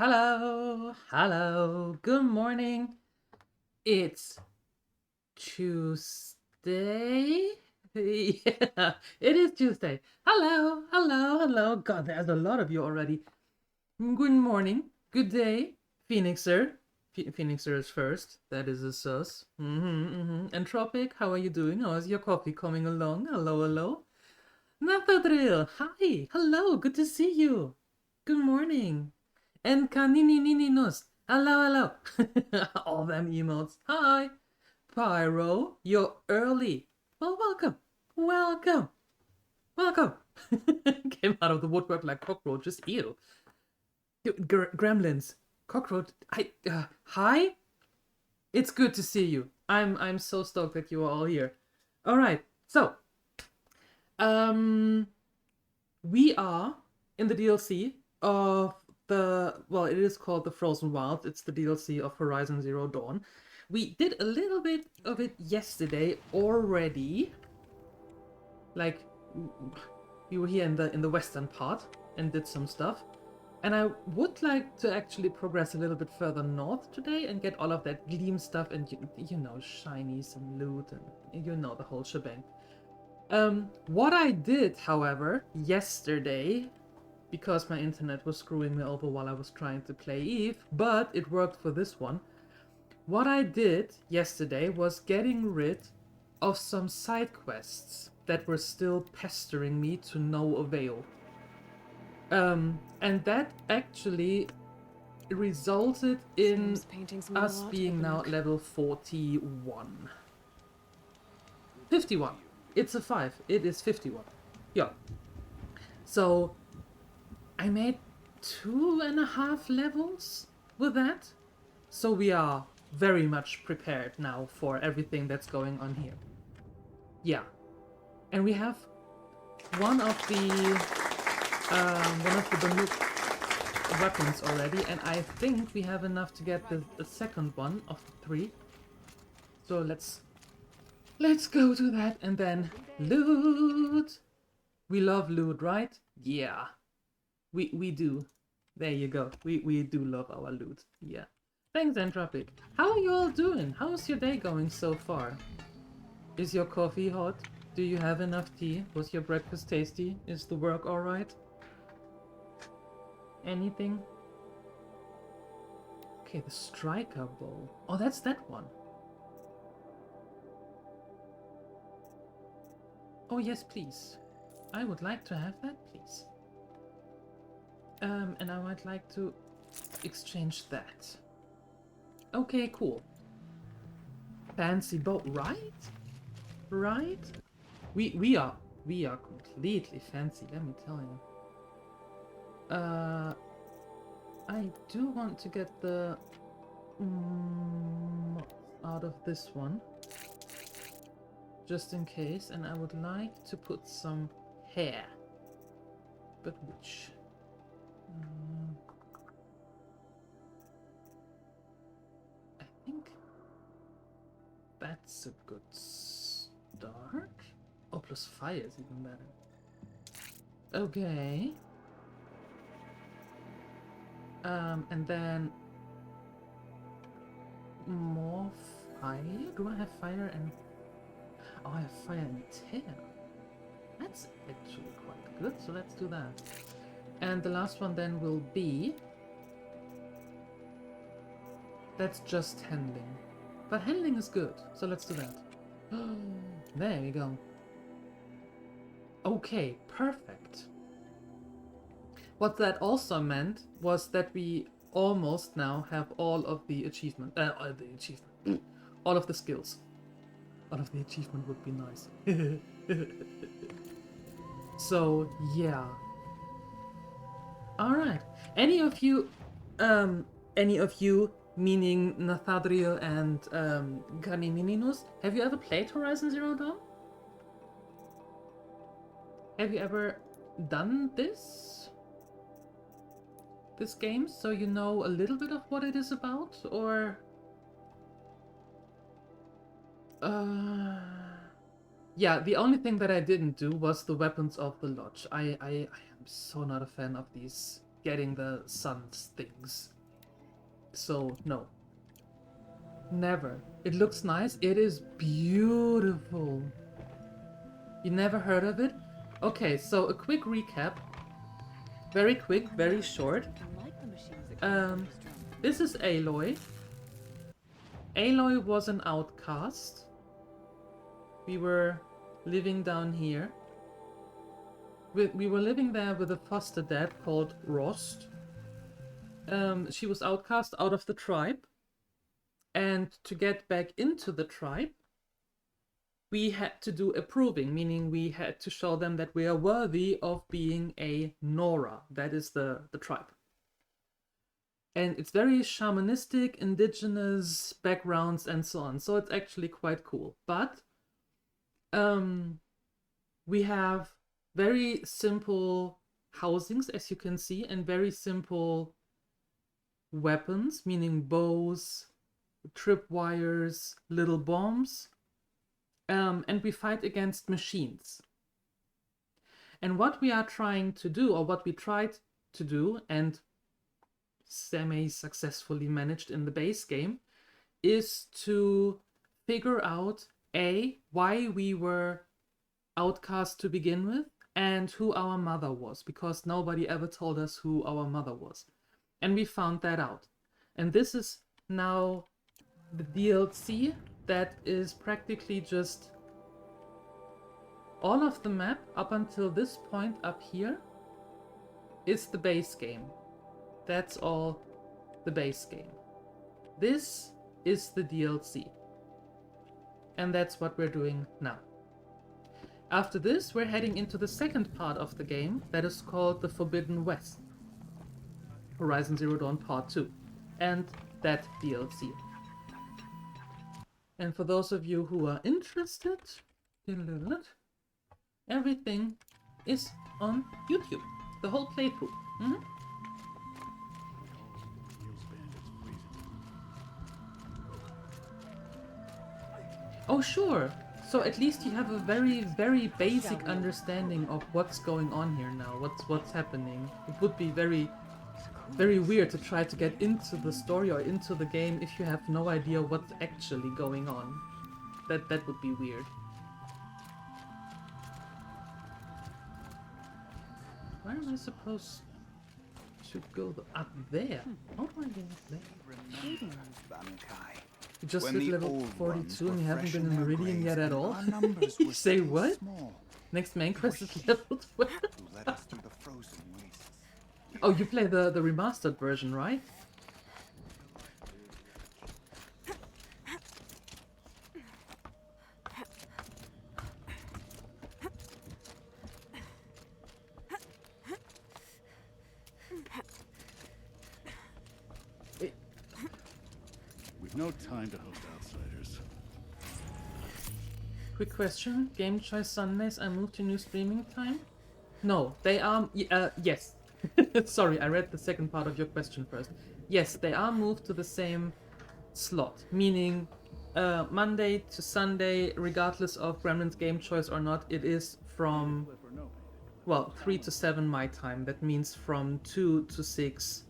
Hello, good morning. It's Tuesday. Yeah, it is Tuesday. Hello. God, there's a lot of you already. Good morning, good day, Phoenixer. Phoenixer is first. That is a sus. Entropic, how are you doing? How is your coffee coming along? Hello. Nathadrill, hi. Hello, good to see you. Good morning. And Kaninininos. Hello. All them emotes. Hi. Pyro, you're early. Well, welcome. Came out of the woodwork like cockroaches. Ew. Gremlins. Cockroach. Hi. It's good to see you. I'm so stoked that you are all here. All right. So, we are in the DLC of it is called the Frozen Wilds. It's the DLC of Horizon Zero Dawn. We did a little bit of it yesterday already. Like, we were here in the western part and did some stuff. And I would like to actually progress a little bit further north today and get all of that gleam stuff and, you know, shinies and loot and, you know, the whole shebang. What I did, however, yesterday, because my internet was screwing me over while I was trying to play Eve, but it worked for this one. What I did yesterday was getting rid of some side quests that were still pestering me to no avail. And that actually resulted in us being now at level 41. 51. It's a 5. It is 51. Yeah. So I made 2.5 levels with that. So we are very much prepared now for everything that's going on here. Yeah. And we have one of the Banuk weapons already, and I think we have enough to get the second one of the 3. So let's go to that and then loot. We love loot, right? Yeah. We do. There you go. We do love our loot. Yeah. Thanks, Entropic. How are you all doing? How's your day going so far? Is your coffee hot? Do you have enough tea? Was your breakfast tasty? Is the work alright? Anything? Okay, the striker bow. Oh, that's that one. Oh, yes, please. I would like to have that, please. And I would like to exchange that. Okay, cool. Fancy bow, right? Right? We are completely fancy, let me tell you. I do want to get the out of this one, just in case, and I would like to put some hair. But which? I think that's a good start. Oh, plus fire is even better. Okay. And then more fire. Do I have fire and? Oh, I have fire and tear. That's actually quite good. So let's do that. And the last one then will be. That's just handling, but handling is good. So let's do that. There we go. Okay, perfect. What that also meant was that we almost now have all of the achievement, all of the skills. All of the achievement would be nice. So yeah. All right. Any of you, meaning Nathadriel and Ganimininus, have you ever played Horizon Zero Dawn? Have you ever done this game, so you know a little bit of what it is about, or yeah, the only thing that I didn't do was the Weapons of the Lodge. I am so not a fan of these getting the sun things. So, no. Never. It looks nice. It is beautiful. You never heard of it? Okay, so a quick recap. Very quick, very short. This is Aloy. Aloy was an outcast. We were living down here. We were living there with a foster dad called Rost. She was outcast out of the tribe. And to get back into the tribe, we had to do a proving, meaning we had to show them that we are worthy of being a Nora. That is the tribe. And it's very shamanistic, indigenous backgrounds and so on. So it's actually quite cool. But we have very simple housings, as you can see, and very simple weapons, meaning bows, tripwires, little bombs. And we fight against machines. And what we are trying to do, or what we tried to do, and semi-successfully managed in the base game, is to figure out why we were outcast to begin with, and who our mother was, because nobody ever told us who our mother was. And we found that out. And this is now the DLC that is practically just all of the map up until this point up here is the base game. That's all the base game. This is the DLC. And that's what we're doing now. After this, we're heading into the second part of the game that is called the Forbidden West. Horizon Zero Dawn Part 2. And that DLC. And for those of you who are interested, everything is on YouTube. The whole playthrough. Oh, sure. So at least you have a very, very basic understanding of what's going on here now. What's happening. It would be very, very weird to try to get into the story or into the game if you have no idea what's actually going on. That would be weird. Where am I supposed to go? Up there? How do I get up there? You just hit level 42 and you haven't been in Meridian yet at all? You say what? Next main quest is level 12? Oh, you play the remastered version, right? We've no time to host outsiders. Quick question. Game Choice Sundays I moved to new streaming time? No, they are... yes. Sorry, I read the second part of your question first. Yes, they are moved to the same slot, meaning Monday to Sunday, regardless of Gremlin's Game Choice or not, it is from, well, 3 to 7 my time. That means from 2 to 6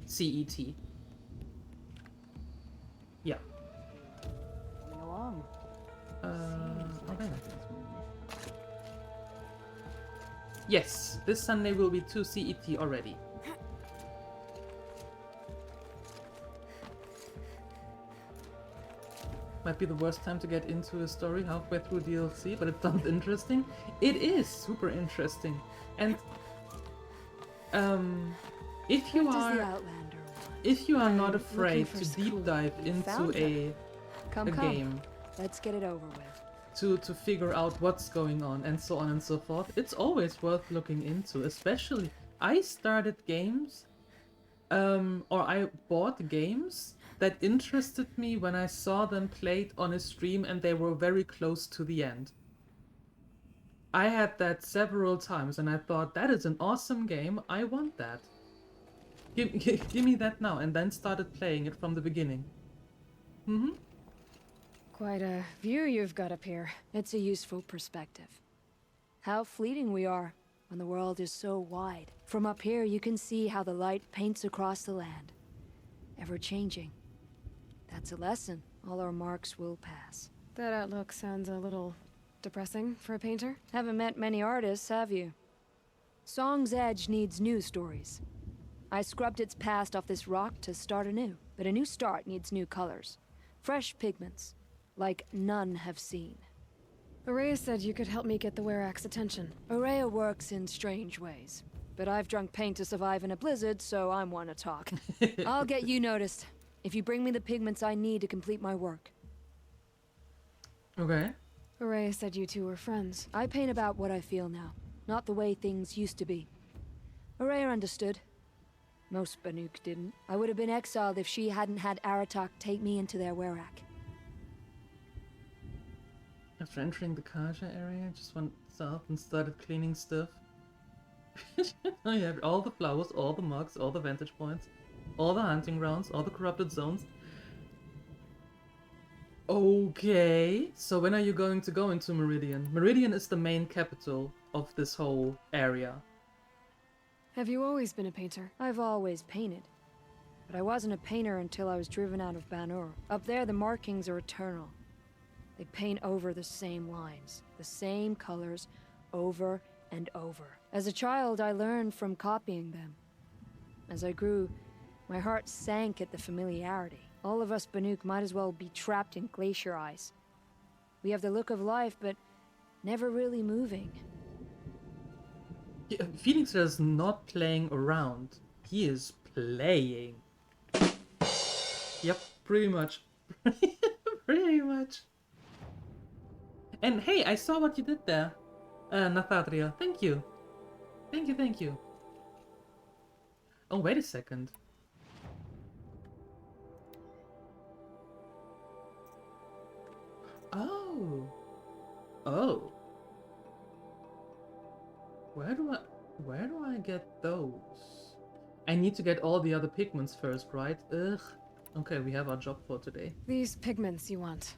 CET. Yeah. Coming along. Okay. Yes, this Sunday will be 2 CET already. Might be the worst time to get into a story halfway through DLC, but it sounds interesting. It is super interesting. And if you are not afraid to deep dive into a game, let's get it over with. To figure out what's going on and so on and so forth, it's always worth looking into. Especially, I started games, or I bought games that interested me when I saw them played on a stream and they were very close to the end. I had that several times and I thought, that is an awesome game, I want that. Give me that now, and then started playing it from the beginning. Quite a view you've got up here. It's a useful perspective. How fleeting we are. when the world is so wide. From up here, you can see how the light paints across the land, ever changing. That's a lesson. All our marks will pass. That outlook sounds a little depressing for a painter. Haven't met many artists, have you? Song's edge needs new stories. I scrubbed its past off this rock to start anew, but a new start needs new colors. Fresh pigments, like none have seen. Araya said you could help me get the Werak's attention. Araya works in strange ways, but I've drunk paint to survive in a blizzard, so I'm one to talk. I'll get you noticed, if you bring me the pigments I need to complete my work. Okay. Araya said you two were friends. I paint about what I feel now, not the way things used to be. Araya understood. Most Banuk didn't. I would have been exiled if she hadn't had Aratak take me into their Werak. After entering the Kaja area, I just went south and started cleaning stuff. Oh yeah, all the flowers, all the mugs, all the vantage points, all the hunting grounds, all the corrupted zones. Okay, so when are you going to go into Meridian? Meridian is the main capital of this whole area. Have you always been a painter? I've always painted. But I wasn't a painter until I was driven out of Banur. Up there, the markings are eternal. They paint over the same lines, the same colors, over and over. As a child, I learned from copying them. As I grew, my heart sank at the familiarity. All of us Banuk might as well be trapped in glacier ice. We have the look of life, but never really moving. Yeah, Phoenix is not playing around. He is playing. Yep, pretty much. Pretty much. And hey, I saw what you did there, Nathatria. Thank you. Thank you, thank you. Oh, wait a second. Oh. Oh. Where do I get those? I need to get all the other pigments first, right? Ugh. Okay, we have our job for today. These pigments you want.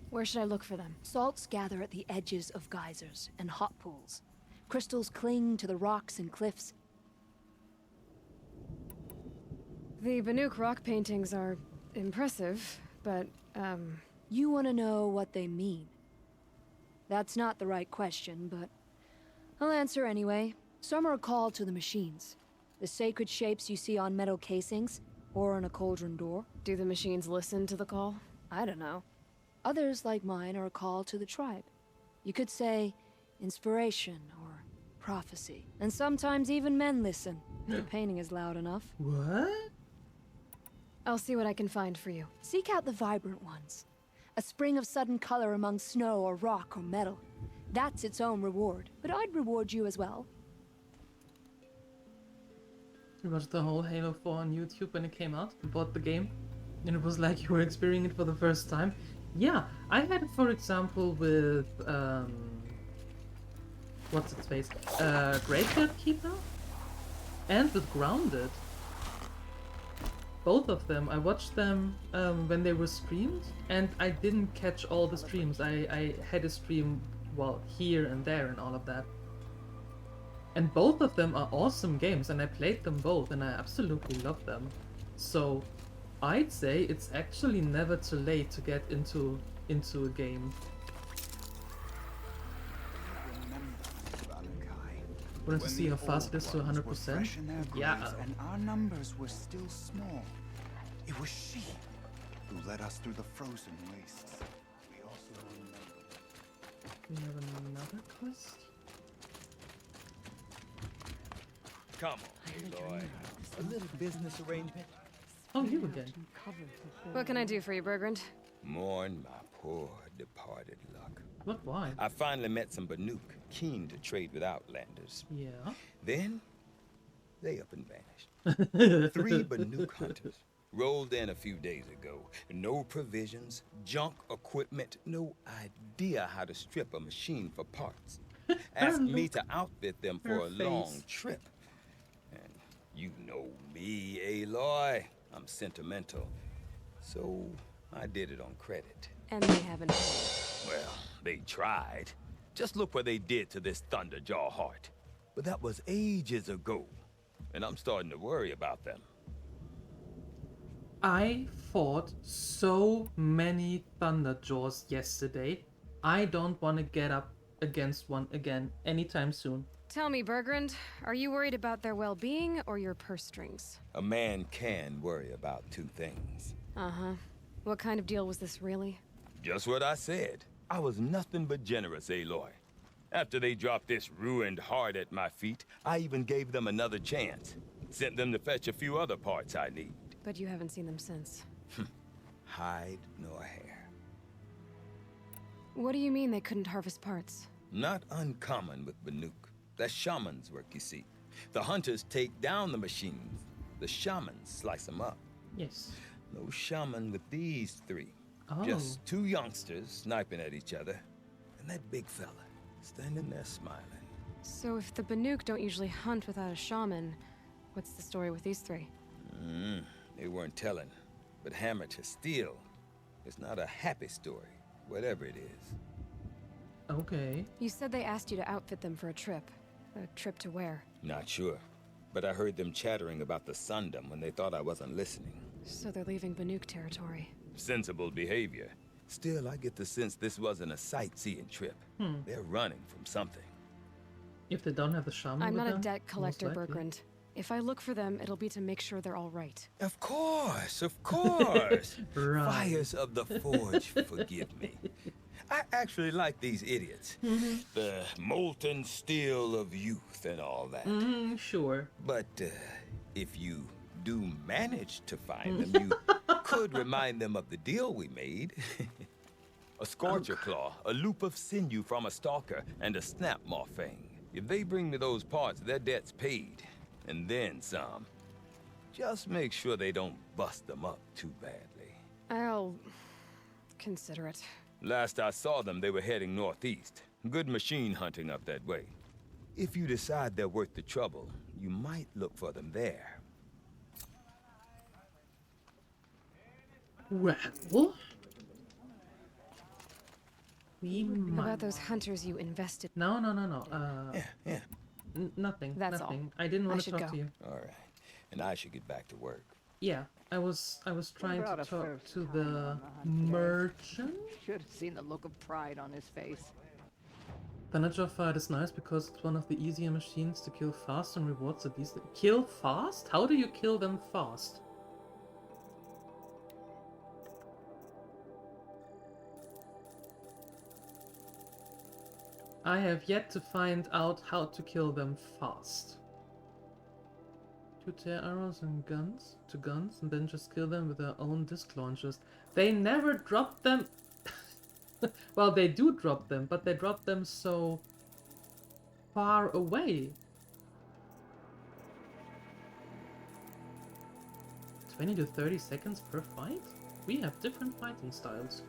Where should I look for them? Salts gather at the edges of geysers and hot pools. Crystals cling to the rocks and cliffs. The Banuk rock paintings are impressive, but, You want to know what they mean. That's not the right question, but I'll answer anyway. Some are called to the machines. The sacred shapes you see on metal casings, or on a cauldron door. do the machines listen to the call? I don't know. Others, like mine, are a call to the tribe. You could say inspiration or prophecy. And sometimes even men listen. The painting is loud enough. What? I'll see what I can find for you. Seek out the vibrant ones. A spring of sudden color among snow or rock or metal. That's its own reward. But I'd reward you as well. You watched the whole Halo 4 on YouTube when it came out. You bought the game. And it was like you were experiencing it for the first time. Yeah, I had it, for example, with, what's its face? Graveyard Keeper? And with Grounded. Both of them. I watched them when they were streamed, and I didn't catch all the streams. I had a stream, well, here and there and all of that. And both of them are awesome games, and I played them both, and I absolutely love them. So, I'd say it's actually never too late to get into a game. Wanted to see how fast it is to 100%? Yeah. And our numbers were still small. It was she who led us through the frozen wastes. We also remember. We have another quest? Come on, Aloy. A little business arrangement. Oh, you again. What can I do for you, Bergrand? Mourn my poor departed luck. What, why? I finally met some Banuk, keen to trade with Outlanders. Yeah. Then, they up and vanished. 3 Banuk hunters rolled in a few days ago. No provisions, junk equipment, no idea how to strip a machine for parts. Asked me to outfit them for a long trip. And you know me, Aloy. I'm sentimental. So, I did it on credit. And they haven't paid. Well, they tried. Just look what they did to this Thunderjaw heart. but that was ages ago, and I'm starting to worry about them. I fought so many Thunderjaws yesterday. I don't want to get up against one again anytime soon. Tell me, Bergrand, are you worried about their well-being or your purse strings? A man can worry about two things. Uh-huh. What kind of deal was this, really? Just what I said. I was nothing but generous, Aloy. After they dropped this ruined heart at my feet, I even gave them another chance. Sent them to fetch a few other parts I need. But you haven't seen them since. Hide nor hair. What do you mean they couldn't harvest parts? Not uncommon with Banuk. That's shaman's work, you see. The hunters take down the machines. The shamans slice them up. Yes. No shaman with these three. Oh. Just two youngsters sniping at each other. And that big fella standing there smiling. So if the Banuk don't usually hunt without a shaman, what's the story with these three? They weren't telling. But hammer to steel. It's not a happy story, whatever it is. Okay. You said they asked you to outfit them for a trip. A trip to where? Not sure. But I heard them chattering about the Sundom when they thought I wasn't listening. So they're leaving Banuk territory. Sensible behavior. Still, I get the sense this wasn't a sightseeing trip. They're running from something. If they don't have the shaman I'm with not a them, debt collector, most likely. Bergrand. If I look for them, it'll be to make sure they're all right. Of course, of course. Right. Fires of the Forge, forgive me. I actually like these idiots. The molten steel of youth and all that. Sure. But if you do manage to find them, you could remind them of the deal we made. A scorcher claw, a loop of sinew from a stalker, and a snap maw fang. If they bring me those parts, their debt's paid. And then some. Just make sure they don't bust them up too badly. I'll consider it. Last I saw them, they were heading northeast. Good machine hunting up that way. If you decide they're worth the trouble, you might look for them there. Well, we might. About those hunters you invested. No. Yeah. Nothing. That's all. nothing. I didn't want to should talk go. to you. All right. And I should get back to work. Yeah, I was trying brought to a talk first to time the on the hunt day. merchant. Should have seen the look of pride on his face. Thunderjaw fight is nice because it's one of the easier machines to kill fast and rewards a decent. Kill fast? How do you kill them fast? I have yet to find out how to kill them fast. Shoot their arrows and guns to guns and then just kill them with their own disc launchers. They never drop them. Well, they do drop them, but they drop them so far away. 20 to 30 seconds per fight? We have different fighting styles.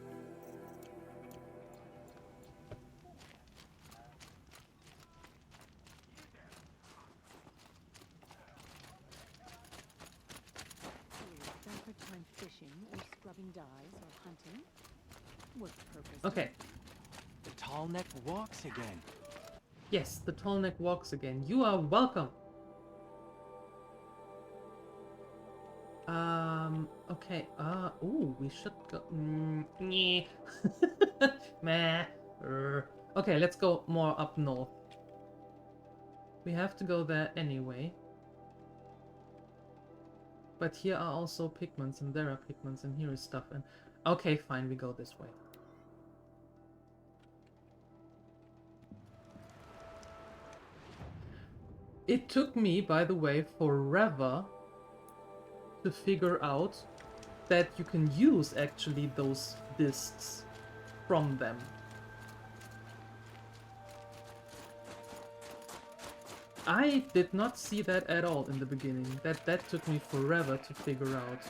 Spend her time fishing or scrubbing dyes or hunting? What purpose? Okay. The tall neck walks again. Yes, the tall neck walks again. You are welcome. Okay. Ooh, we should go. Meh. Meh. Okay, let's go more up north. We have to go there anyway. But here are also pigments, and there are pigments, and here is stuff. And okay, fine, we go this way. It took me, by the way, forever to figure out that you can use actually those discs from them. I did not see that at all in the beginning. That took me forever to figure out.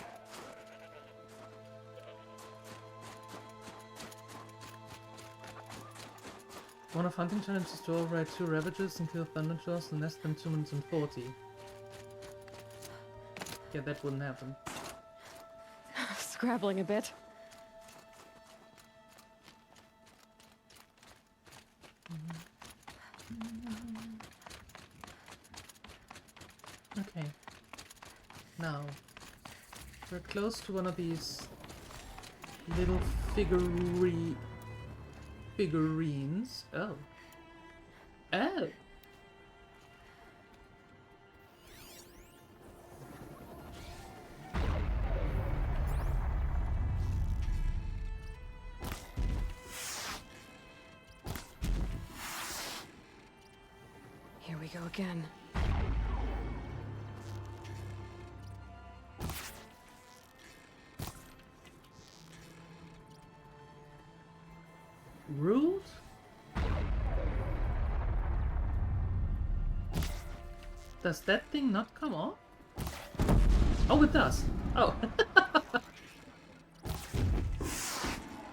One of hunting challenges is to override 2 Ravages and kill Thunderjaws in less than 2 minutes and 40. Yeah, that wouldn't happen. Scrabbling a bit. Now, we're close to one of these little figurines. Oh. Oh! Here we go again. Rude? Does that thing not come off? Oh, it does. Oh.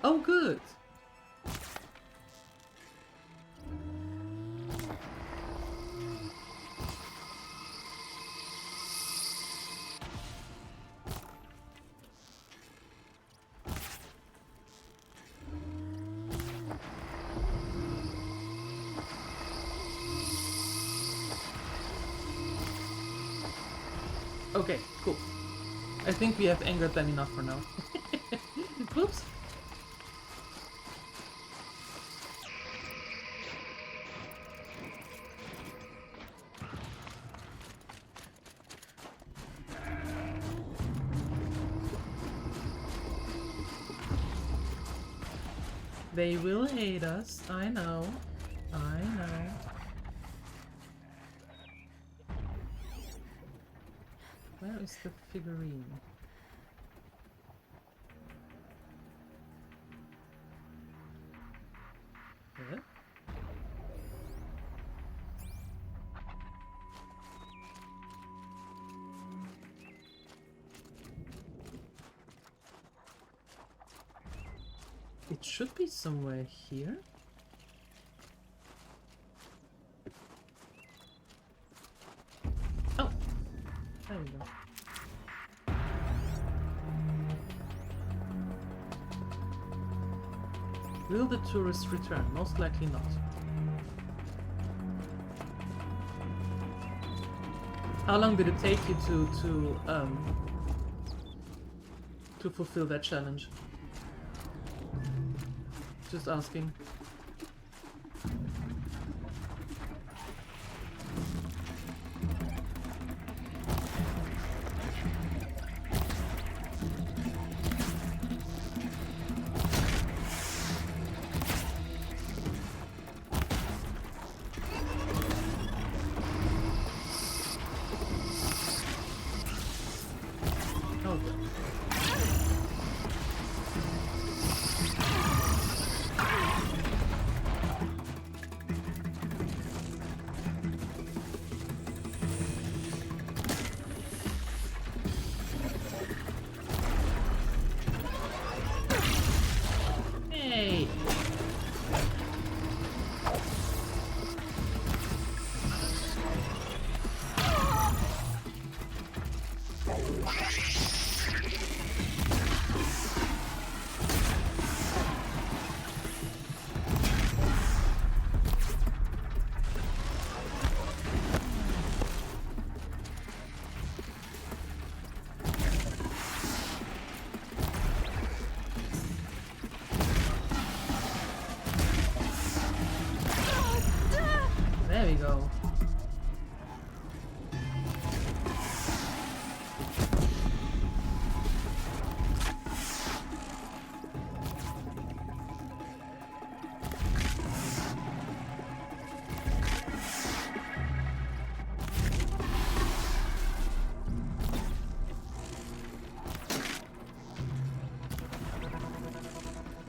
Oh, good. Okay, cool. I think we have angered them enough for now. Whoops. They will hate us. I know. I know. Where is the figurine? What? It should be somewhere here. Oh, there we go. Will the tourists return? Most likely not. How long did it take you to fulfill that challenge? Just asking. There we go.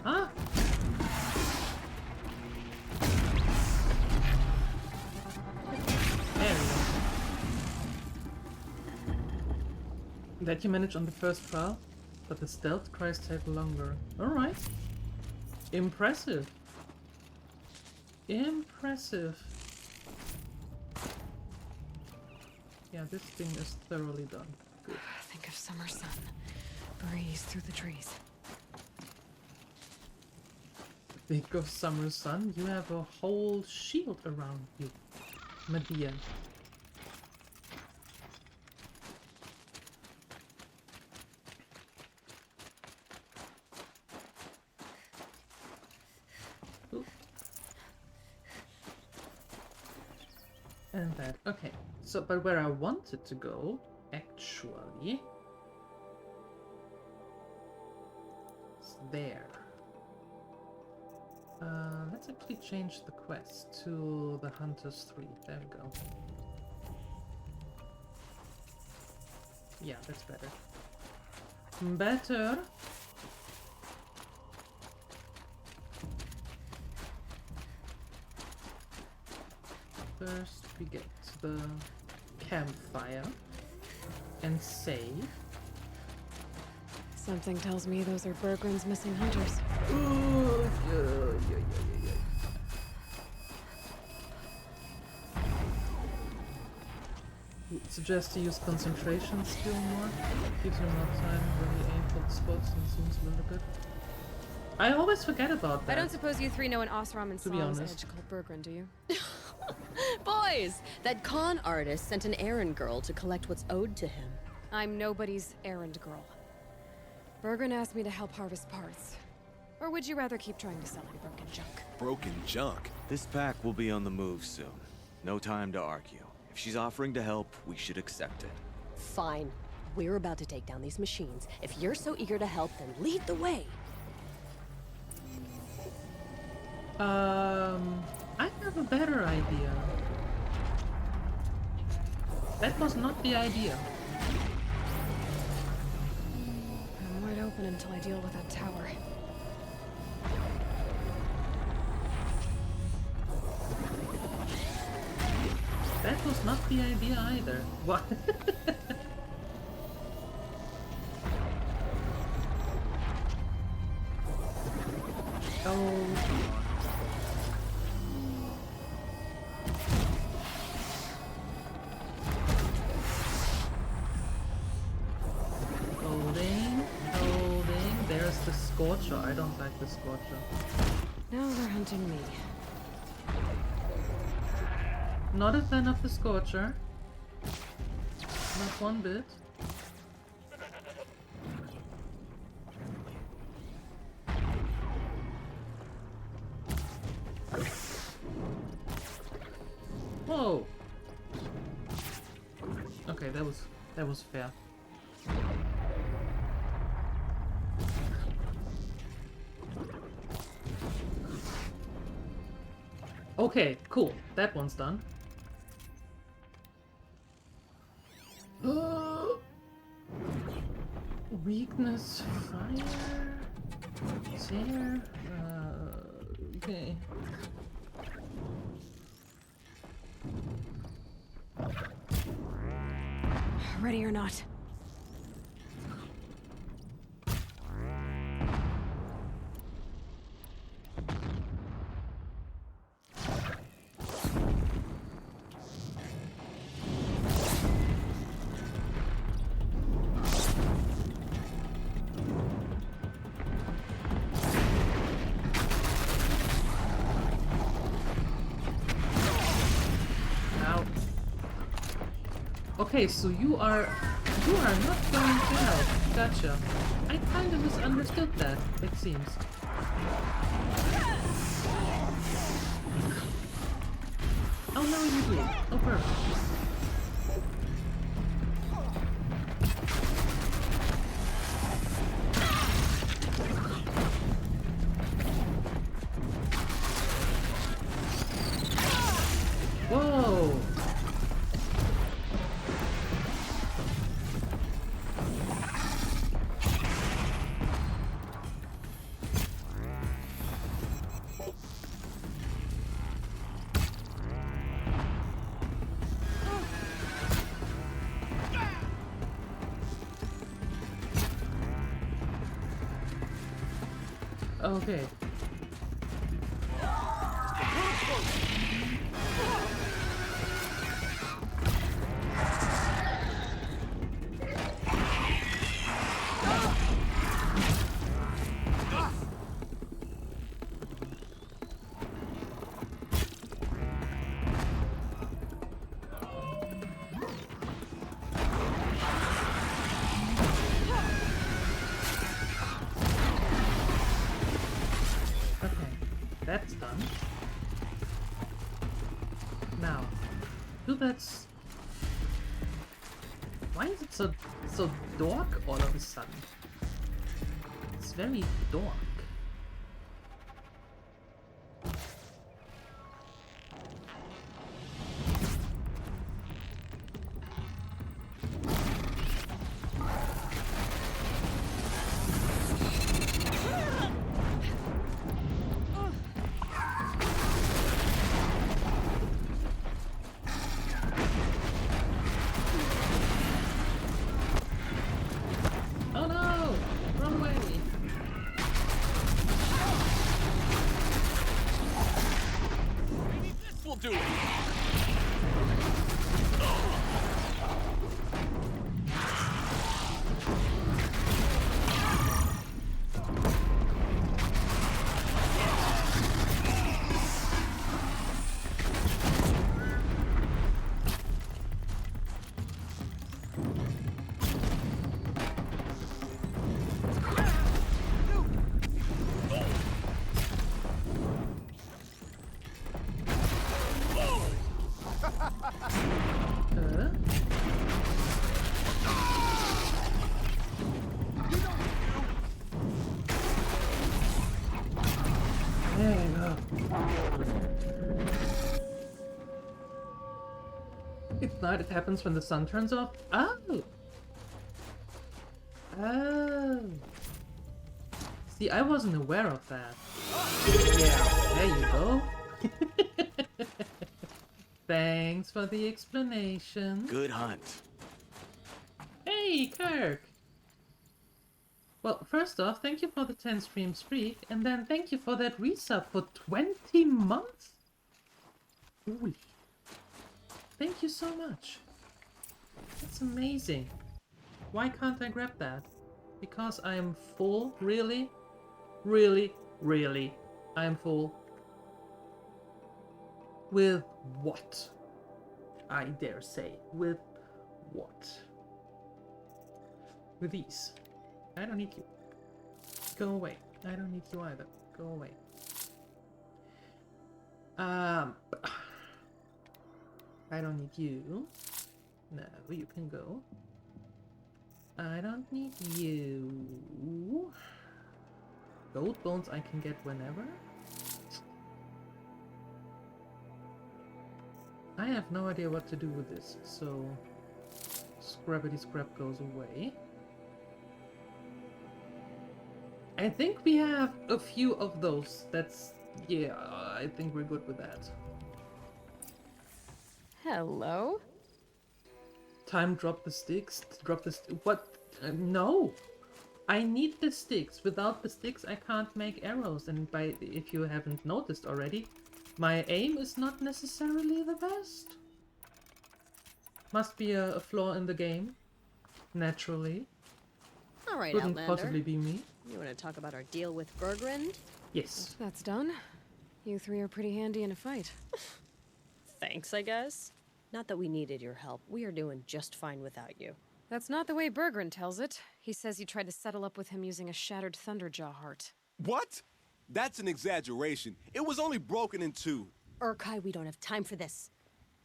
Huh? That you managed on the first trial, but the stealth cries take longer. Alright. Impressive. Impressive. Yeah, this thing is thoroughly done. Good. Think of summer sun. Breeze through the trees. Think of summer sun, you have a whole shield around you, Medea. And that. Okay. So, but where I wanted to go, actually, is there. Let's actually change the quest to the Hunters 3. There we go. Yeah, that's better. Better. First, we get to the campfire and save. Something tells me those are Bergren's missing hunters. Ooh, yeah. Would suggest to use concentration skill more. Gives you more time when you aim for the spots and seems a little bit. I always forget about that. I don't suppose you three know an Osram and To be Song's honest. edge called Bergren, do you? Boys, that con artist sent an errand girl to collect what's owed to him. I'm nobody's errand girl. Bergren asked me to help harvest parts. Or would you rather keep trying to sell me broken junk? Broken junk? This pack will be on the move soon. No time to argue. If she's offering to help, we should accept it. Fine. We're about to take down these machines. If you're so eager to help, then lead the way. I have a better idea. That was not the idea. I'm wide open until I deal with that tower. That was not the idea either. What? Oh, come on. Holding. There's the Scorcher. I don't like the Scorcher. Now they're hunting me. Not a fan of the Scorcher. Not one bit. Whoa! Okay, that was fair. Okay, cool. That one's done. Weakness, fire, tear. Okay. Ready or not. Okay, so you are not going to help. Gotcha. I kind of misunderstood that, it seems. Oh no, you do. Oh, perfect. Whoa! Okay. That's done. Now, to you that's... Why is it so dark all of a sudden? It's very dark. Oh no! Run away! This will do it. There you go. It's night, it happens when the sun turns off. Oh! Oh. See, I wasn't aware of that. Yeah, there you go. Thanks for the explanation. Good hunt. Hey, Kirk! Well, first off, thank you for the 10 stream streak, and then thank you for that resub for 20 months? Holy. Thank you so much. That's amazing. Why can't I grab that? Because I am full? Really? Really? Really? I am full. With what? I dare say. With what? With these. I don't need you. Go away. I don't need you either. Go away. I don't need you. No, you can go. I don't need you. Gold bones I can get whenever. I have no idea what to do with this, so scrappity scrap goes away. I think we have a few of those. That's... yeah, I think we're good with that. Hello? Time drop the sticks. Drop the what? No! I need the sticks. Without the sticks I can't make arrows. And by if you haven't noticed already, my aim is not necessarily the best. Must be a flaw in the game. Naturally. All right, Couldn't Outlander. possibly be me. You want to talk about our deal with Bergrand? Yes. That's done. You three are pretty handy in a fight. Thanks, I guess. Not that we needed your help. We are doing just fine without you. That's not the way Bergrand tells it. He says you tried to settle up with him using a shattered Thunderjaw heart. What? That's an exaggeration. It was only broken in two. Urkai, we don't have time for this.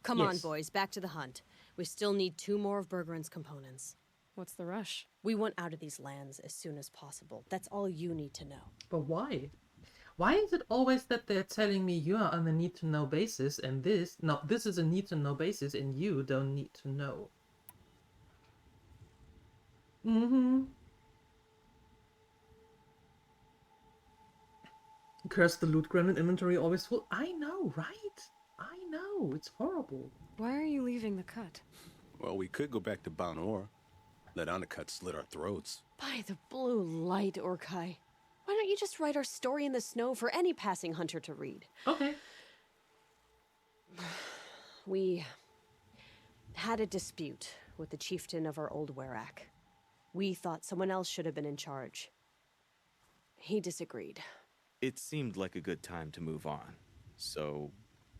Come on, boys, back to the hunt. We still need 2 more of Bergrand's components. What's the rush? We want out of these lands as soon as possible. That's all you need to know. But why? Why is it always that they're telling me you are on a need-to-know basis and this... No, this is a need-to-know basis and you don't need to know. Curse the loot granite inventory always full. I know, right? I know, it's horrible. Why are you leaving the cut? Well, we could go back to Banor. Let Undercut slit our throats. By the blue light, Urkai. Why don't you just write our story in the snow for any passing hunter to read? Okay. We had a dispute with the chieftain of our old Werak. We thought someone else should have been in charge. He disagreed. It seemed like a good time to move on, so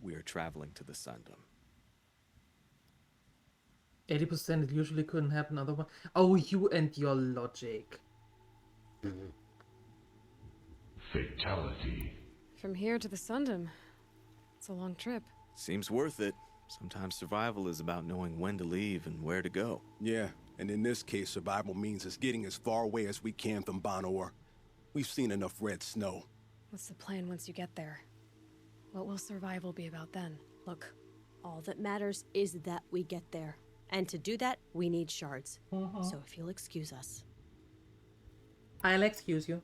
we're traveling to the Sundom. 80% it usually couldn't happen otherwise. Oh, you and your logic. Fatality. From here to the Sundom. It's a long trip. Seems worth it. Sometimes survival is about knowing when to leave and where to go. Yeah, and in this case, survival means us getting as far away as we can from Banor. We've seen enough red snow. What's the plan once you get there? What will survival be about then? Look, all that matters is that we get there. And to do that, we need shards. So if you'll excuse us. I'll excuse you.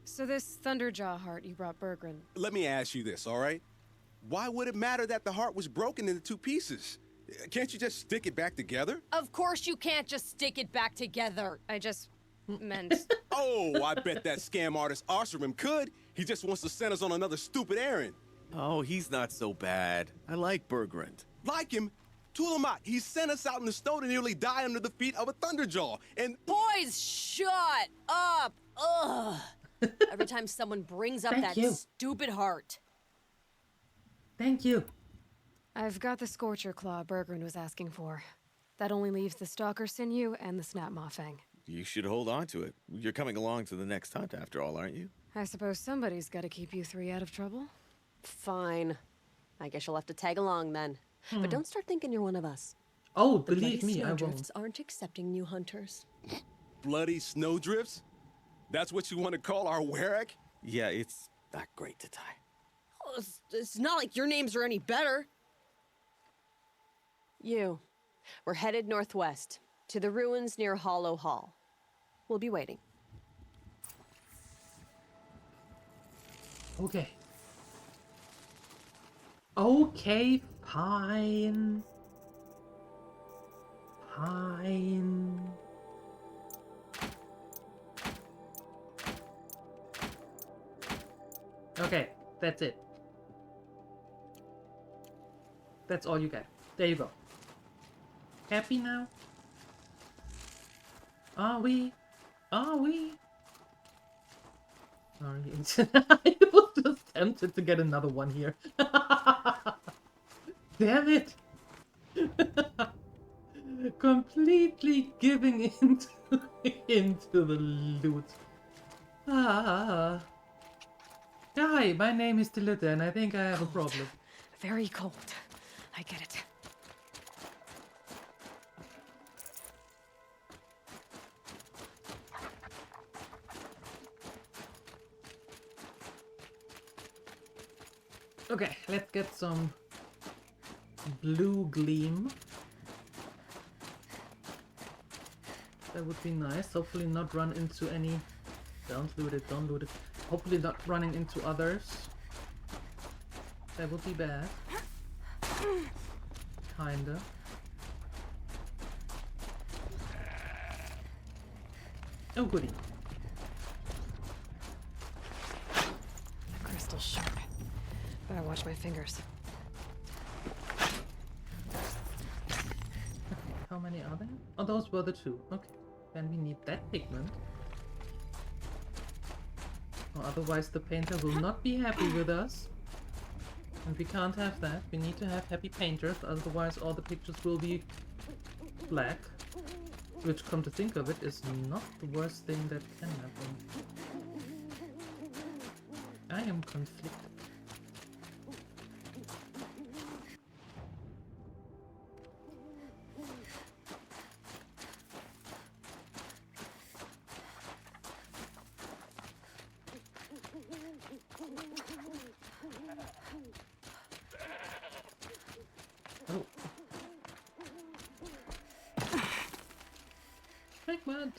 So this Thunderjaw heart you brought Bergren, Let me ask you this, all right? Why would it matter that the heart was broken into 2 pieces? Can't you just stick it back together? Of course you can't just stick it back together. I just meant... Oh, I bet that scam artist Arsarim could. He just wants to send us on another stupid errand. Oh, he's not so bad. I like Bergrand. Like him? Tulamat, he sent us out in the snow to nearly die under the feet of a Thunderjaw, and... Boys, shut up! Ugh! Every time someone brings up that stupid heart. Thank you. I've got the Scorcher Claw Bergren was asking for. That only leaves the Stalker Sinew and the Snap Maw Fang. You should hold on to it. You're coming along to the next hunt after all, aren't you? I suppose somebody's got to keep you 3 out of trouble. Fine. I guess you'll have to tag along then. But don't start thinking you're one of us. Oh, The believe bloody me, I won't. snowdrifts aren't accepting new hunters. Bloody snowdrifts? That's what you want to call our Werak? Yeah, it's not great to tie. Oh, it's not like your names are any better. We're headed northwest, to the ruins near Hollow Hall. We'll be waiting. Okay. Okay, fine. Fine. Okay, that's it. That's all you get. There you go. Happy now? Are we? Are we? Sorry. I was just tempted to get another one here. Damn it! Completely giving into the loot. Hi, my name is DieLuette, and I think I have a problem. Very cold. I get it. Okay, let's get some blue gleam. That would be nice. Hopefully not run into any... Don't loot it, don't loot it. Hopefully not running into others. That would be bad. Kinda. Oh goody. Crystal sharp. Better watch my fingers. How many are there? Oh, those were the 2. Okay. Then we need that pigment. Or otherwise the painter will not be happy with us. And we can't have that. We need to have happy painters, otherwise all the pictures will be black. Which, come to think of it, is not the worst thing that can happen. I am conflicted. Oh. Pigment.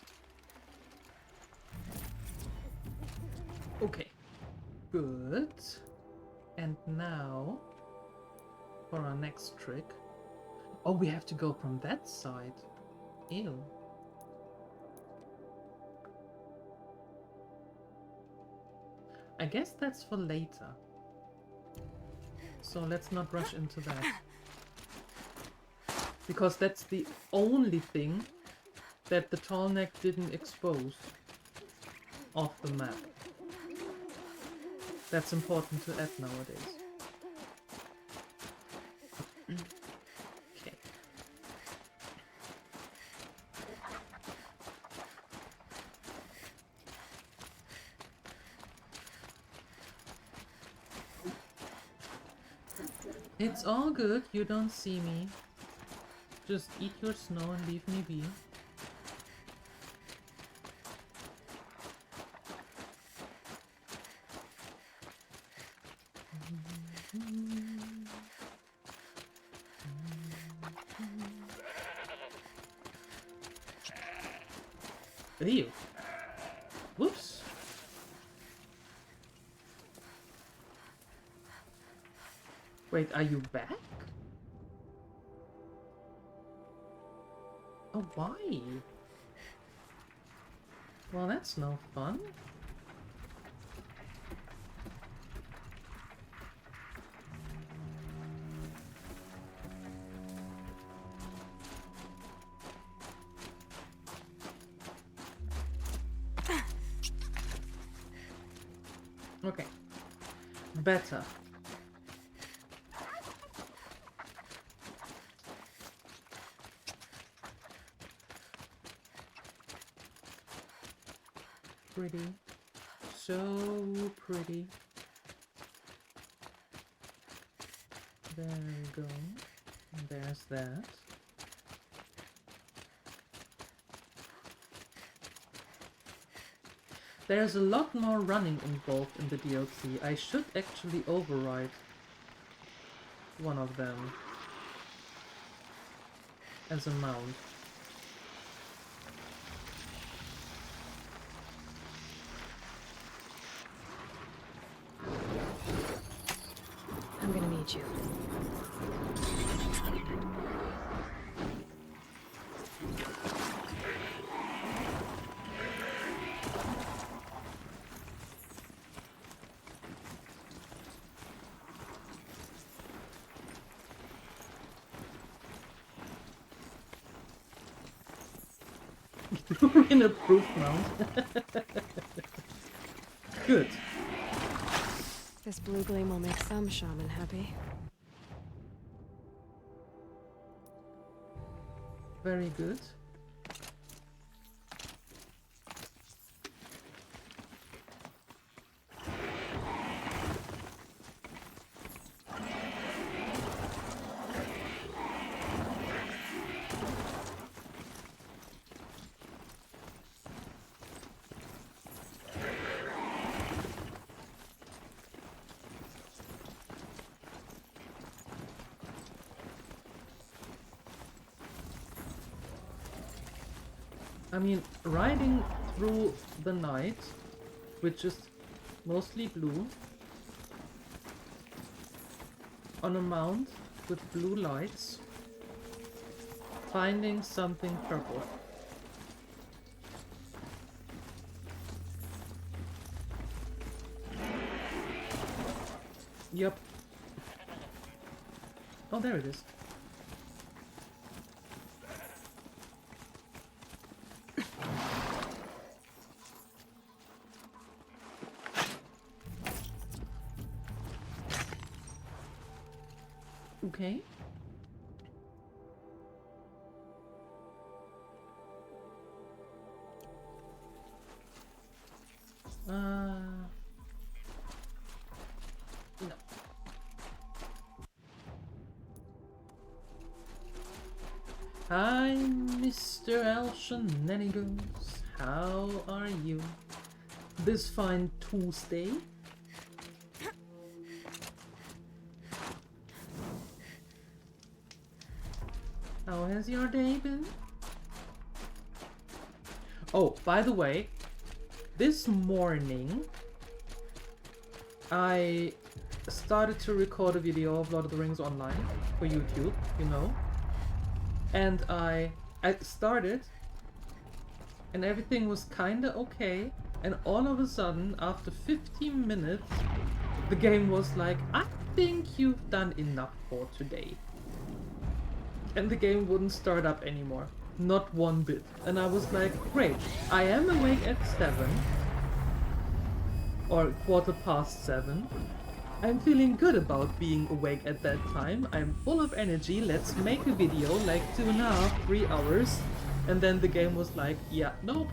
Okay. Good. And now for our next trick. Oh, we have to go from that side. Ew. I guess that's for later. So let's not rush into that. Because that's the only thing that the tall neck didn't expose off the map. That's important to add nowadays. Okay. It's all good, you don't see me. Just eat your snow and leave me be. Ew. Whoops. Wait, are you back? Oh, why? Well, that's no fun. Okay. Better. Pretty. So pretty. There we go. There's that. There's a lot more running involved in the DLC. I should actually override one of them as a mount. I'm gonna need you. In a proof mount. Good. This blue gleam will make some shaman happy. Very good. I mean, riding through the night, which is mostly blue, on a mount with blue lights, finding something purple. Yep. Oh, there it is. Okay. No. Hi, Mr. L. Shenanigans. How are you? This fine Tuesday? How has your day been? Oh, by the way, this morning I started to record a video of Lord of the Rings Online for YouTube, you know. And I started and everything was kinda okay, and all of a sudden, after 15 minutes, the game was like, I think you've done enough for today. And the game wouldn't start up anymore. Not one bit. And I was like, great, I am awake at 7. Or 7:15. I'm feeling good about being awake at that time. I'm full of energy, let's make a video, like 2.5, 3 hours. And then the game was like, yeah, nope,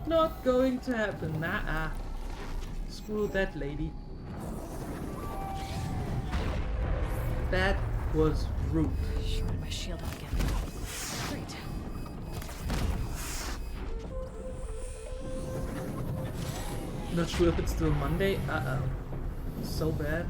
not going to happen, nah. Screw that lady. That was rude. Shred my shield up again. Great. Not sure if it's still Monday. Uh-oh. So bad.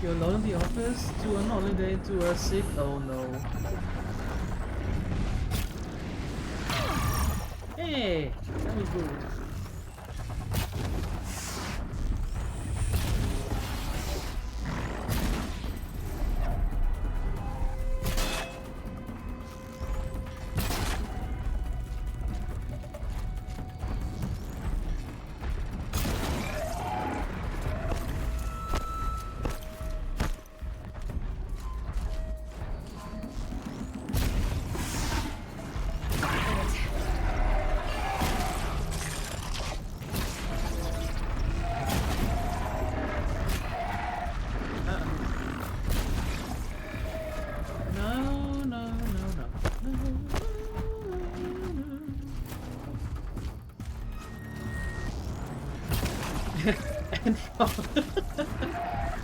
You're alone in the office, to on holiday, to are sick. Oh no. Hey, that was good.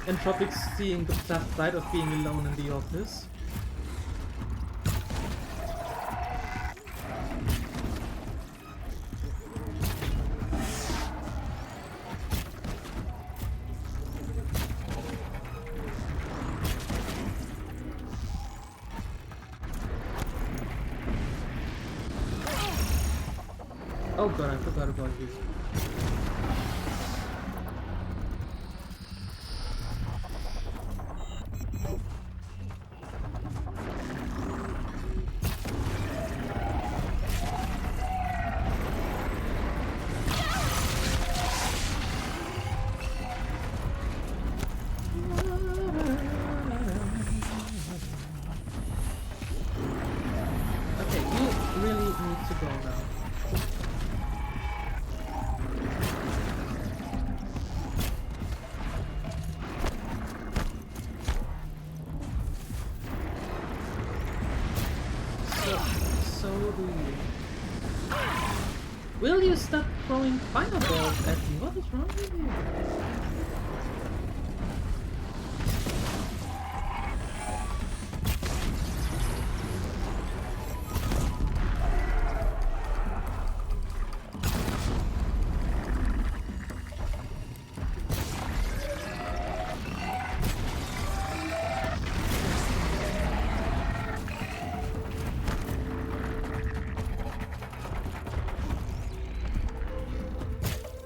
Entropic's seeing the plus side of being alone in the office. Oh god, I forgot about you. Will you stop throwing fireballs at me? What is wrong with you?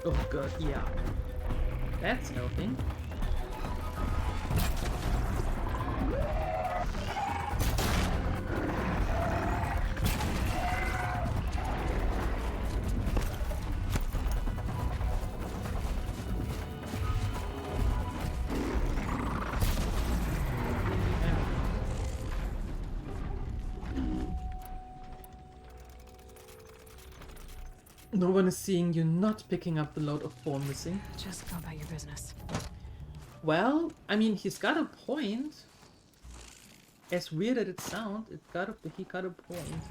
Oh god, yeah. That's helping. No one is seeing you not picking up the load of bone missing. Just go about your business. Well, I mean, he's got a point. As weird as it sounds, he got a point.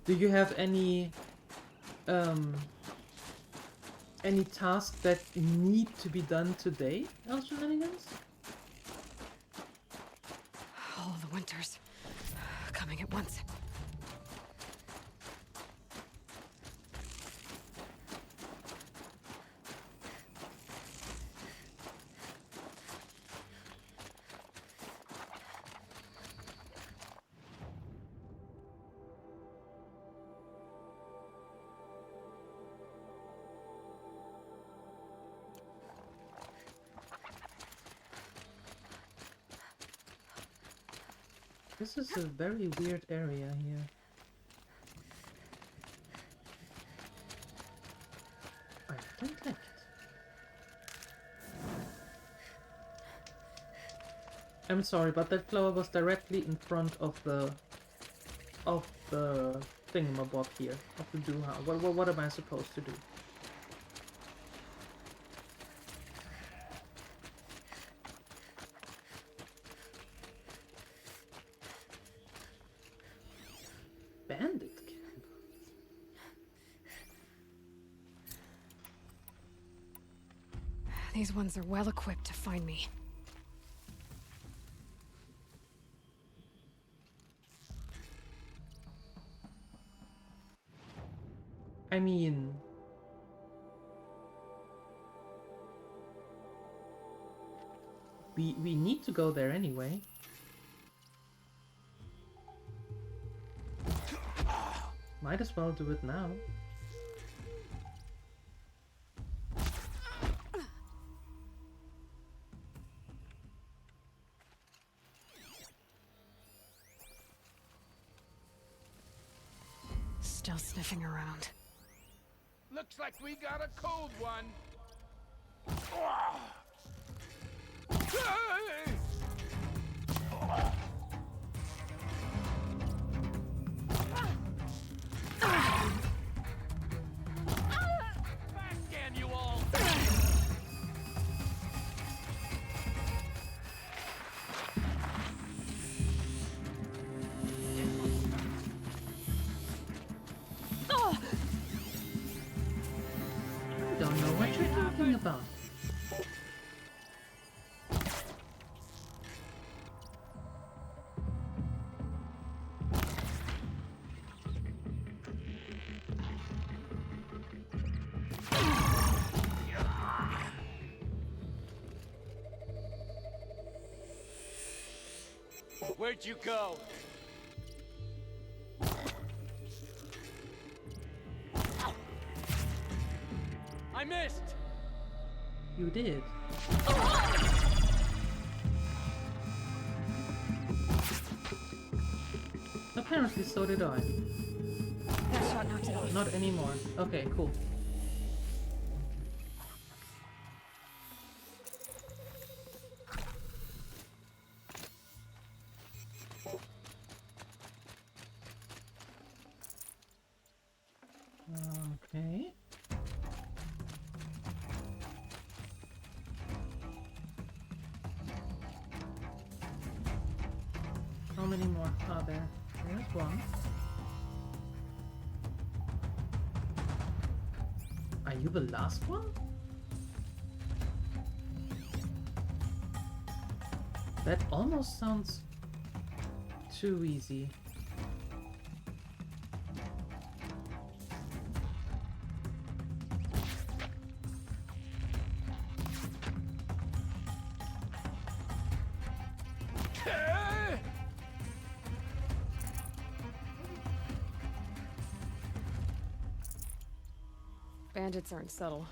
Do you have any tasks that need to be done today, El Shenanigans? All the winters coming at once. This is a very weird area here. I don't like it. I'm sorry, but that flower was directly in front of the thingamabob here, of the Duha. What am I supposed to do? Bandit camp. These ones are well equipped to find me. I mean... We need to go there anyway. Might as well do it now. Still sniffing around. Looks like we got a cold one. Backhand you all. Don't know what you're talking about. Where'd you go? I missed. You did. Apparently so did I. That shot knocked it off. Not anymore. Okay, cool. Okay. How many more are there? There's one. Are you the last one? That almost sounds too easy. Bandits aren't subtle.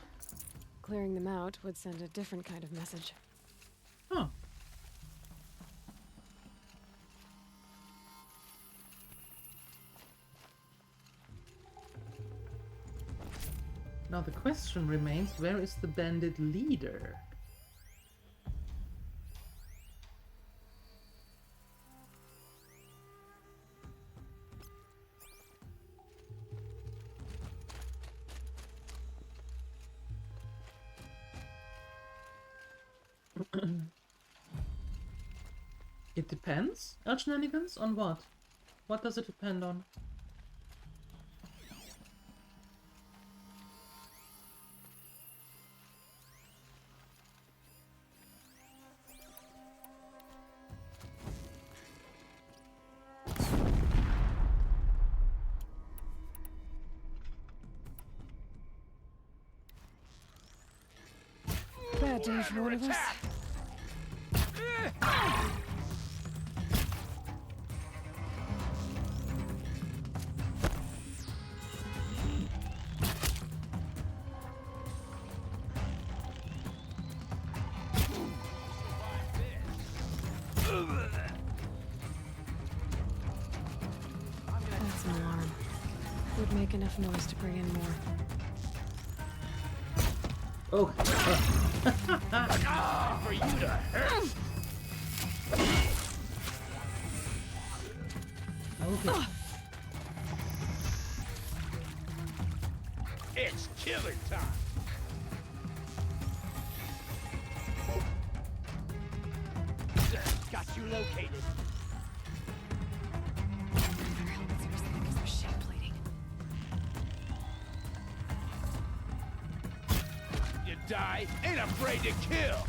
Clearing them out would send a different kind of message. Huh. Now the question remains, where is the bandit leader? It depends? Shenanigans? On what? What does it depend on? Bad day for one of us. would make enough noise to bring in more. Oh. For you to hurt. Okay. It's killer time. Got you located. Their helmets are as thick as their ship plating. You die, ain't afraid to kill.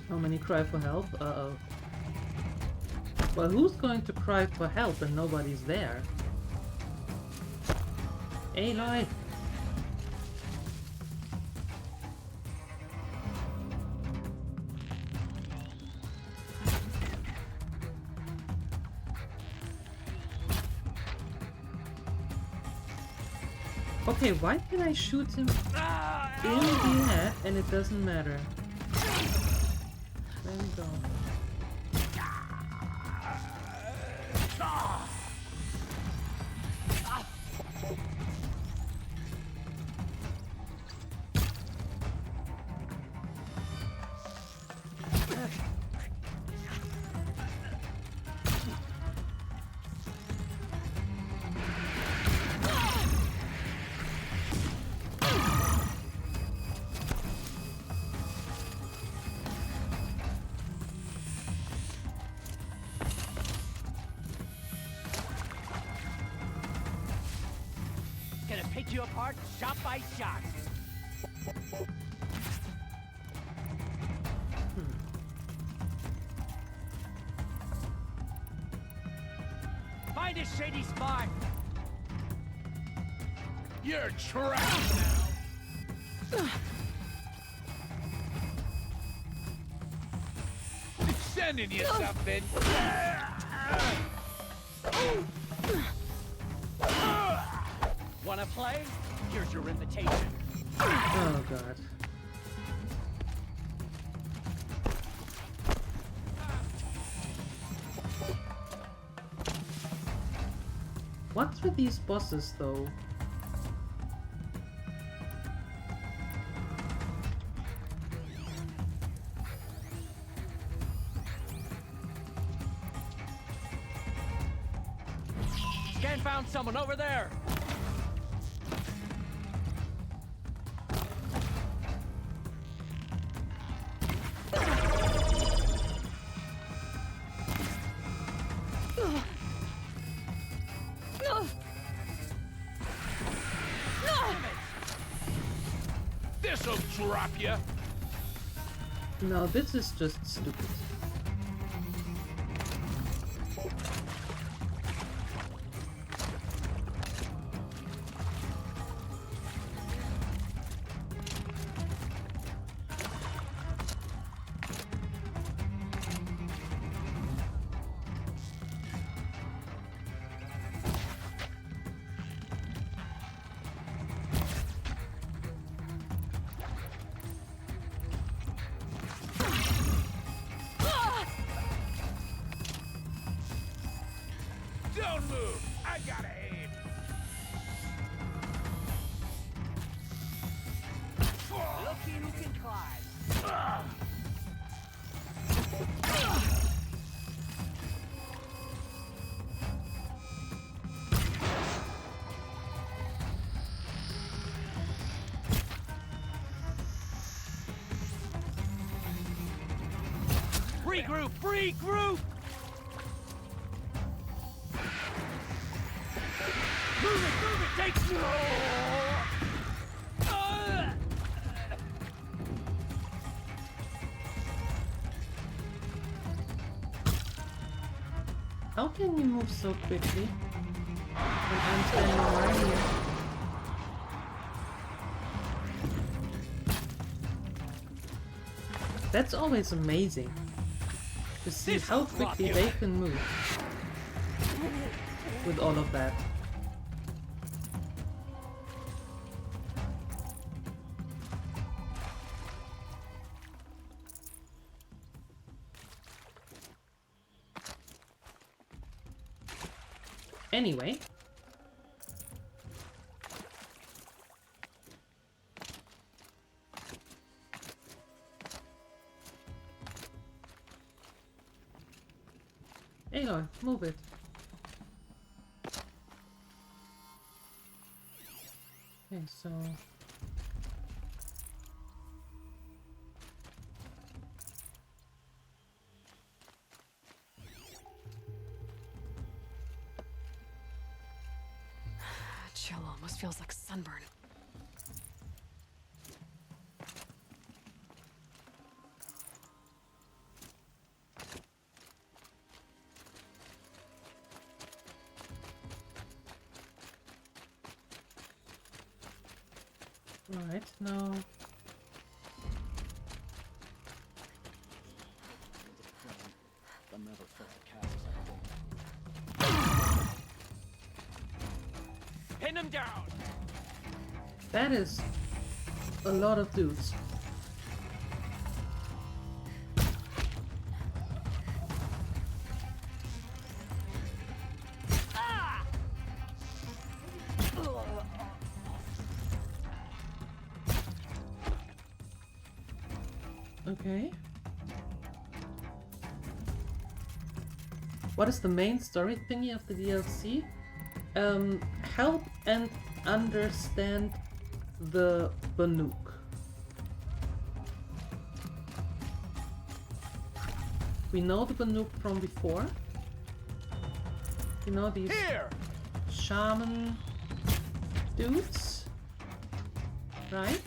How many cry for help? Uh-oh. Well, who's going to cry for help when nobody's there? Aloy! Okay, why can I shoot him in the head and it doesn't matter? There we go. Gonna pick you apart shot by shot. Find a shady spot. You're trapped now. Sending you something. Wanna play? Here's your invitation. Oh god. What's with these bosses though? Scan found someone over there. This'll drop you. No, this is just stupid. Don't move. I gotta aim. Looky who can climb. Regroup! Regroup! Move it! Take How can you move so quickly? When I'm standing right here. That's always amazing. To see how quickly they can move. With all of that. Anyway. Aloy, move it. Okay, so... Chill almost feels like sunburn. Right, now... Pin him down! That is a lot of dudes. Okay. What is the main story thingy of the DLC? Help and understand the Banuk. We know the Banuk from before. You know these shaman dudes, right?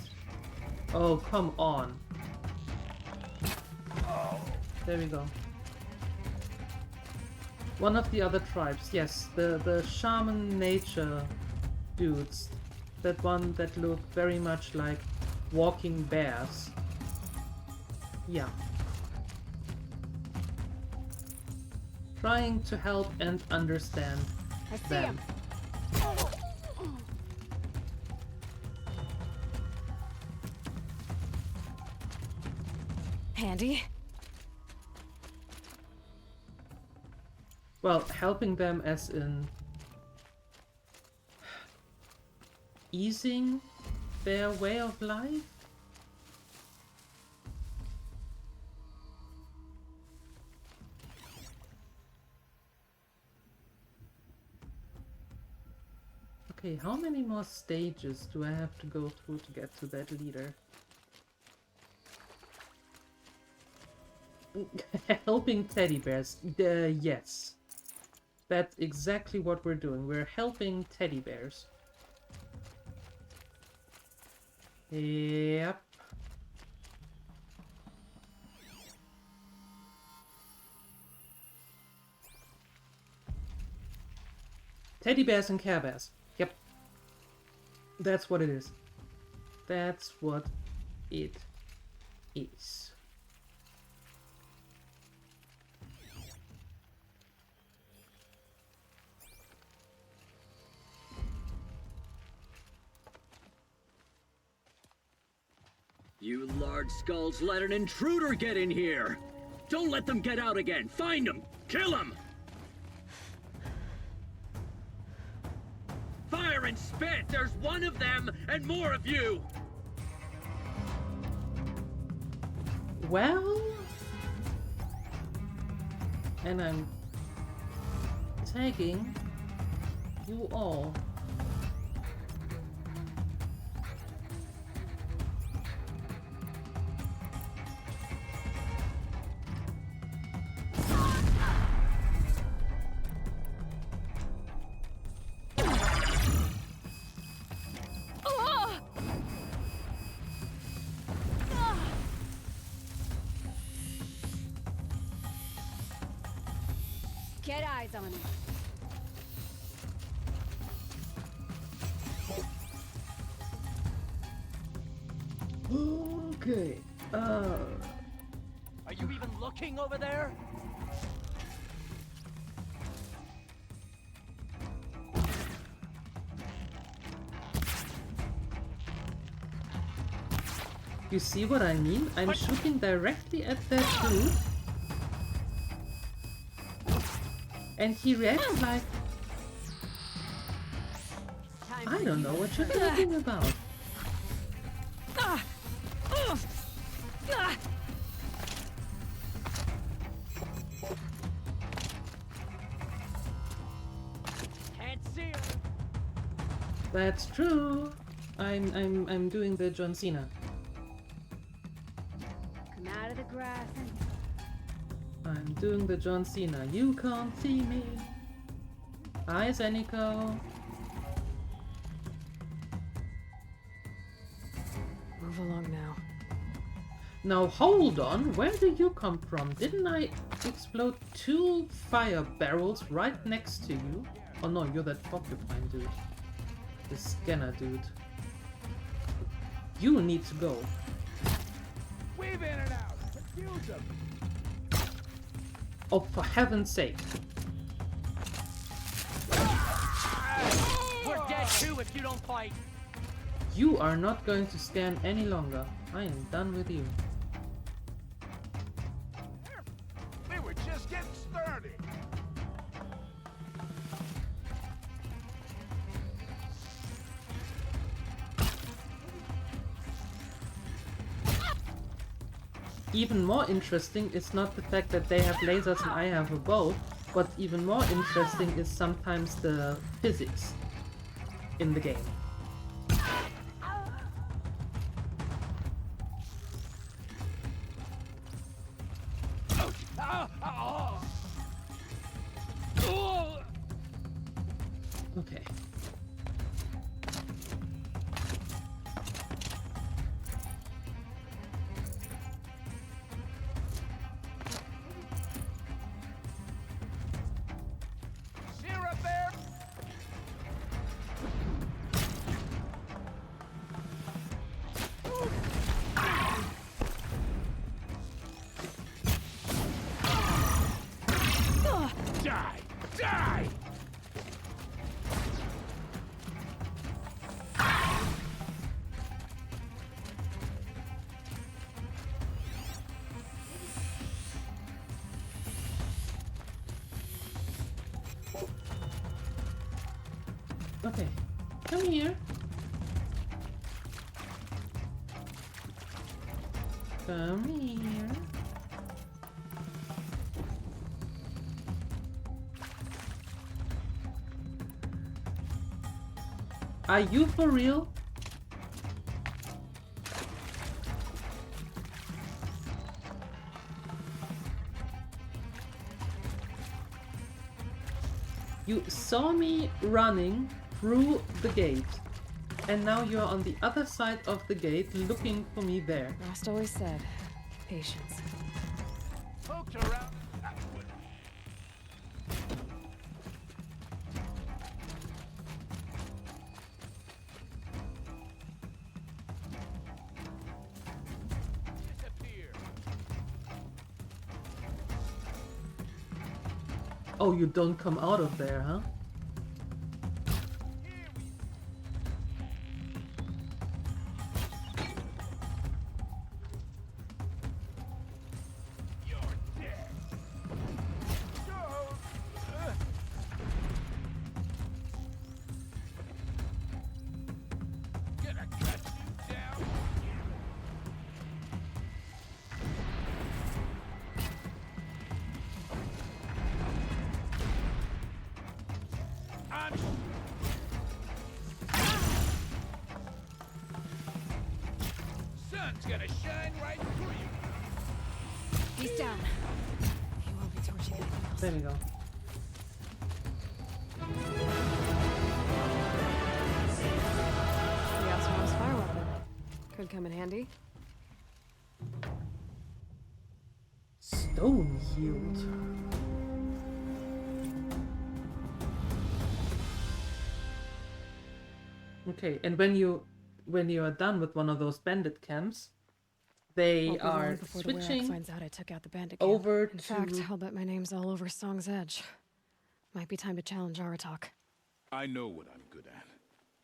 Oh, come on. There we go. One of the other tribes, yes, the shaman nature dudes. That one that look very much like walking bears. Yeah. Trying to help and understand them. Handy? Well, helping them as in easing their way of life? Okay, how many more stages do I have to go through to get to that leader? Helping teddy bears. Yes. That's exactly what we're doing. We're helping teddy bears. Yep. Teddy bears and Care Bears. Yep. That's what it is. That's what it is. You large skulls let an intruder get in here! Don't let them get out again! Find them! Kill them! Fire and spit! There's one of them and more of you! Well... And I'm tagging you all. Get eyes on him. Okay. Are you even looking over there? You see what I mean? I'm shooting directly at that dude. And he reacts like don't know what you're talking about. Can't see her. That's true. I'm doing the John Cena. Come out of the grass and I'm doing the John Cena. You can't see me. Hi, Zeniko. Move along now. Now hold on, where do you come from? Didn't I explode 2 fire barrels right next to you? Oh no, you're that porcupine dude. The scanner dude. You need to go. Weave in and out. Confuse them. Oh, for heaven's sake. We're dead too if you don't fight. You are not going to scan any longer. I am done with you. We were just getting started. Even more interesting is not the fact that they have lasers and I have a bow. What's even more interesting is sometimes the physics in the game. Okay. Syrup there. Die! Die! Okay. Come here. Come here. Are you for real? You saw me running through the gate, and now you're on the other side of the gate looking for me there. Rost always said, patience. Poked around. Disappear. Oh, you don't come out of there, huh? You're dead. Go. Gonna cut you down. I'm sun's gonna shine right through you. He's down. He won't be torching anything else. There we go. The Astronom's fire weapon. Could come in handy. Stone yield. Okay, and when you are done with one of those bandit camps, they Won't be long are before the Werak switching finds out I took out the bandit camp. over In to fact, I'll bet my name's all over Song's Edge. Might be time to challenge Aratak. I know what I'm good at.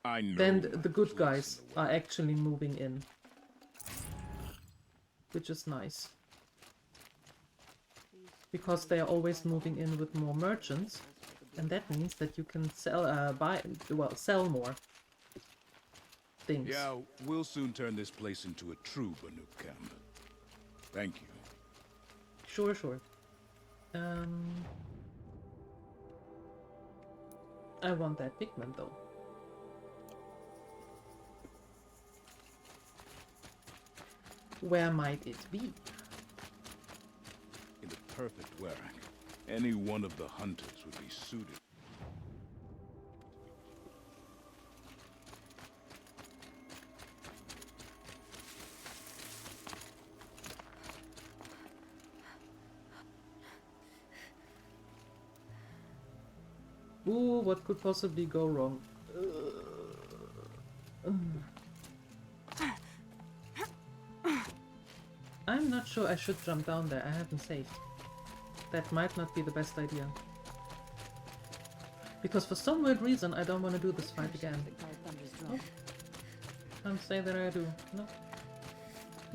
I know. then my the good place guys in the are world. actually moving in, which is nice because they are always moving in with more merchants, and that means that you can sell sell more. things. Yeah, we'll soon turn this place into a true Banuk camp. Thank you. Sure, sure. I want that pigment though. Where might it be? In the perfect Werak, any one of the hunters would be suited. Ooh, what could possibly go wrong? I'm not sure I should jump down there. I haven't saved. That might not be the best idea. Because for some weird reason, I don't want to do this fight again. Nope. Can't say that I do. No.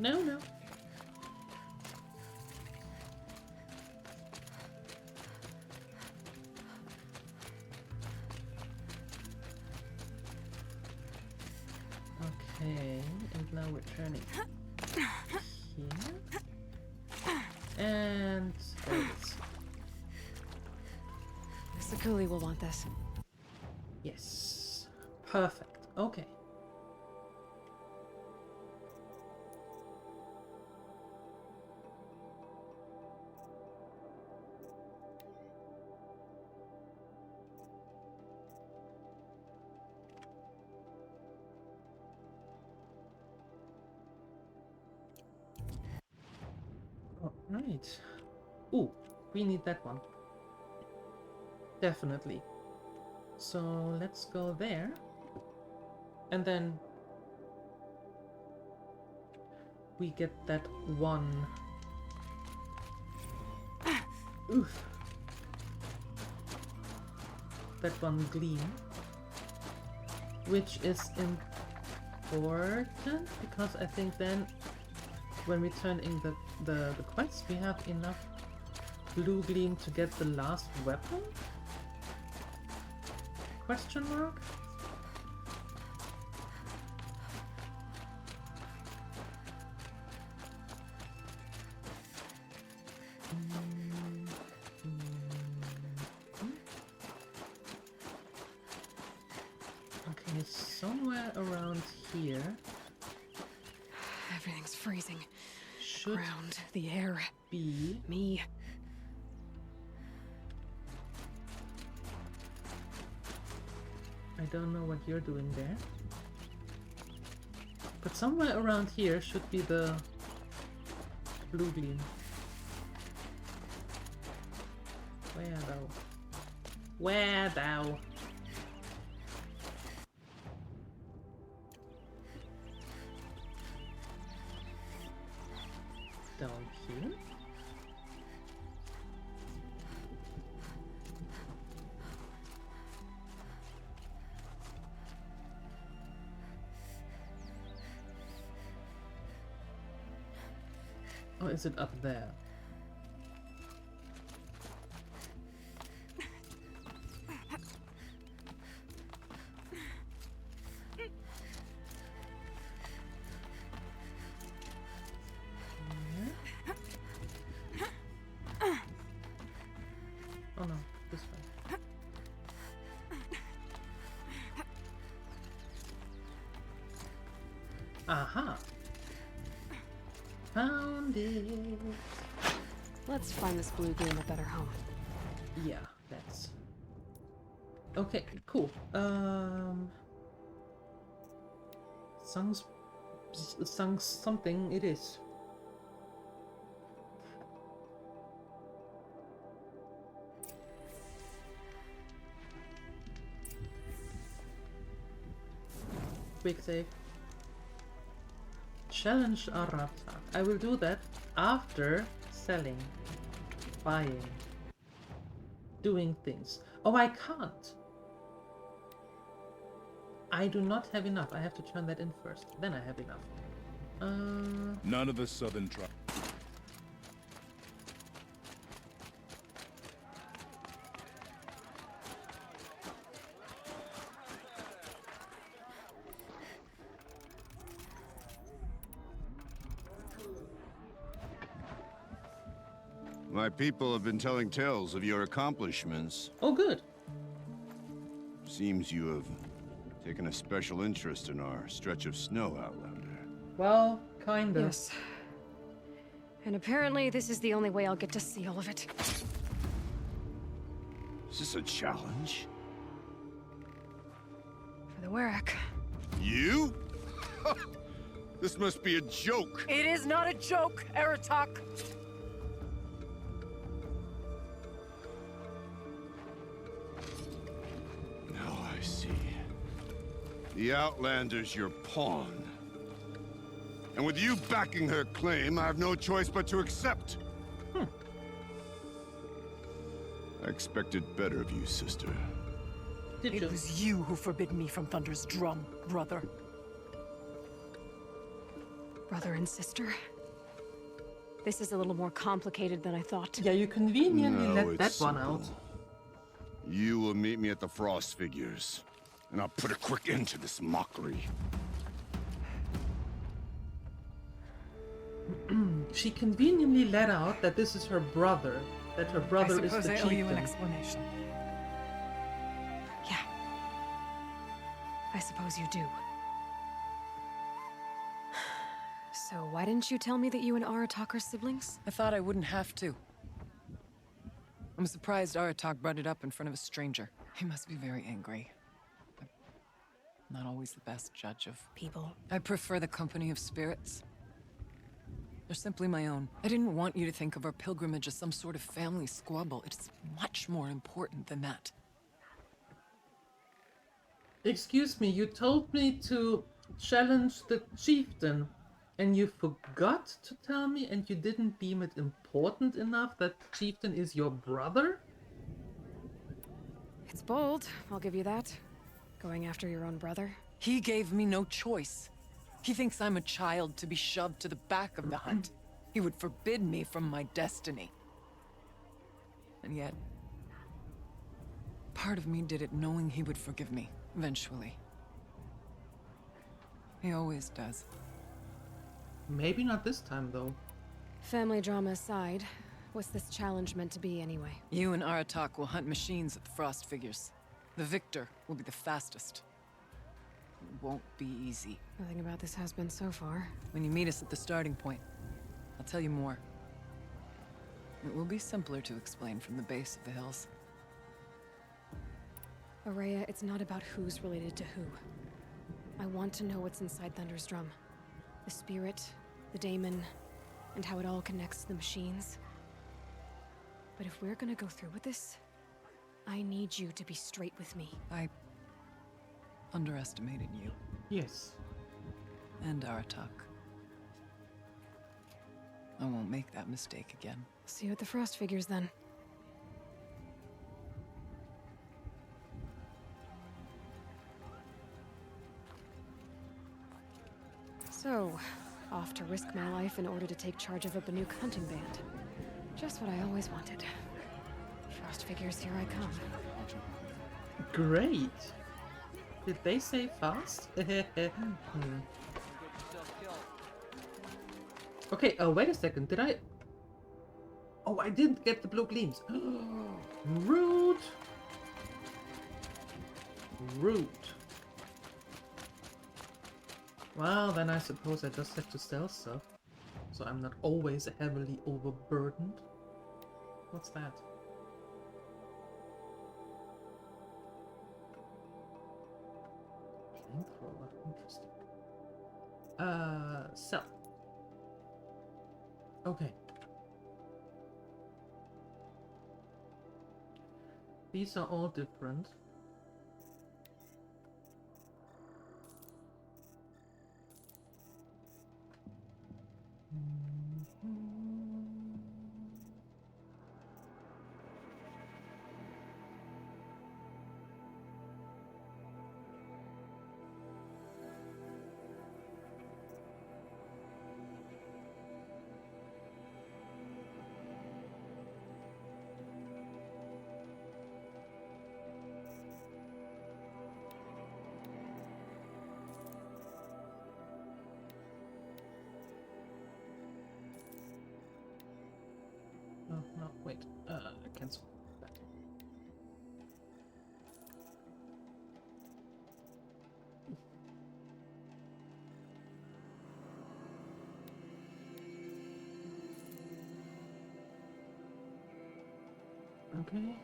No, no. Okay, and now we're turning here. And there it is. The Sakuli will want this. Yes. Perfect. Okay. Alright. Ooh, we need that one. Definitely. So let's go there. And then we get that one. Oof. That one gleam. Which is important because I think then when we turn in the quest we have enough blue gleam to get the last weapon? Question mark? Okay, somewhere around here. Everything's freezing. Should Ground, the air, be me. I don't know what you're doing there. But somewhere around here should be the blue gleam. Where though? Where though? Down here? Or is it up there? Oh no, this way. Aha! Found it! Let's find this blue gleam a better home. Yeah, that's... Okay, cool. Songs something it is. Quick save. Challenge Arata. I will do that after selling, buying, doing things. Oh, I can't. I do not have enough. I have to turn that in first. Then I have enough. None of the southern tribes. My people have been telling tales of your accomplishments. Oh, good. Seems you have taken a special interest in our stretch of snow, Outlander. Well, kinda. Yes. And apparently this is the only way I'll get to see all of it. Is this a challenge? For the Werak. You? This must be a joke. It is not a joke, Aratak. Now I see. The Outlander's your pawn. And with you backing her claim, I have no choice but to accept. I expected better of you, sister. It was you who forbid me from Thunder's drum, brother. Brother and sister? This is a little more complicated than I thought. Yeah, you conveniently No, let it's that one simple. out. You will meet me at the Frost Figures, and I'll put a quick end to this mockery. She conveniently let out that this is her brother. That her brother is the I owe you an chieftain. explanation. Yeah. I suppose you do. So why didn't you tell me that you and Aratak are siblings? I thought I wouldn't have to. I'm surprised Aratak brought it up in front of a stranger. He must be very angry. I'm not always the best judge of people. I prefer the company of spirits. They're simply my own. I didn't want you to think of our pilgrimage as some sort of family squabble. It's much more important than that. Excuse me, you told me to challenge the chieftain, and you forgot to tell me, and you didn't deem it important enough that chieftain is your brother? It's bold, I'll give you that. Going after your own brother. He gave me no choice. He thinks I'm a child to be shoved to the back of the hunt. He would forbid me from my destiny. And yet, part of me did it knowing he would forgive me, eventually. He always does. Maybe not this time, though. Family drama aside, what's this challenge meant to be anyway? You and Aratak will hunt machines at the Frost Figures. The victor will be the fastest. It won't be easy. Nothing about this has been so far. When you meet us at the starting point, I'll tell you more. It will be simpler to explain from the base of the hills. Araya, it's not about who's related to who. I want to know what's inside Thunder's drum. The spirit, the daemon, and how it all connects to the machines. But if we're gonna go through with this, I need you to be straight with me. I underestimated you. Yes. And Aratak. I won't make that mistake again. See you at the Frost Figures then. So, off to risk my life in order to take charge of a Banuk hunting band. Just what I always wanted. Frost Figures, here I come. Great. Did they say fast? Okay, wait a second. Did I... Oh, I didn't get the blue gleams. Rude. Rude. Well, then I suppose I just have to sell stuff. So I'm not always heavily overburdened. What's that? Flamethrower. Interesting. Sell. Okay. These are all different. no, wait. Cancel. Back. Okay.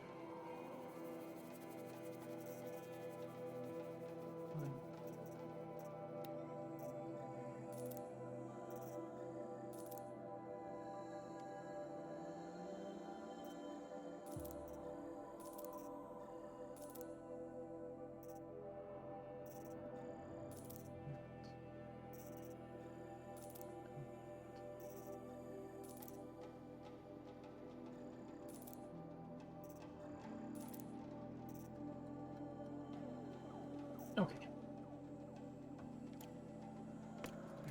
Okay.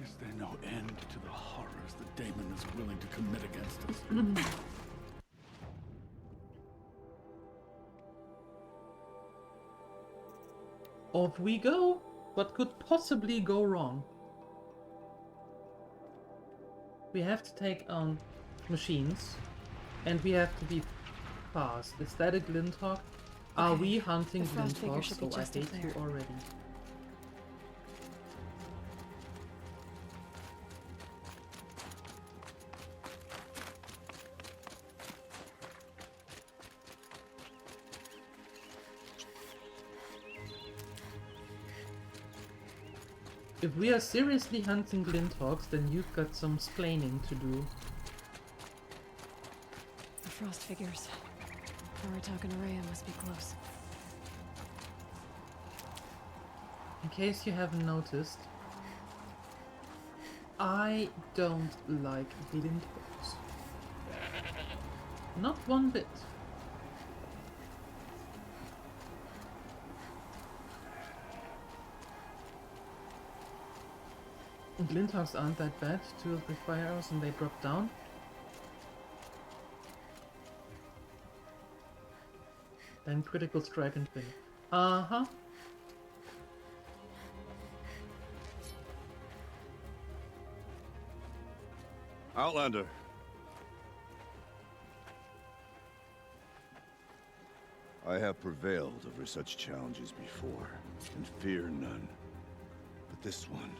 Is there no end to the horrors the Daemon is willing to commit against us? Off we go! What could possibly go wrong? We have to take on machines, and we have to be fast. Is that a Glinthawk? Are we hunting Glinthawks? So I hate you already. If we are seriously hunting Glinthawks, then you've got some splaining to do. The frost figures. Aratak and Araya must be close. In case you haven't noticed, I don't like Glinthawks. Not one bit. Glinthawks aren't that bad. 2 or 3 fire arrows and they drop down. Then critical strike and win. Uh-huh. Outlander. I have prevailed over such challenges before, and fear none. But this one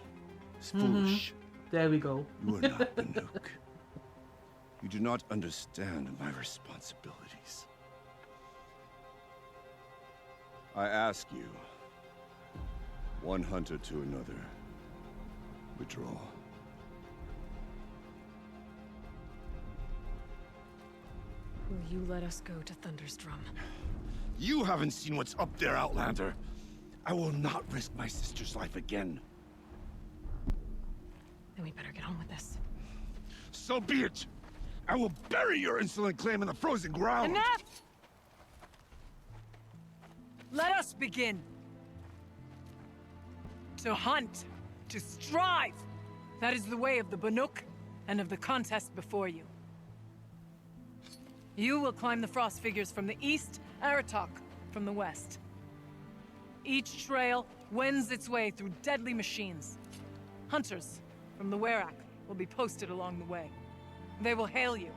is foolish. There we go. You are not Banuk. You do not understand my responsibilities. I ask you, one hunter to another, withdraw. Will you let us go to Thunderstrom? You haven't seen what's up there, Outlander. I will not risk my sister's life again. Then we better get on with this. So be it! I will bury your insolent claim in the frozen ground! Enough! Let us begin. To hunt, to strive. That is the way of the Banuk and of the contest before you. You will climb the frost figures from the east, Aratak from the west. Each trail wends its way through deadly machines. Hunters from the Werak will be posted along the way. They will hail you,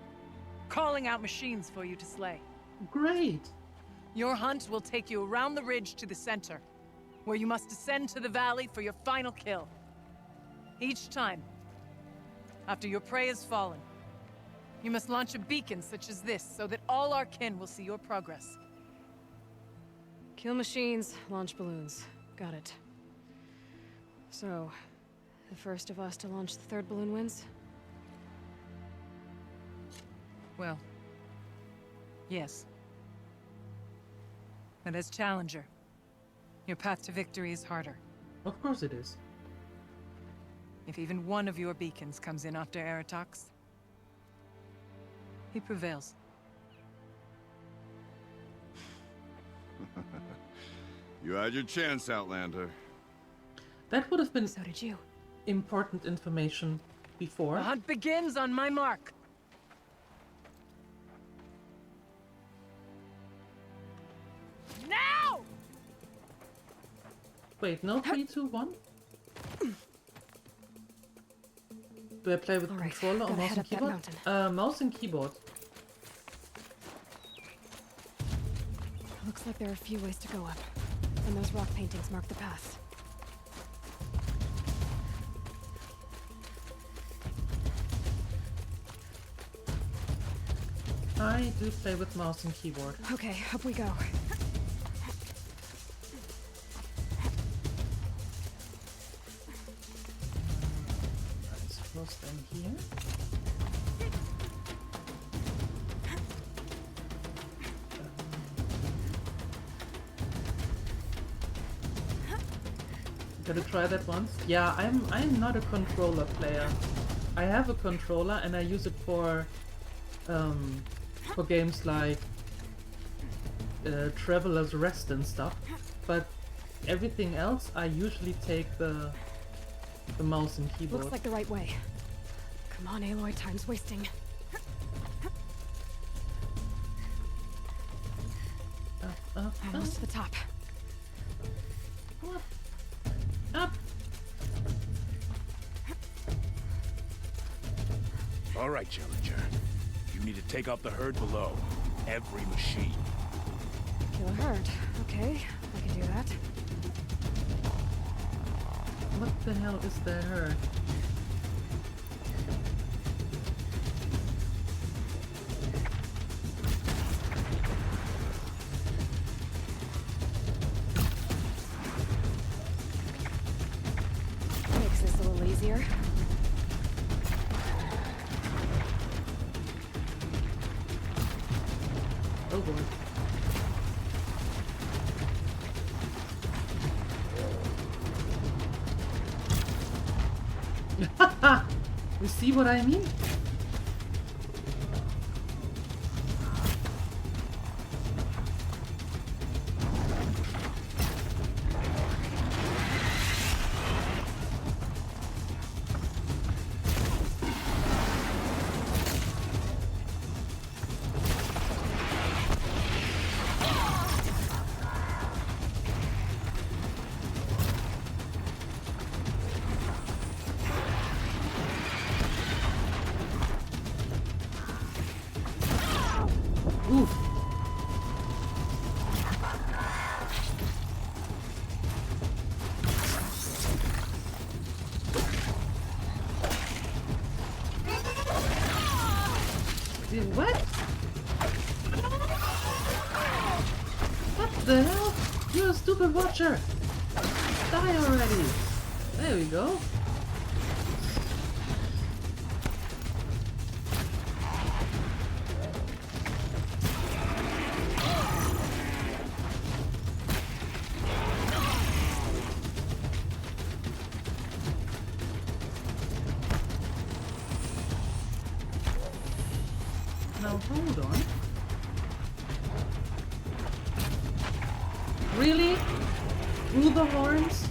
calling out machines for you to slay. Great! Your hunt will take you around the ridge to the center, where you must descend to the valley for your final kill. Each time, after your prey has fallen, you must launch a beacon such as this, so that all our kin will see your progress. Kill machines, launch balloons. Got it. So, the first of us to launch the 3rd balloon wins? Well, yes. But as Challenger, your path to victory is harder. Of course it is. If even one of your beacons comes in after Aratak's, he prevails. You had your chance, Outlander. That would have been so did you. Important information before. The hunt begins on my mark. Now! Wait, no 3, 2, 1? Do I play with controller or mouse and keyboard? Mouse and keyboard. Looks like there are a few ways to go up. And those rock paintings mark the path. I do play with mouse and keyboard. Okay, up we go. I suppose then here. Gotta try that once. Yeah, I'm not a controller player. I have a controller and I use it for games like Traveler's Rest and stuff. But everything else, I usually take the mouse and keyboard. Looks like the right way. Come on, Aloy, time's wasting. Almost to the top. Up. All right, Challenger. You need to take out the herd below. Every machine. Kill a herd. Okay, I can do that. What the hell is the herd? Makes this a little easier. Oh boy. You see what I mean? Oof. Dude, what? What the hell? You're a stupid watcher! Die already! There we go. Now hold on. Really? Through the horns?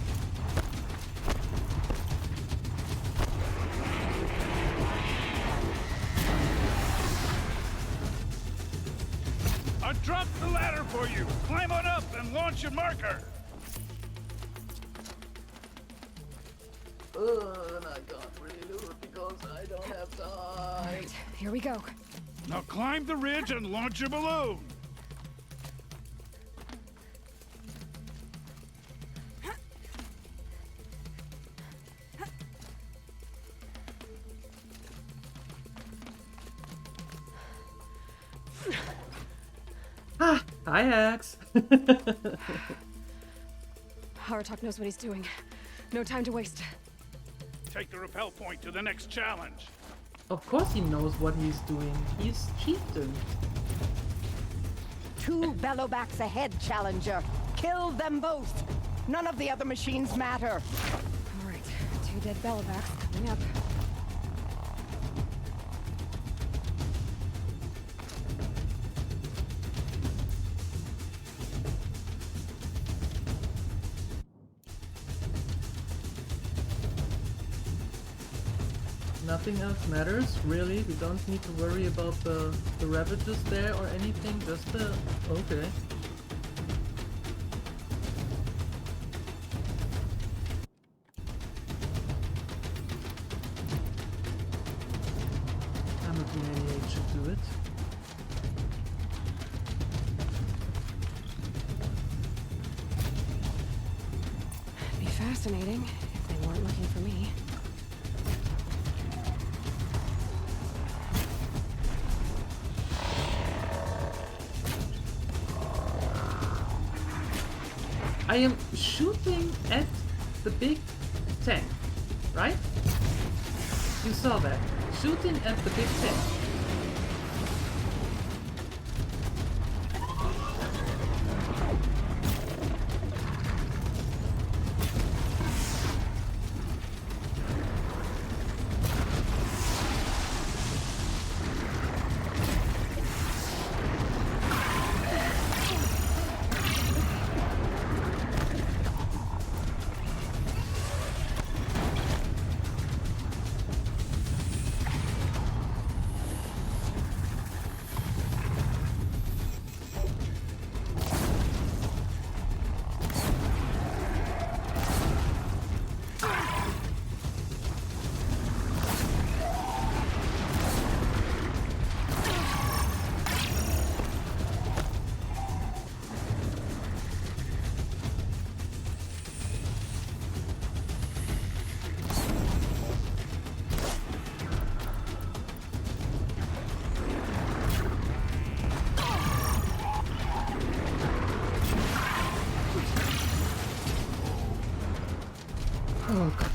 I dropped the ladder for you. Climb on up and launch your marker. And I can't really do it because I don't have time. Alright, here we go. Now climb the ridge and launch your balloon. Ah, hi Axe. Aratok knows what he's doing. No time to waste. Take the rappel point to the next challenge. Of course he knows what he's doing. He's chieftain. 2 bellowbacks ahead, Challenger. Kill them both. None of the other machines matter. Alright, 2 dead bellowbacks coming up. Nothing else matters, really. We don't need to worry about the ravages there or anything. Just the... okay. I'm a grenade should do it. fascinating, if they weren't looking for me. I am shooting at the big tank, right? You saw that. Shooting at the big tank. Oh god.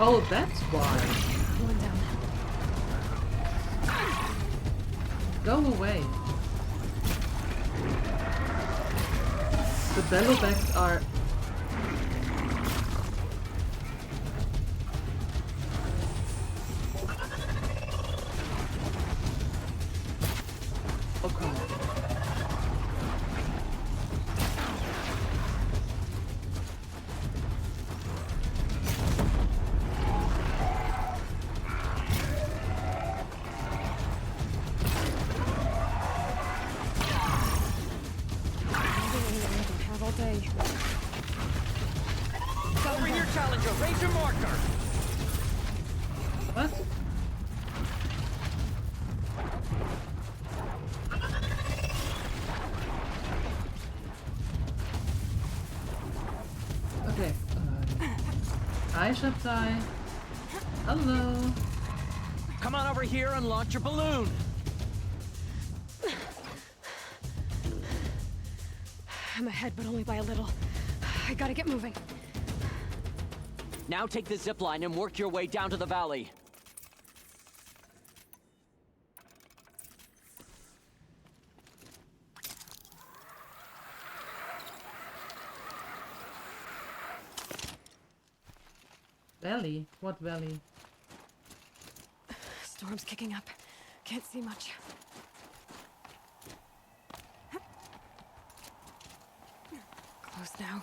Oh, that's why. One down. Go away. The Bellowbacks are... Oh, come on. Covering your challenger, raise your marker! What? Okay. I shall die. Hello. Come on over here and launch your balloon! I'm ahead, but only by a little. I gotta get moving. Now take the zip line and work your way down to the valley. Valley? What valley? Storm's kicking up. Can't see much. Close now.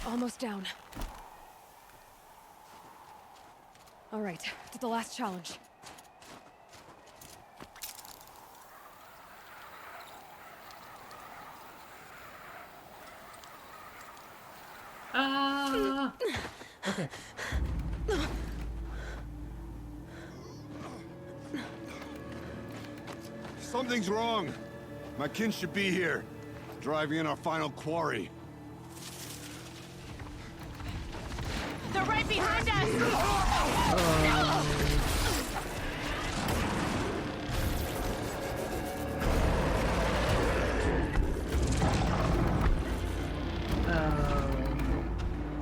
Almost down. All right, to the last challenge. Ah! Okay. Something's wrong. My kin should be here, driving in our final quarry. They're right behind us!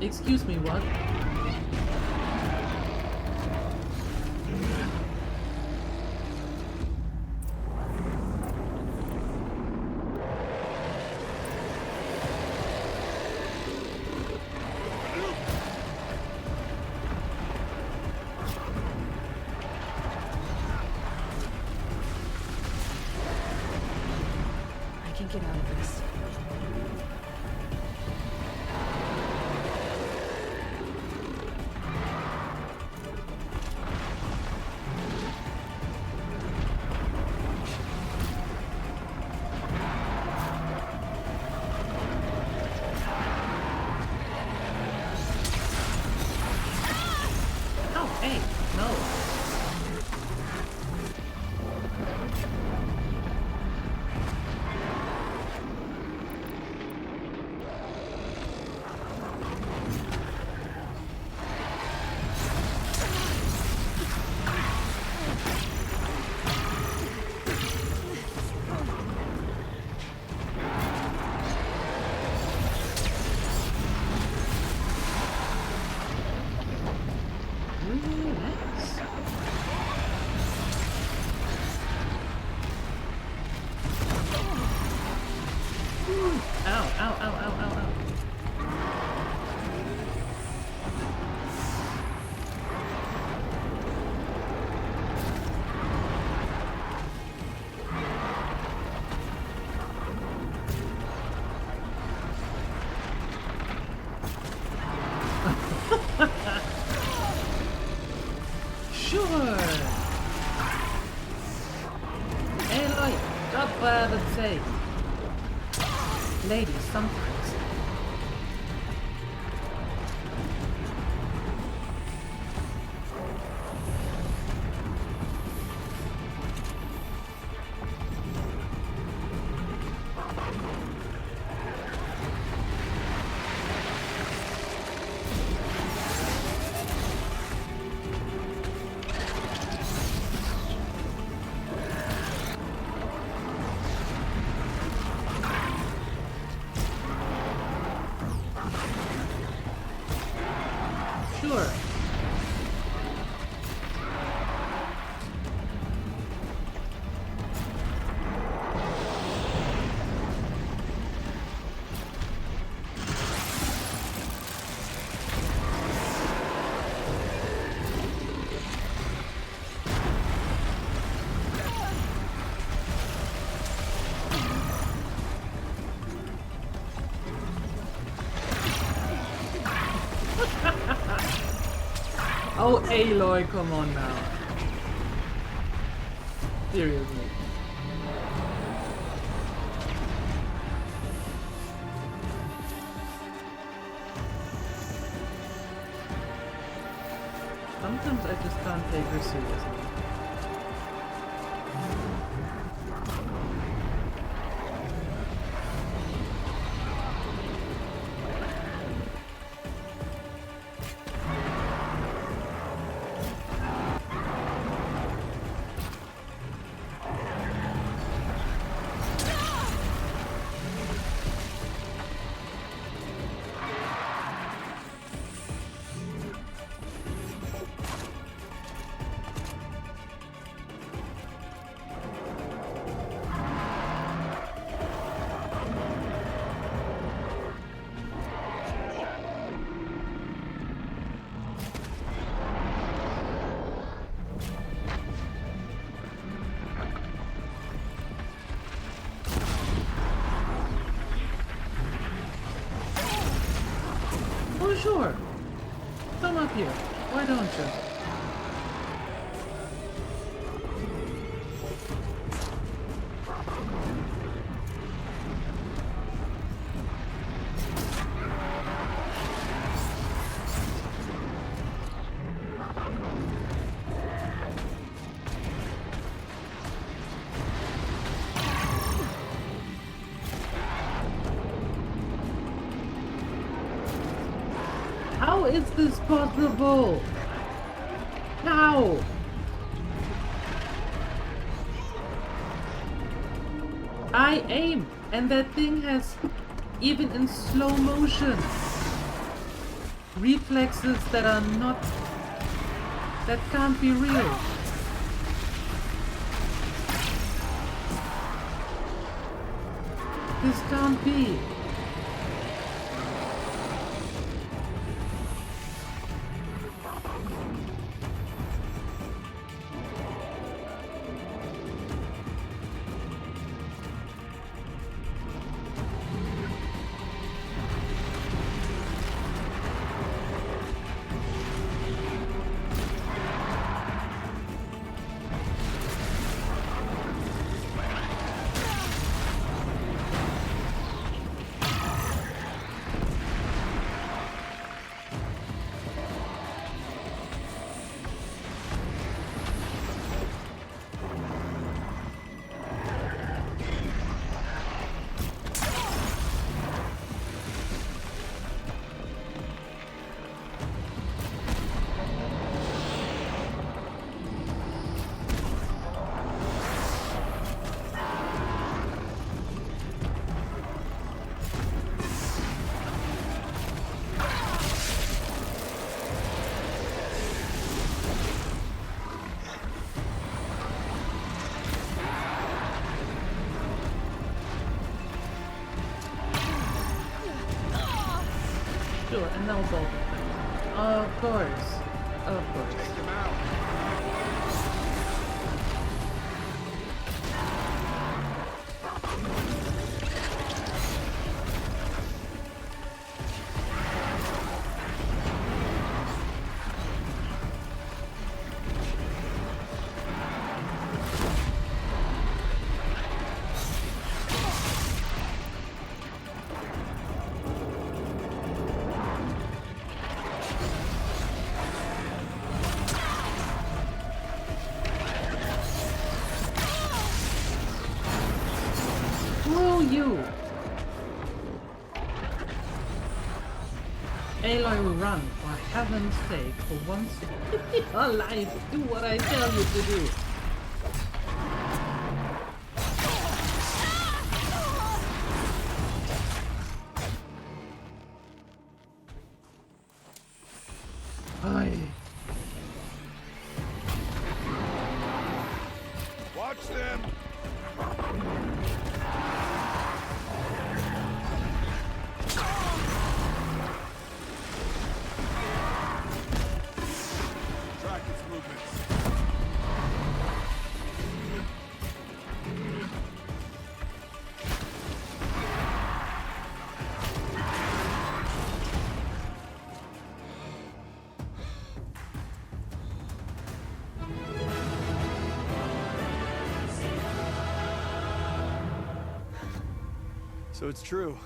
Excuse me, what? can't get out of this. Oh, hey, no. Sure. Aloy, God for heaven's sake. Ladies, sometimes. Sure. Oh, Aloy, come on now. Seriously. Sometimes I just can't take her seriously. Oh, sure. Come up here. Why don't you? How is this possible? How? I aim, and that thing has, even in slow motion, reflexes that are not, that can't be real. This can't be. now both of them. Of course. Of course. Take him out. You! Aloy will run, for heaven's sake, for once in your life, do what I tell you to do! Aye. Watch them! So it's true.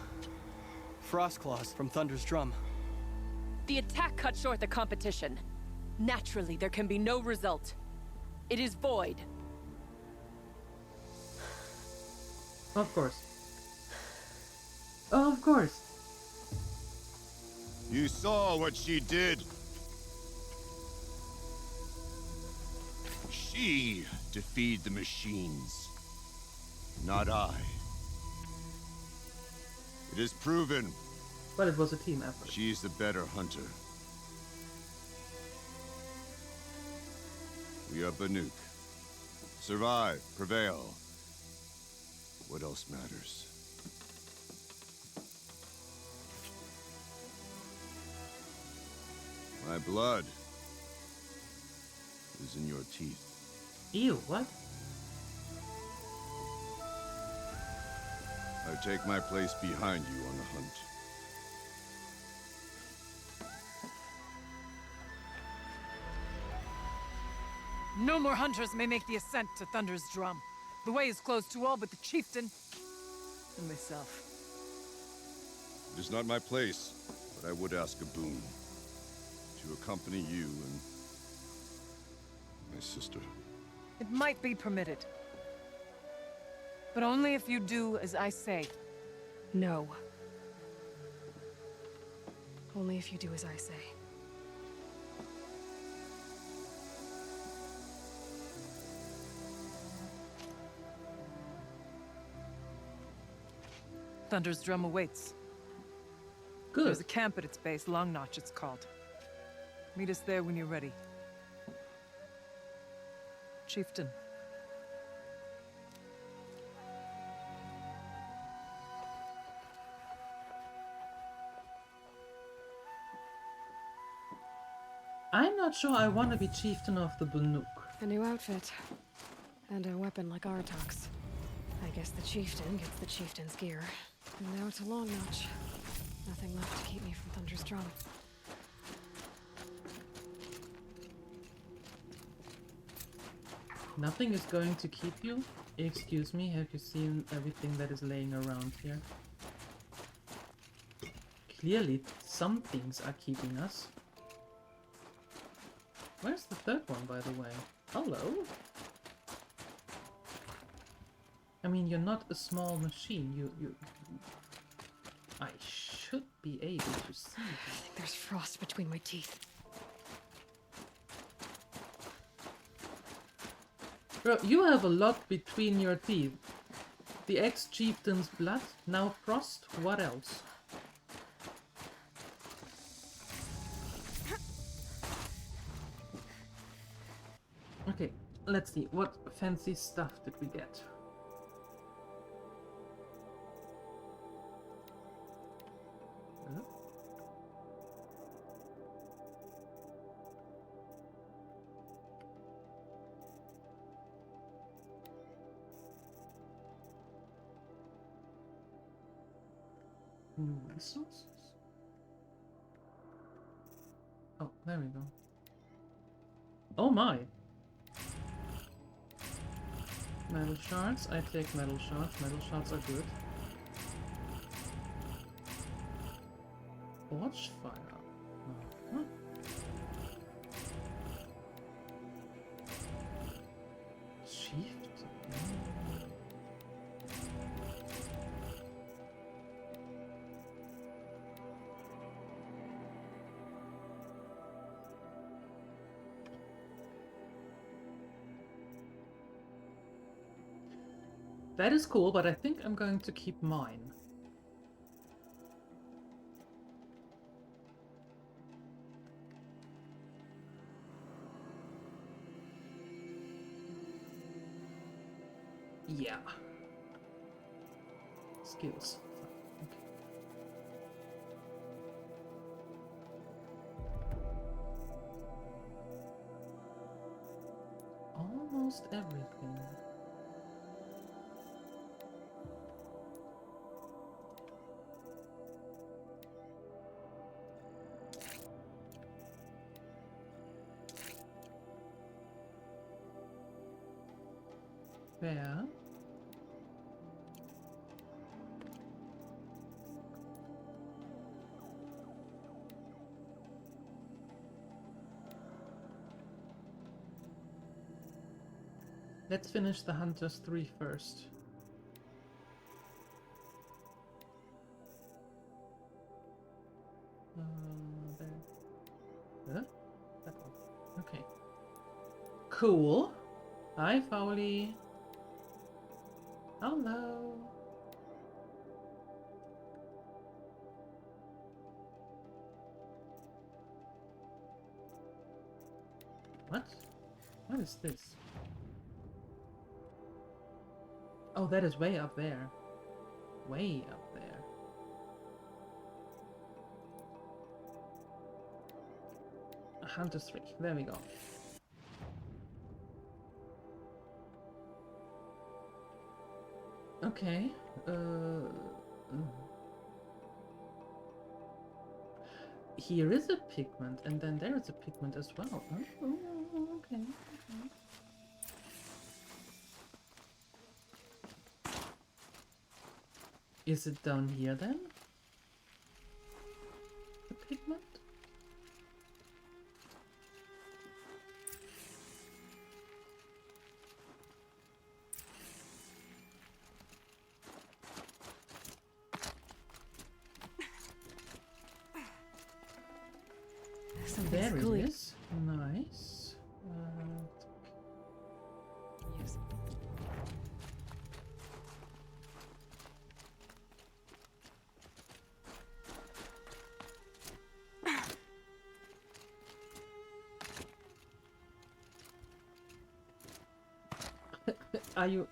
Frostclaws from Thunder's drum. The attack cut short the competition. Naturally, there can be no result. It is void. Of course. Of course. You saw what she did. She defeated the machines, not I. It is proven. But it was a team effort. She is the better hunter. We are Banuk. Survive, prevail. What else matters? My blood is in your teeth. Ew, what? I take my place behind you on the hunt. No more hunters may make the ascent to Thunder's drum. The way is closed to all but the chieftain and myself. It is not my place, but I would ask a boon. To accompany you and my sister. It might be permitted. But only if you do as I say. No. Only if you do as I say. Thunder's drum awaits. Good. There's a camp at its base, Long Notch it's called. Meet us there when you're ready. Chieftain. I'm not sure I want to be chieftain of the Banuk. A new outfit. And a weapon like Artok's. I guess the chieftain gets the chieftain's gear. And now to Long Notch. Nothing left to keep me from Thunder's drum. Nothing is going to keep you? Excuse me, have you seen everything that is laying around here? Clearly, some things are keeping us. Where's the third one, by the way? Hello? I mean, you're not a small machine. You... I should be able to see you. I think there's frost between my teeth. Bro, you have a lot between your teeth. The ex-chieftain's blood, now frost, what else? Okay, let's see, what fancy stuff did we get? new resources? Oh, there we go. Oh my! Metal shards. I take metal shards. Metal shards are good. Forge fire. Uh-huh. Shift. That is cool, but I think I'm going to keep mine. Yeah. Skills. Okay. Almost everything. There. Let's finish the Hunters 3 first. There. That one. Okay. Cool. Hi, Fowly. Hello. What? What is this? Oh, that is way up there. Way up there. Hunters 3. There we go. Okay. Here is a pigment, and then there is a pigment as well. Oh, okay. Is it down here then? The pigment? There it is. Nice. Yes. Are you...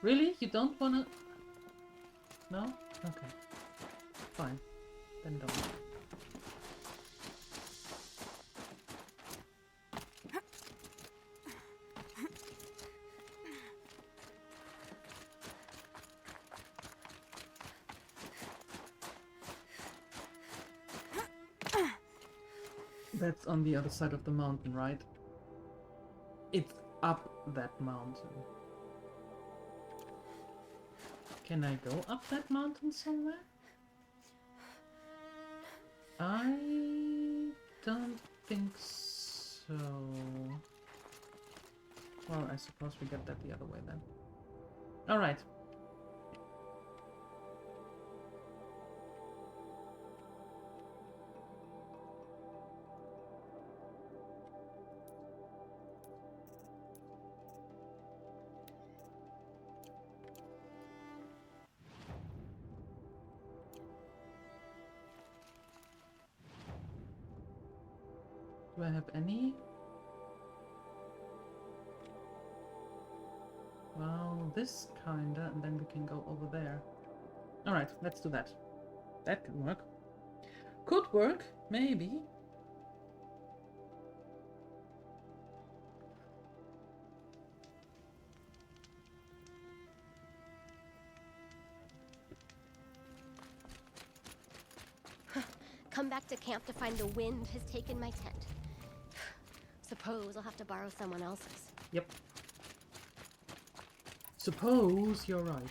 Really? You don't wanna... No? Okay. Fine. Then don't. That's on the other side of the mountain, right? It's up that mountain. Can I go up that mountain somewhere? I don't think so. Well, I suppose we get that the other way then. Alright. Do I have any? Well, this kinda, and then we can go over there. Alright, let's do that. That could work. Could work, maybe. come back to camp to find the wind has taken my tent. Suppose I'll have to borrow someone else's. Yep. Suppose you're right.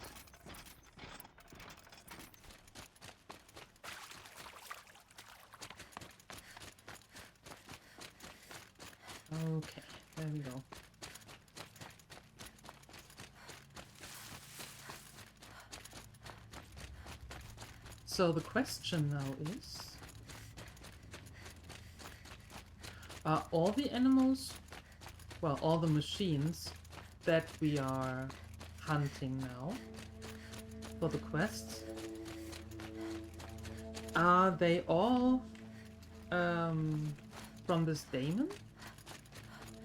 Okay, there we go. So the question now is, are all the animals, well, all the machines that we are hunting now for the quests, are they all from this daemon?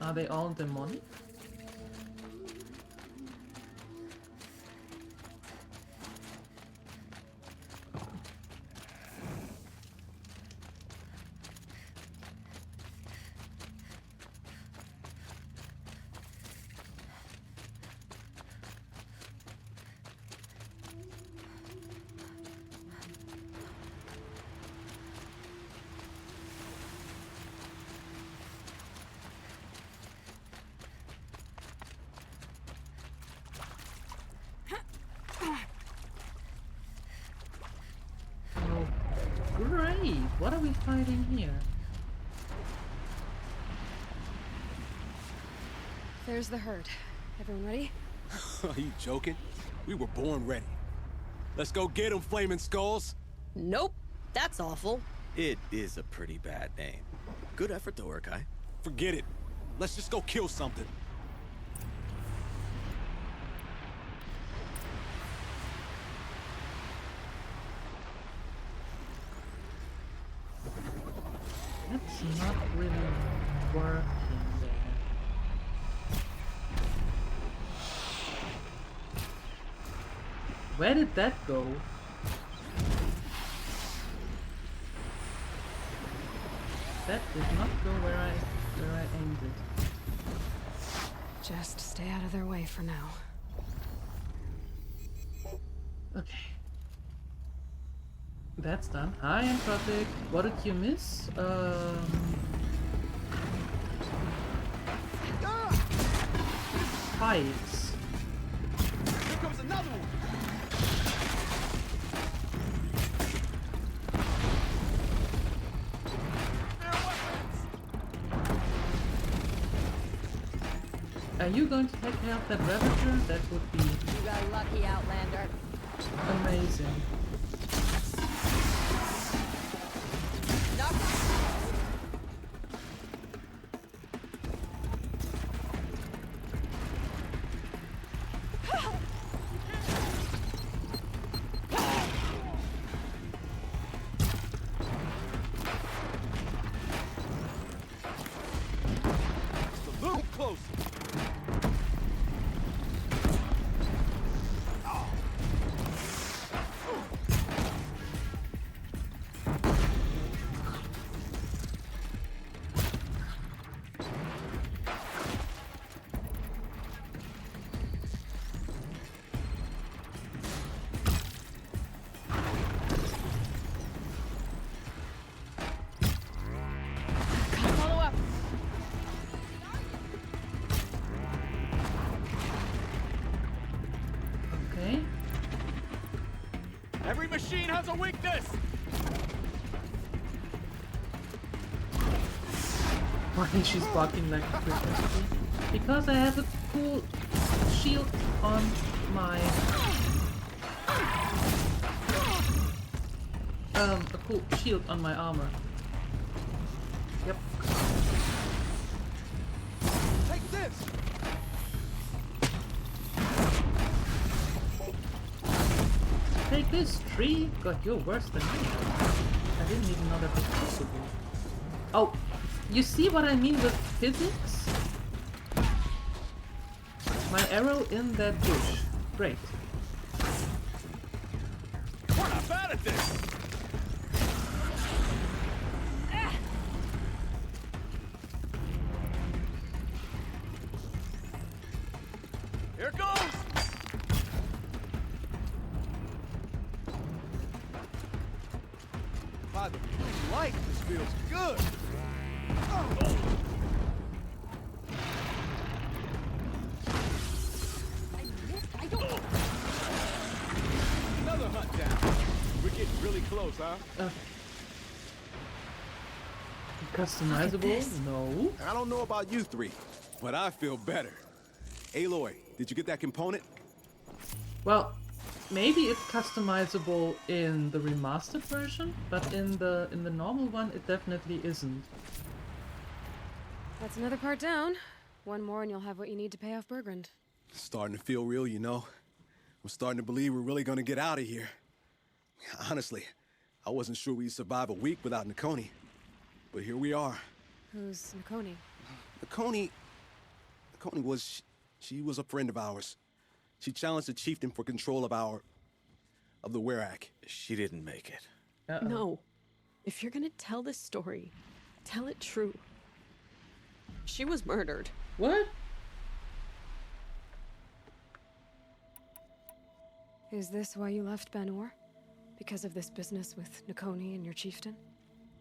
Are they all demonic? Great! What are we fighting here? There's the herd. Everyone ready? Are you joking? We were born ready. Let's go get them, flaming skulls! Nope. That's awful. It is a pretty bad name. Good effort though, Urkai. Forget it. Let's just go kill something. That's not really working there. Where did that go? That did not go where I aimed it. Just stay out of their way for now. Okay. That's done. Hi, Anthropic. What did you miss? Fights. Here comes another one! Are you going to take care of that Ravager? That would be You got lucky, Outlander. amazing. Just a little closer. Follow up. Okay. Every machine has a weakness! Why is she barking like a Christmas tree? Because I have a cool shield on my... a cool shield on my armor. Yep. Take this! Take this, tree! God, you're worse than me. I didn't even know that was possible. Oh, you see what I mean with physics? My arrow in that bush. Great. We're not bad at this! Here goes! By the blue light, this feels good. I don't. Another hunt down. We're getting really close, huh? Customizable? No. I don't know about you three, but I feel better. Aloy, did you get that component? Well, maybe it's customizable in the remastered version, but in the normal one, it definitely isn't. That's another part down. One more and you'll have what you need to pay off Bergrand. Starting to feel real, you know. I'm starting to believe we're really gonna get out of here. Honestly, I wasn't sure we'd survive a week without Nakoni. But here we are. Who's Nakoni? Nakoni was... She was a friend of ours. She challenged the chieftain for control of the Werak. She didn't make it. No. If you're gonna tell this story, tell it true. She was murdered. What? Is this why you left Banor? Because of this business with Nakoni and your chieftain?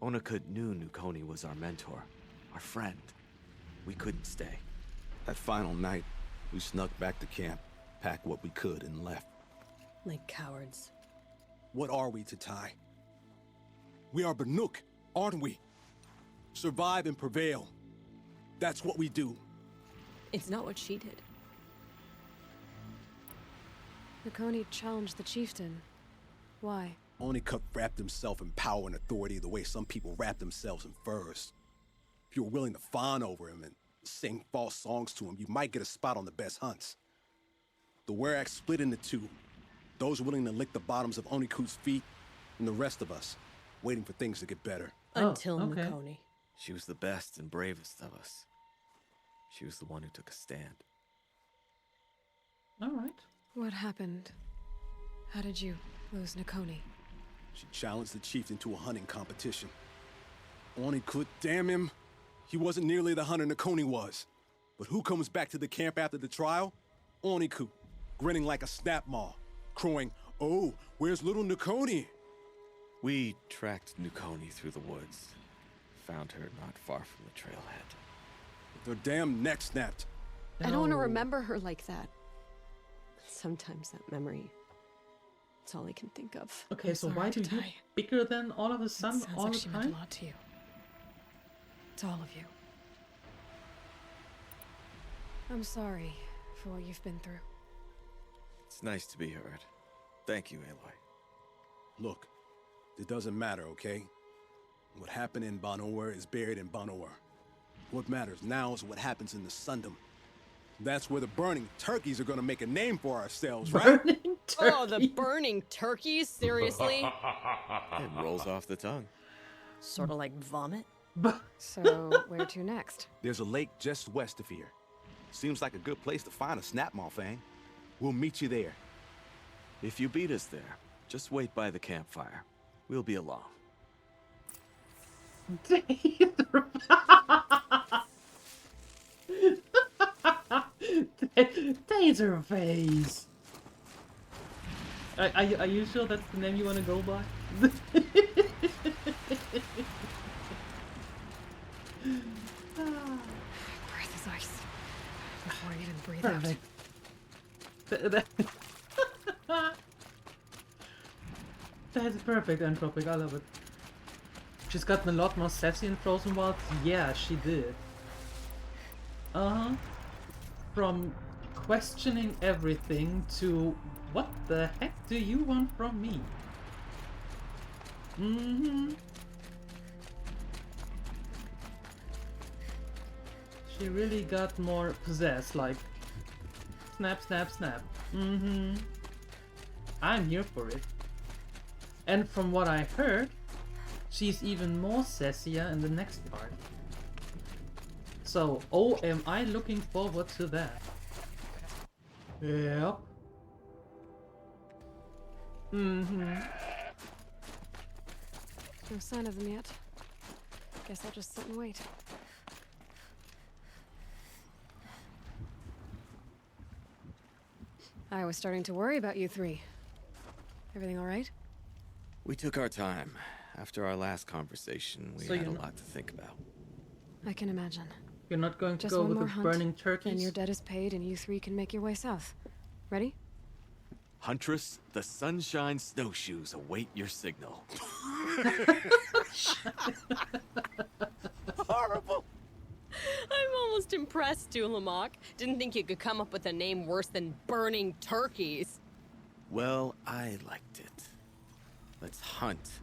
Onakut knew Nakoni was our mentor, our friend. We couldn't stay. That final night, we snuck back to camp, packed what we could, and left. Like cowards. What are we, Tatai? We are Banuk, aren't we? Survive and prevail. That's what we do. It's not what she did. Nakoni challenged the chieftain. Why? Onakut wrapped himself in power and authority the way some people wrap themselves in furs. If you were willing to fawn over him and sing false songs to him, you might get a spot on the best hunts. The Werak split into two. Those willing to lick the bottoms of Onakut's feet, and the rest of us, waiting for things to get better. Until Nakoni. She was the best and bravest of us. She was the one who took a stand. All right. What happened? How did you lose Nakoni? She challenged the chieftain to a hunting competition. Onakut, damn him. He wasn't nearly the hunter Nakoni was. But who comes back to the camp after the trial? Onakut, grinning like a snap maw, crowing, "Oh, where's little Nakoni?" We tracked Nakoni through the woods. Found her not far from the trailhead. Their damn neck snapped. I don't want to remember her like that. Sometimes that memory, it's all I can think of. Okay, so why do you bigger than all of a sudden all like the she time? meant a lot to you. To all of you. I'm sorry for what you've been through. It's nice to be heard. Thank you, Aloy. Look, it doesn't matter, okay? What happened in Banor is buried in Banor. What matters now is what happens in the Sundom. That's where the burning turkeys are gonna make a name for ourselves, right? Oh, the burning turkeys? Seriously? It rolls off the tongue. Sort of like vomit? So, where to next? There's a lake just west of here. Seems like a good place to find a snapmaw fang. We'll meet you there. If you beat us there, just wait by the campfire. We'll be along. Taserface. Are you sure that's the name you want to go by? Breath is ice. Before I even breathe out. That's perfect, Entropic. I love it. She's gotten a lot more sassy in Frozen Wilds. Yeah, she did. From questioning everything to what the heck do you want from me? She really got more possessed, like snap, snap, snap. I'm here for it. And from what I heard, she's even more sassier in the next part. So, oh, am I looking forward to that? Yep. No sign of them yet. Guess I'll just sit and wait. I was starting to worry about you three. Everything all right? We took our time. After our last conversation, we So had a you're not- lot to think about. I can imagine. You're not going to Just go one with more the hunt, burning turkeys? and your debt is paid, and you three can make your way south. Ready? Huntress, the sunshine snowshoes await your signal. Horrible. I'm almost impressed, DieLuette. Didn't think you could come up with a name worse than burning turkeys. Well, I liked it. Let's hunt.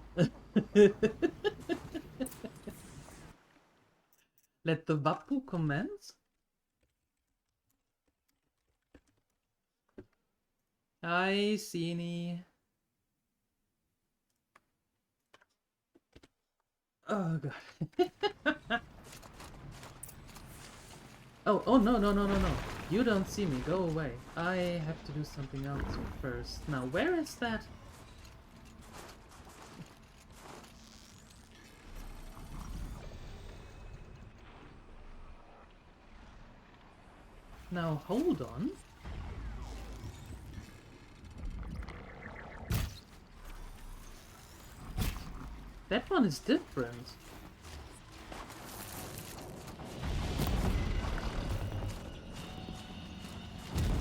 Let the Wappu commence? Hi, Sini. Oh, God. Oh, no. You don't see me. Go away. I have to do something else first. Now, where is that? Now, hold on. That one is different.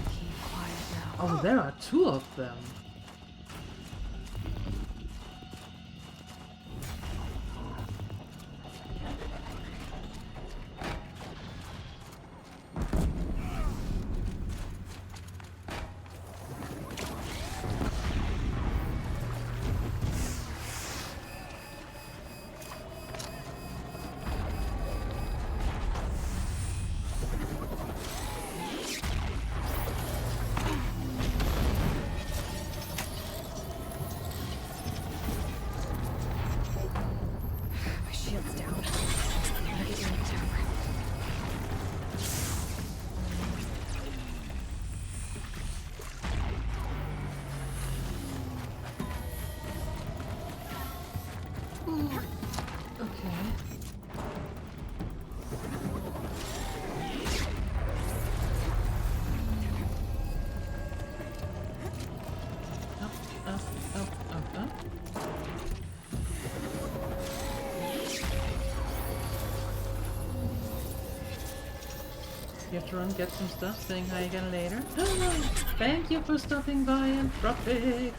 Keep quiet now. Oh, there are two of them. My shield's down. Gotta get you in the tower. Okay. Up. You have to run, get some stuff, saying hi again later. Thank you for stopping by, Anthropic.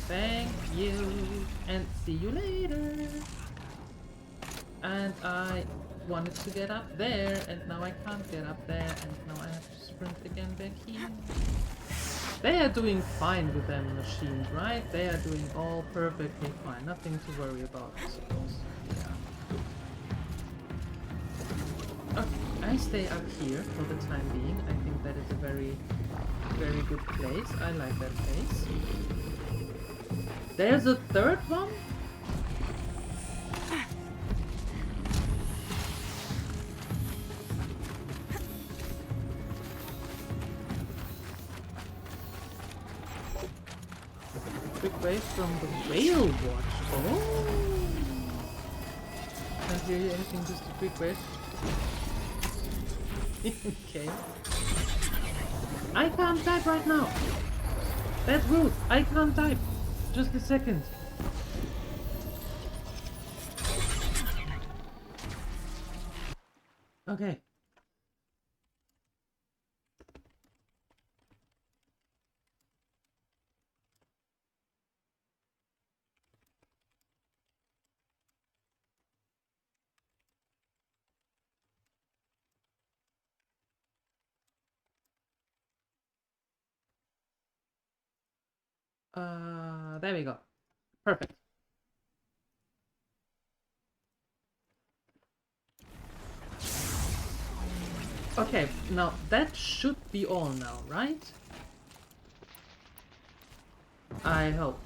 Thank you, and see you later. And I wanted to get up there, and now I can't get up there, and now I have to sprint again back here. They are doing fine with their machines, right? They are doing all perfectly fine. Nothing to worry about, I suppose. Okay, I stay up here for the time being. I think that is a very, very good place. I like that place. There's a third one? Quick wave from the whale watch. Oh! Can't hear you anything, just a quick wave. Okay. I can't type right now. That's rude. I can't type. Just a second. Okay. There we go. Perfect. Okay, now that should be all now, right? I hope.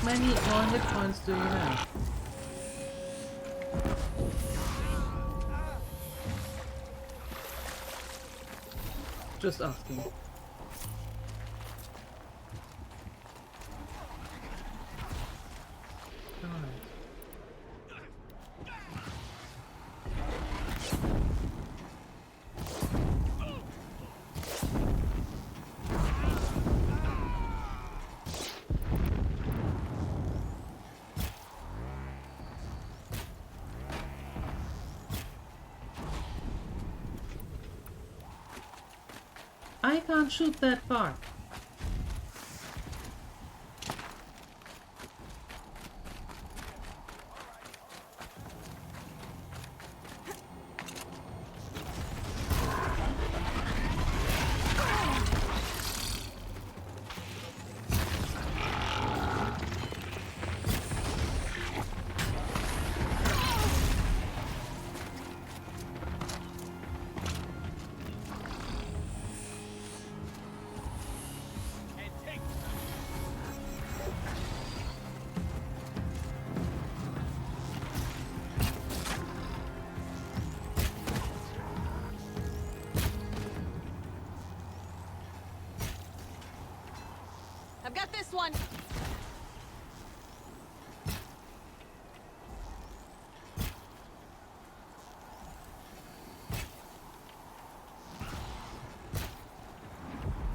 many more hit points do you have? Just asking. Alright. I can't shoot that far. I've got this one.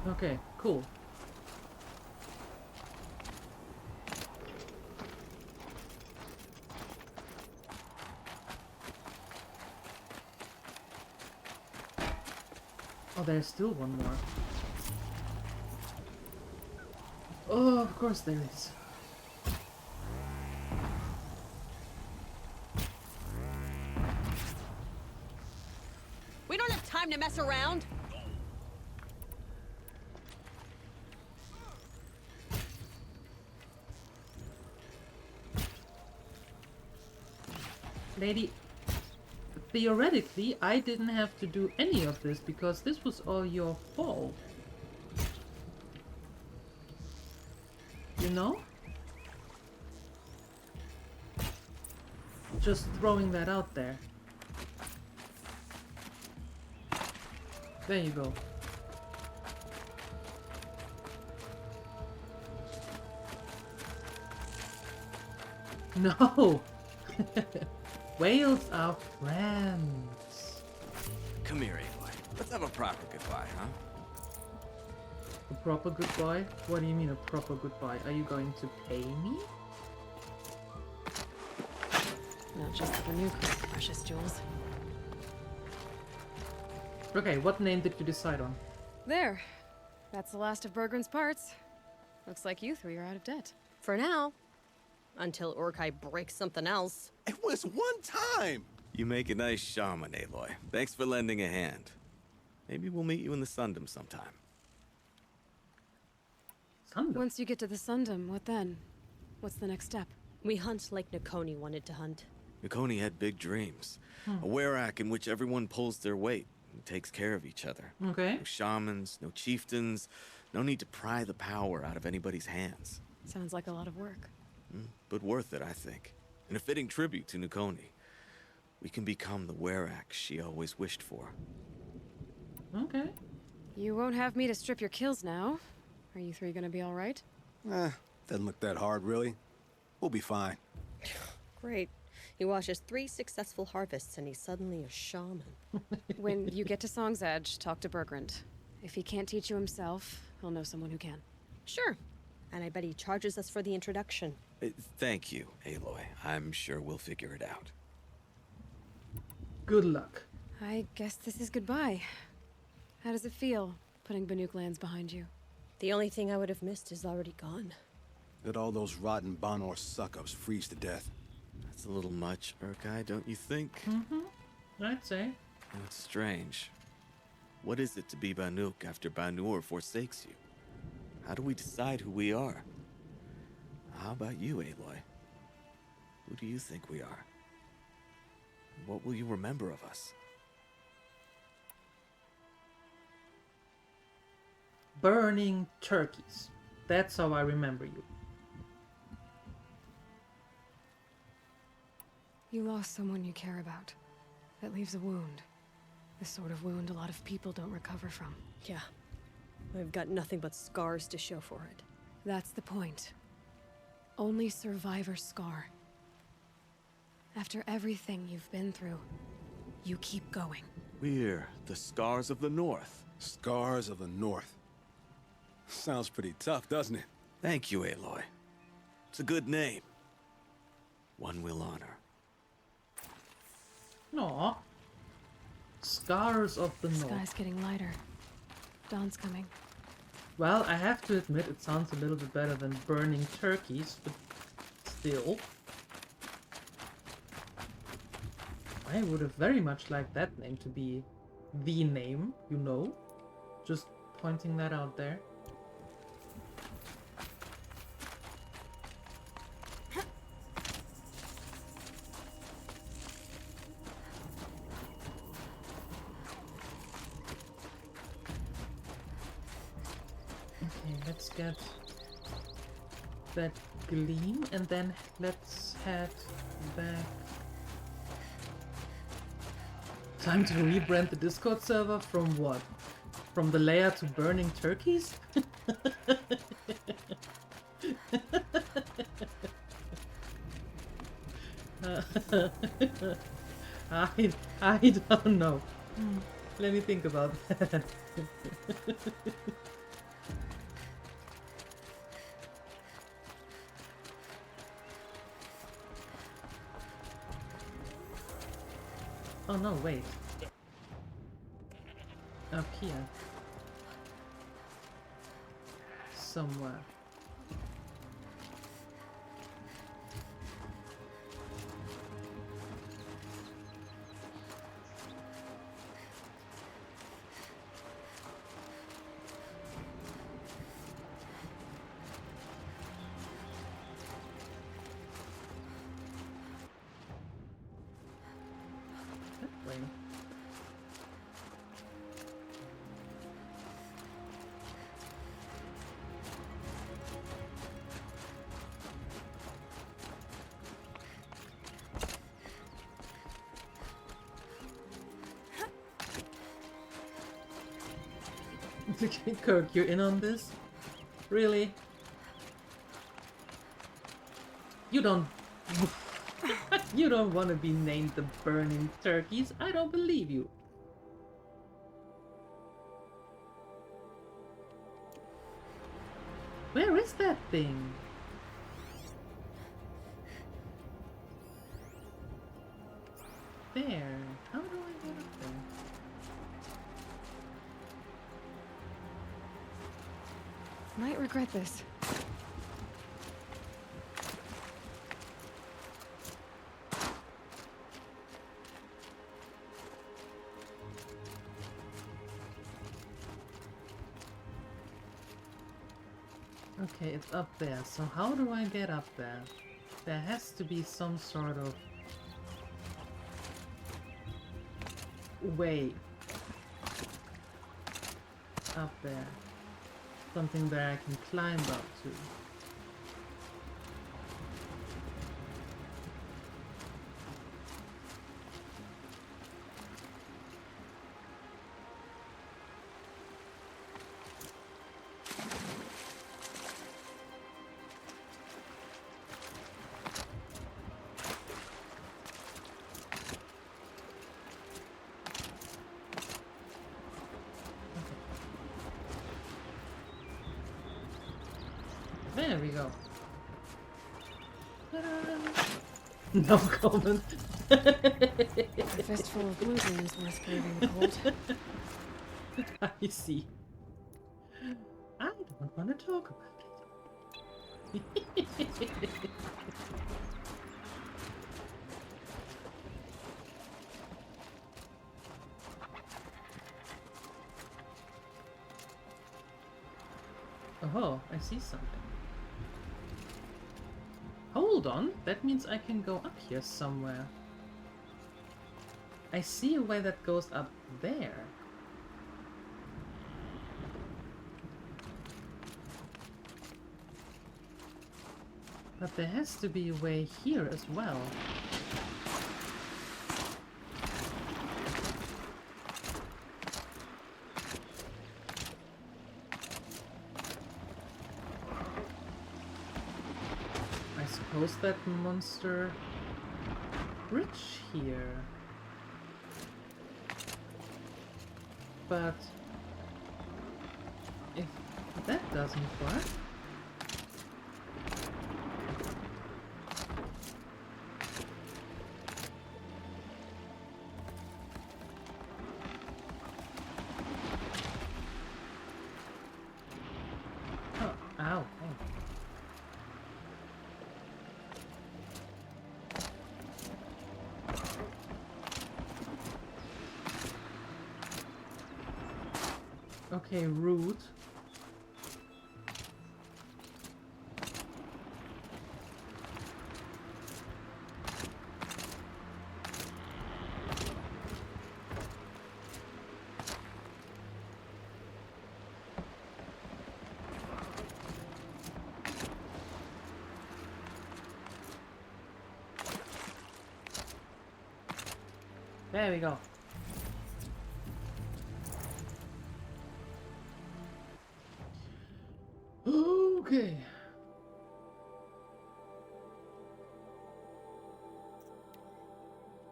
Okay, cool. Oh, there's still one more. Oh, of course there is. We don't have time to mess around. Lady, theoretically, I didn't have to do any of this because this was all your fault. You know? Just throwing that out there. There you go. No! Whales are friends. Come here, Aloy. Let's have a proper goodbye, huh? A proper goodbye? What do you mean a proper goodbye? Are you going to pay me? Not just for new precious jewels. Okay, what name did you decide on? There. That's the last of Bergren's parts. Looks like you three are out of debt. For now. Until Urkai breaks something else. It was one time! You make a nice shaman, Aloy. Thanks for lending a hand. Maybe we'll meet you in the Sundom sometime. Sundom? Once you get to the Sundom, what then? What's the next step? We hunt like Nakoni wanted to hunt. Nakoni had big dreams. A werak in which everyone pulls their weight and takes care of each other. Okay. No shamans, no chieftains, no need to pry the power out of anybody's hands. Sounds like a lot of work. But worth it, I think. And a fitting tribute to Nakoni. We can become the werak she always wished for. Okay. You won't have me to strip your kills now. Are you three gonna be alright? Doesn't look that hard, really. We'll be fine. Great. He watches 3 successful harvests and he's suddenly a shaman. When you get to Song's Edge, talk to Bergrand. If he can't teach you himself, he'll know someone who can. Sure. And I bet he charges us for the introduction. Thank you, Aloy. I'm sure we'll figure it out. Good luck. I guess this is goodbye. How does it feel, putting Banuk lands behind you? The only thing I would have missed is already gone. Let all those rotten Banor suck-ups freeze to death. That's a little much, Urkai, don't you think? I'd say. That's strange. What is it to be Banuk after Banur forsakes you? How do we decide who we are? How about you, Aloy? Who do you think we are? What will you remember of us? Burning turkeys. That's how I remember you. You lost someone you care about. That leaves a wound. The sort of wound a lot of people don't recover from. Yeah. I've got nothing but scars to show for it. That's the point. Only survivor's scar. After everything you've been through, you keep going. We're the Scars of the North. Scars of the North. Sounds pretty tough, doesn't it? Thank you, Aloy. It's a good name. One we'll honor. Aw. Scars of the The North. sky's getting lighter. Dawn's coming. Well, I have to admit it sounds a little bit better than burning turkeys, but still. I would have very much liked that name to be the name, you know? Just pointing that out there. Okay, let's get that gleam and then let's head back. Time to rebrand the Discord server from what? From the lair to burning turkeys? I don't know. Let me think about that. Oh no, wait. Up here. Somewhere. That way. Kirk, you're in on this? Really? You don't... You don't want to be named the Burning Turkeys? I don't believe you. Where is that thing? There. How do I get up there? Might regret this. Okay, it's up there. So how do I get up there? There has to be some sort of way up there. Something that I can climb up to. There we go. No comment. A fistful of blue is worth braving the cold. I see. I don't want to talk about it. Oh, I see something. Hold on, that means I can go up here somewhere. I see a way that goes up there. But there has to be a way here as well. suppose that monster bridge here. But if that doesn't work, oh, ow. Okay, root. There we go. Okay.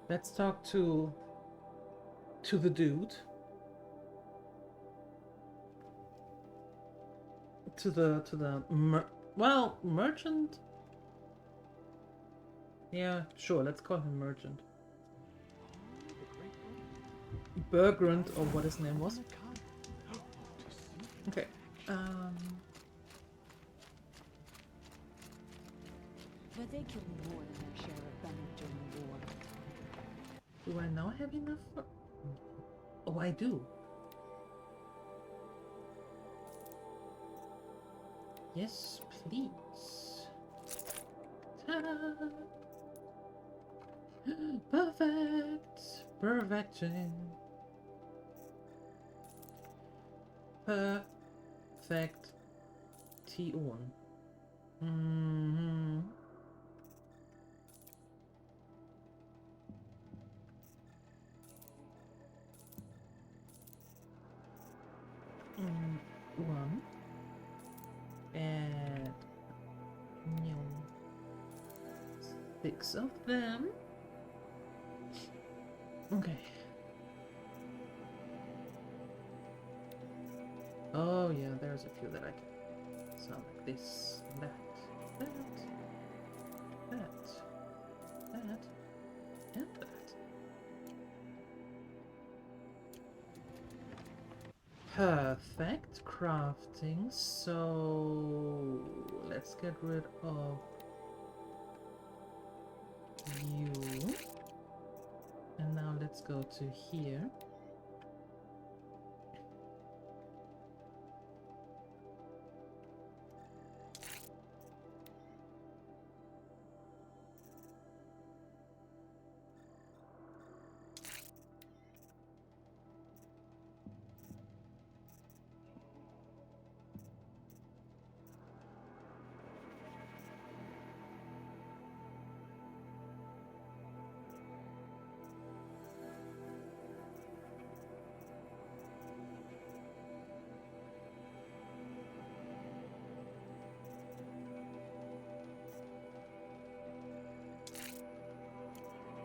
Let's talk to the dude. To the merchant? Yeah, sure, let's call him merchant. Bergrund, or what his name was. Okay. But they killed more than their share of Banu during the war. Do I now have enough for... Oh, I do. Yes, please. Ta-da! Perfect! Perfection! Perfect. T1. Mm-hmm. One. And 6 of them. Okay. Oh yeah, there's a few that I can sound like this, that, and that. Perfect crafting, so let's get rid of you. And now let's go to here.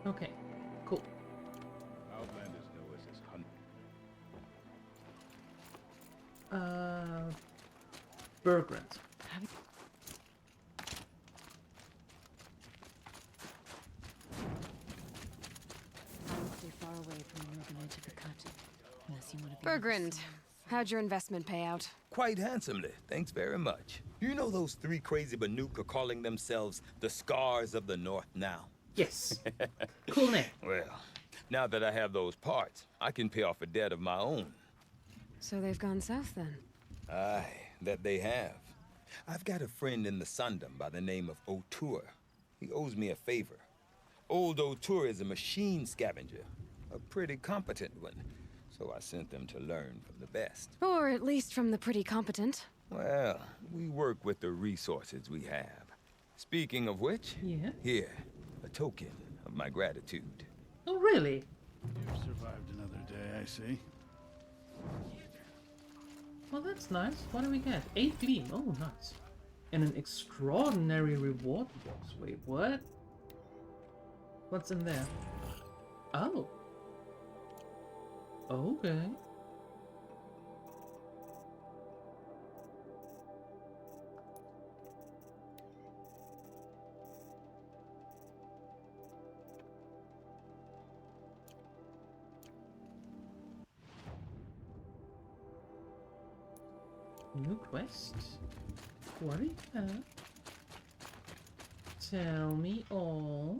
Okay, cool. Outlanders know us as hunters. Bergrund. I would stay far away from the northern edge of the cut, unless you want to be. Bergrund, how'd your investment pay out? Quite handsomely, thanks very much. You know those 3 crazy Banuk are calling themselves the Scars of the North now? Yes. Cool name. Well, now that I have those parts, I can pay off a debt of my own. So they've gone south then? Aye, that they have. I've got a friend in the Sundom by the name of O'Toole. He owes me a favor. Old O'Toole is a machine scavenger, a pretty competent one. So I sent them to learn from the best. Or at least from the pretty competent. Well, we work with the resources we have. Speaking of which, yeah. Here, a token of my gratitude. Oh, really? You've survived another day, I see. Well, that's nice. What do we get? 8 gleam. Oh, nice. And an extraordinary reward box. Wait, what? What's in there? Oh. Okay. New quest? What do you have? Tell me all.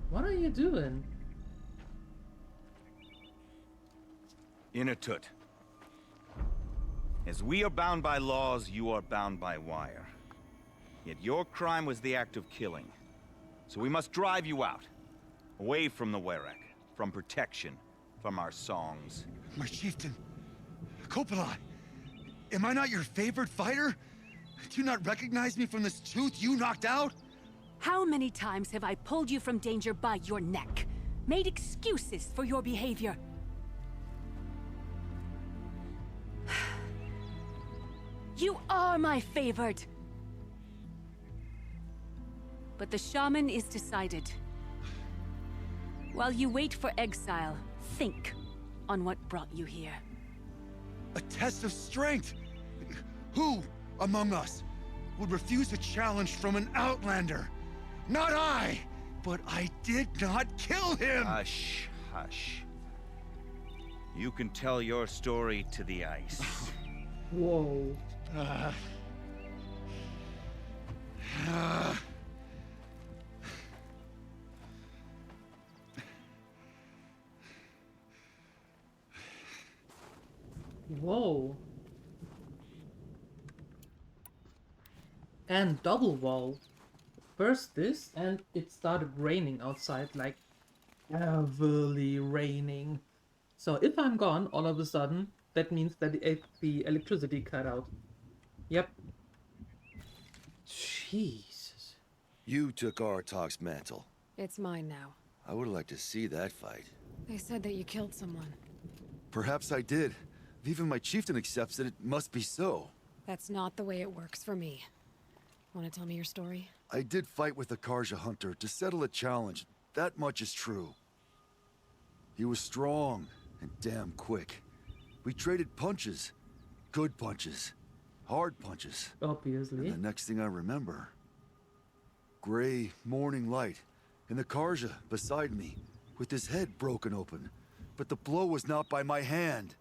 What are you doing? Inatut. As we are bound by laws, you are bound by wire. Yet your crime was the act of killing. So we must drive you out. Away from the Werak, from protection, from our songs. My chieftain, Kopalai, am I not your favorite fighter? Do you not recognize me from this tooth you knocked out? How many times have I pulled you from danger by your neck? Made excuses for your behavior? You are my favorite! But the shaman is decided. While you wait for exile, think on what brought you here. A test of strength! Who among us would refuse a challenge from an outlander? Not I! But I did not kill him! Hush, hush. You can tell your story to the ice. Whoa. Whoa. And double whoa. First this, and it started raining outside, like heavily raining. So if I'm gone all of a sudden, that means that the electricity cut out. Yep. Jesus. You took Artok's mantle. It's mine now. I would like to see that fight. They said that you killed someone. Perhaps I did. If even my chieftain accepts it, it must be so. That's not the way it works for me. Want to tell me your story? I did fight with the Karja hunter to settle a challenge. That much is true. He was strong and damn quick. We traded punches. Good punches. Hard punches. Obviously. And the next thing I remember... gray morning light, and the Karja beside me, with his head broken open. But the blow was not by my hand.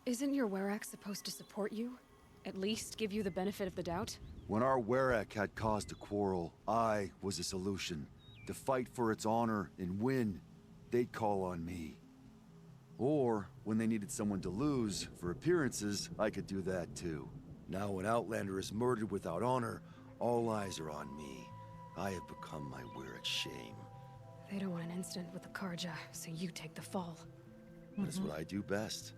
Isn't your Werak supposed to support you? At least give you the benefit of the doubt? When our Werak had caused a quarrel, I was a solution. To fight for its honor and win, they'd call on me. Or, when they needed someone to lose, for appearances, I could do that too. Now an Outlander is murdered without honor, all eyes are on me. I have become my Werak's shame. They don't want an incident with the Karja, so you take the fall. That is what I do best.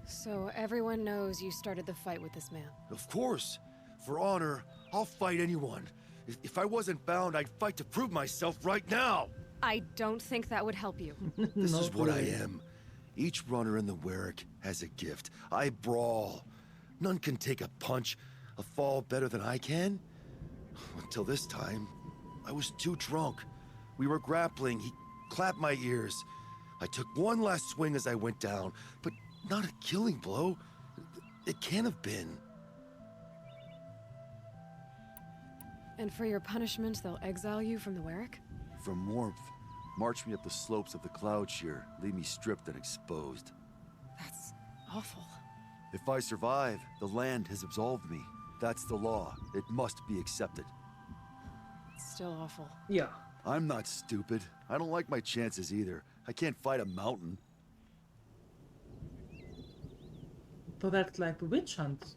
So everyone knows you started the fight with this man? Of course! For honor, I'll fight anyone. If I wasn't bound, I'd fight to prove myself right now! I don't think that would help you. This is what I am. Each runner in the Werak has a gift. I brawl. None can take a punch, a fall better than I can. Until this time, I was too drunk. We were grappling. He clapped my ears. I took one last swing as I went down, but not a killing blow. It can't have been. And for your punishment, they'll exile you from the Werak? From warmth, march me up the slopes of the cloud shear, leave me stripped and exposed. That's awful. If I survive, the land has absolved me. That's the law. It must be accepted. It's still awful. Yeah. I'm not stupid. I don't like my chances either. I can't fight a mountain. So that's like the witch hunt.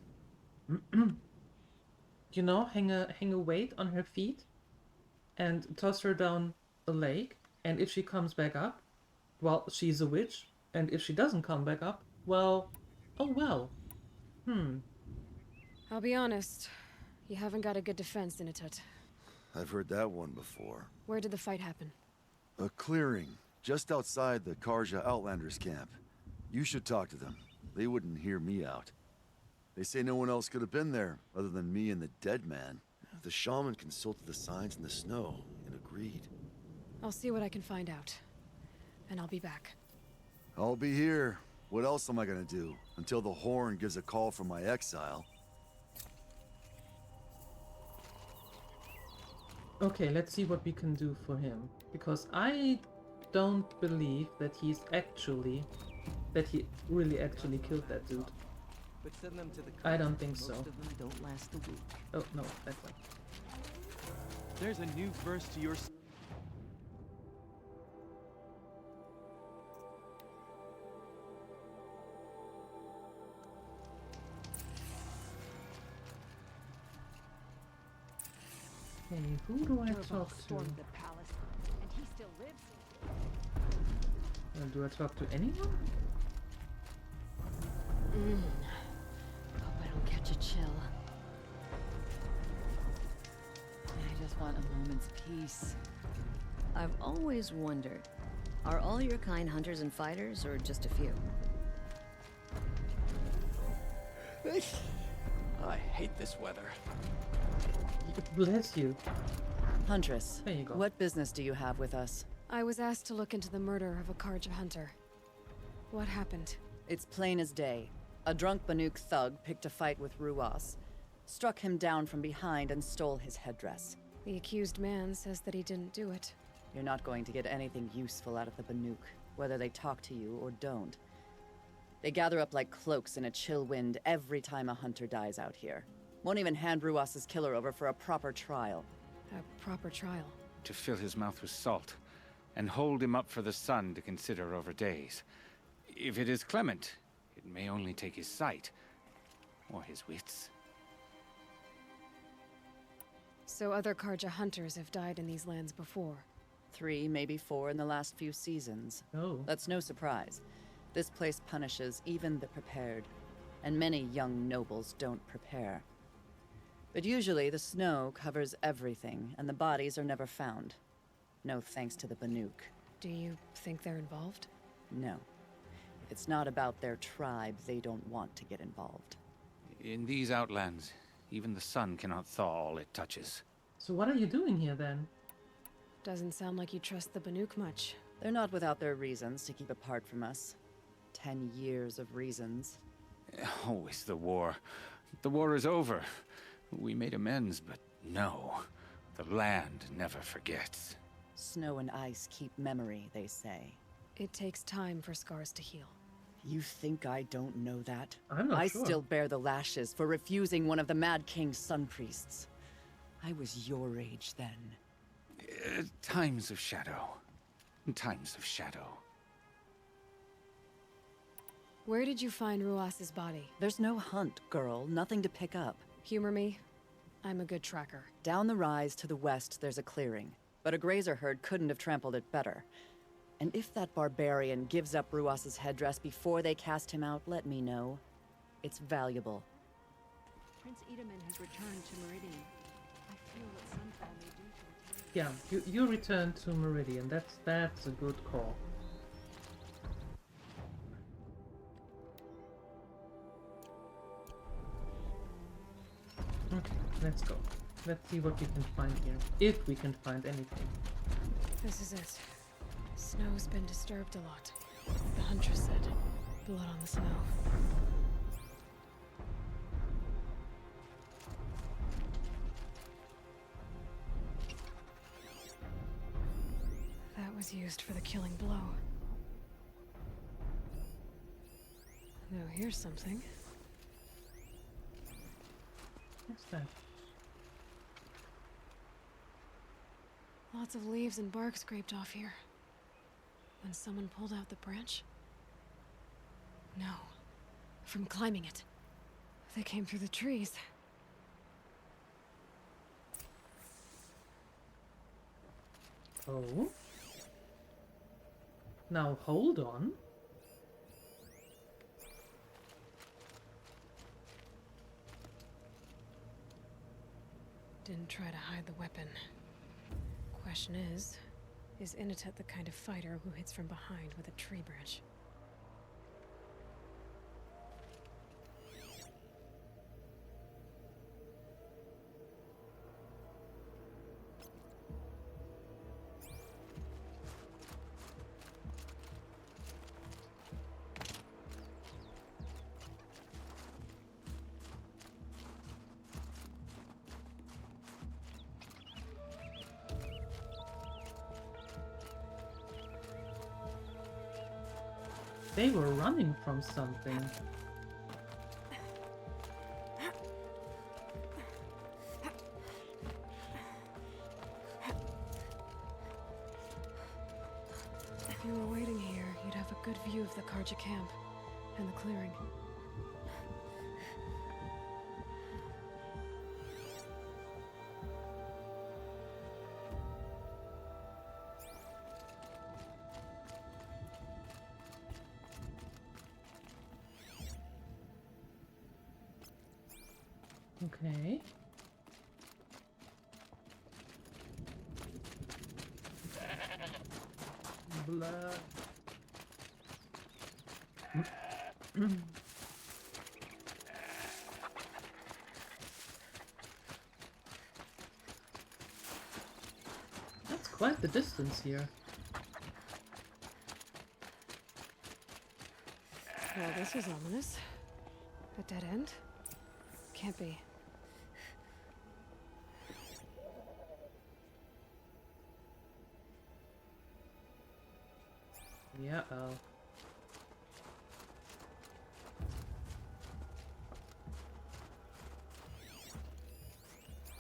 You know, hang a weight on her feet and toss her down a lake, and if she comes back up, well, she's a witch, and if she doesn't come back up, well, oh well. I'll be honest. You haven't got a good defense, Inatut. I've heard that one before. Where did the fight happen? A clearing, just outside the Karja Outlanders camp. You should talk to them. They wouldn't hear me out. They say no one else could have been there, other than me and the dead man. The shaman consulted the signs in the snow and agreed. I'll see what I can find out. And I'll be back. I'll be here. What else am I gonna do? Until the horn gives a call from my exile. Okay, let's see what we can do for him. Because I don't believe that he really actually killed that dude. But send them to the I don't think so. Most of them don't last a week. Oh, no, that one. There's a new verse to your... Okay, who do I talk to? The palace, and he still lives. Do I talk to anyone? Hope I don't catch a chill. I just want a moment's peace. I've always wondered, are all your kind hunters and fighters, or just a few? I hate this weather. Bless you. Huntress, there you go. What business do you have with us? I was asked to look into the murder of a Karja hunter. What happened? It's plain as day. A drunk Banuk thug picked a fight with Ruas, struck him down from behind and stole his headdress. The accused man says that he didn't do it. You're not going to get anything useful out of the Banuk, whether they talk to you or don't. They gather up like cloaks in a chill wind every time a hunter dies out here. Won't even hand Ruas's killer over for a proper trial. A proper trial? To fill his mouth with salt, and hold him up for the sun to consider over days. If it is clement, it may only take his sight, or his wits. So other Karja hunters have died in these lands before? 3, maybe 4 in the last few seasons. Oh. That's no surprise. This place punishes even the prepared, and many young nobles don't prepare. But usually the snow covers everything, and the bodies are never found. No thanks to the Banuk. Do you think they're involved? No. If it's not about their tribe, they don't want to get involved. In these outlands, even the sun cannot thaw all it touches. So what are you doing here then? Doesn't sound like you trust the Banuk much. They're not without their reasons to keep apart from us. 10 years of reasons. Always the war. The war is over. We made amends, but no. The land never forgets. Snow and ice keep memory, they say. It takes time for scars to heal. You think I don't know that? I'm not I sure. still bear the lashes for refusing one of the Mad King's sun priests. I was your age then. Times of shadow. Times of shadow. Where did you find Ruas's body? There's no hunt, girl. Nothing to pick up. Humor me. I'm a good tracker. Down the rise to the west, there's a clearing. But a grazer herd couldn't have trampled it better. And if that barbarian gives up Ruas's headdress before they cast him out, let me know. It's valuable. Prince Edaman has returned to Meridian. I feel what Sunfall may do to return. Yeah, you return to Meridian. That's a good call. Okay, let's go. Let's see what we can find here. If we can find anything. This is it. Snow's been disturbed a lot. The Huntress said. Blood on the snow. That was used for the killing blow. Now here's something. What's that? Lots of leaves and bark scraped off here. When someone pulled out the branch? No. From climbing it. They came through the trees. Oh? Now hold on. Didn't try to hide the weapon. Question is Inatet the kind of fighter who hits from behind with a tree branch? They were running from something. If you were waiting here, you'd have a good view of the Karja camp and the clearing. Okay. Blood. That's quite the distance here. Well, this is ominous. A dead end? Can't be. Yeah, oh.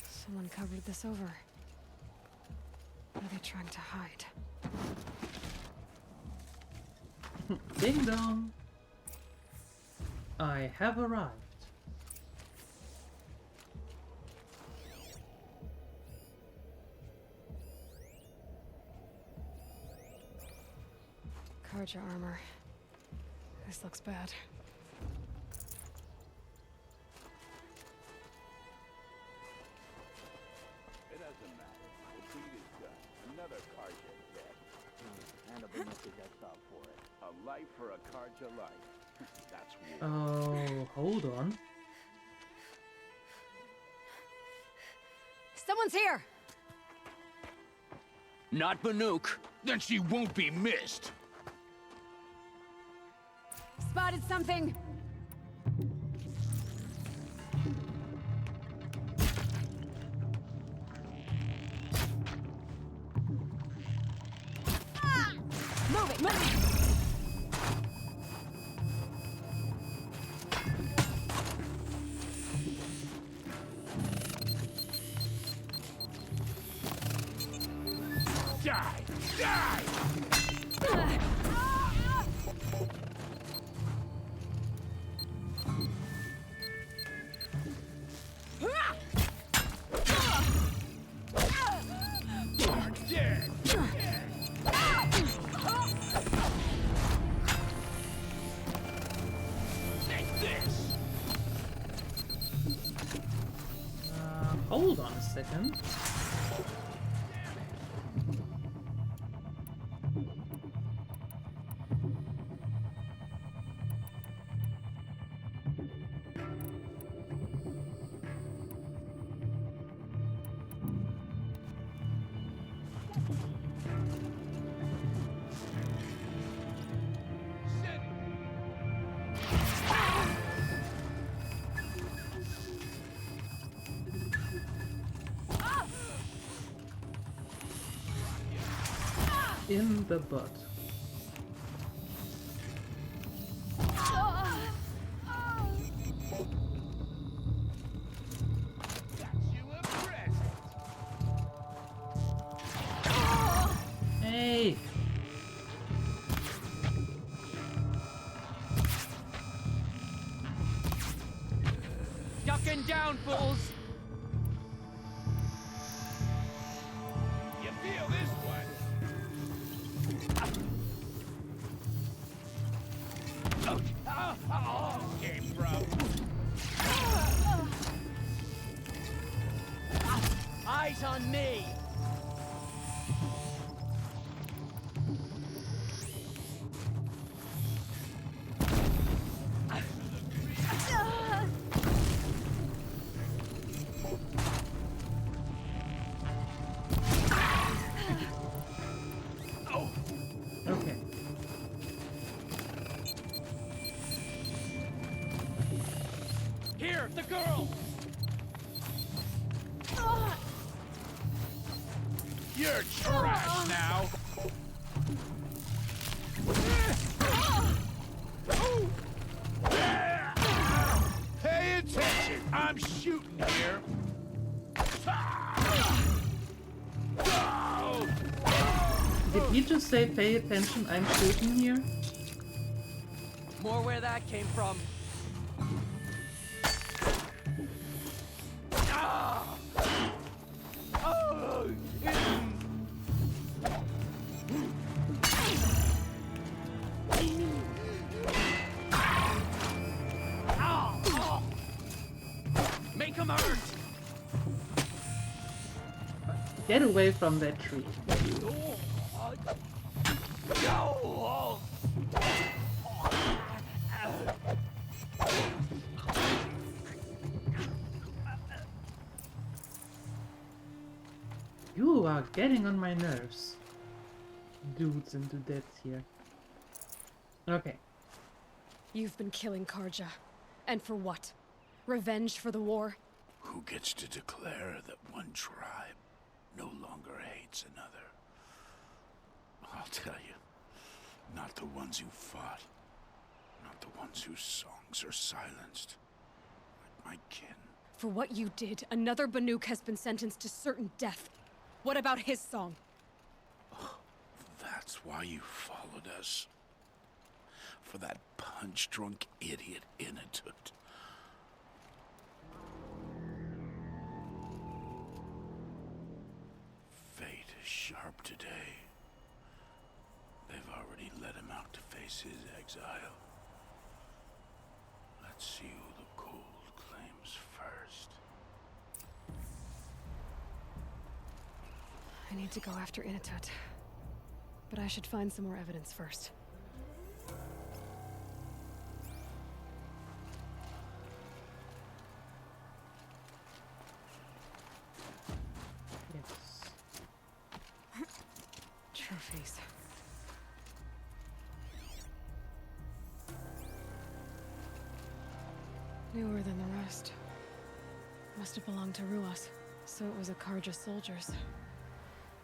Someone covered this over. What are they trying to hide? Ding dong! I have arrived. Karja armor. This looks bad. It doesn't matter. The deed is done. Another Karja dead. And a benefit exile for it. A life for a Karja life. That's weird. Oh, hold on. Someone's here! Not Banuk. Then she won't be missed. Spotted something! Ah! Move it, move it! Die! Die! Hold on a second. In the butt. Hey! Ducking down, fools! You feel this one? Came from. Eyes on me. Okay. Here, the girl! You're trash now. Pay attention. I'm shooting here. Did he just say pay attention, I'm shooting here? More where that came from. Make him hurt! Get away from that tree. You are getting on my nerves. Dudes and dudettes here. Okay. You've been killing Karja. And for what? Revenge for the war? Who gets to declare that one tribe no longer hates another? I'll tell you, not the ones who fought, not the ones whose songs are silenced, like my kin. For what you did, another Banuk has been sentenced to certain death. What about his song? That's why you followed us. For that punch-drunk idiot Inatut. Fate is sharp today. They've already let him out to face his exile. Let's see who the cold claims first. I need to go after Inatut. But I should find some more evidence first. Trophies. Newer than the rest. Must have belonged to Ruas. So it was a Karja soldiers.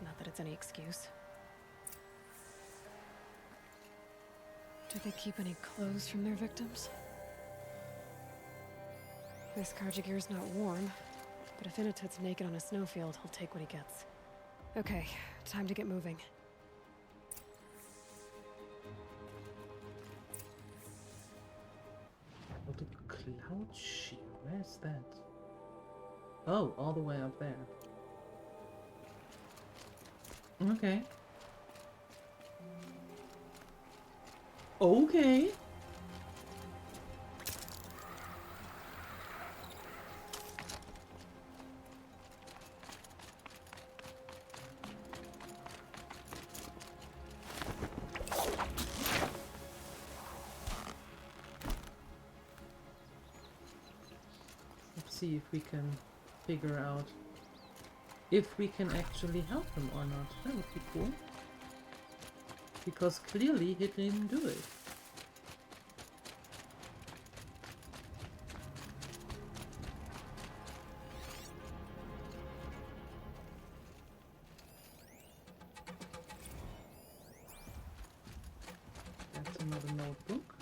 Not that it's any excuse. Do they keep any clothes from their victims? This Karja gear's not warm, but if Inatut's naked on a snowfield, he'll take what he gets. Okay, time to get moving. Oh, the cloud shield. Where's that? Oh, all the way up there. Okay. Okay. Let's see if we can figure out if we can actually help him or not. That would be cool. Because clearly he didn't do it. That's another notebook.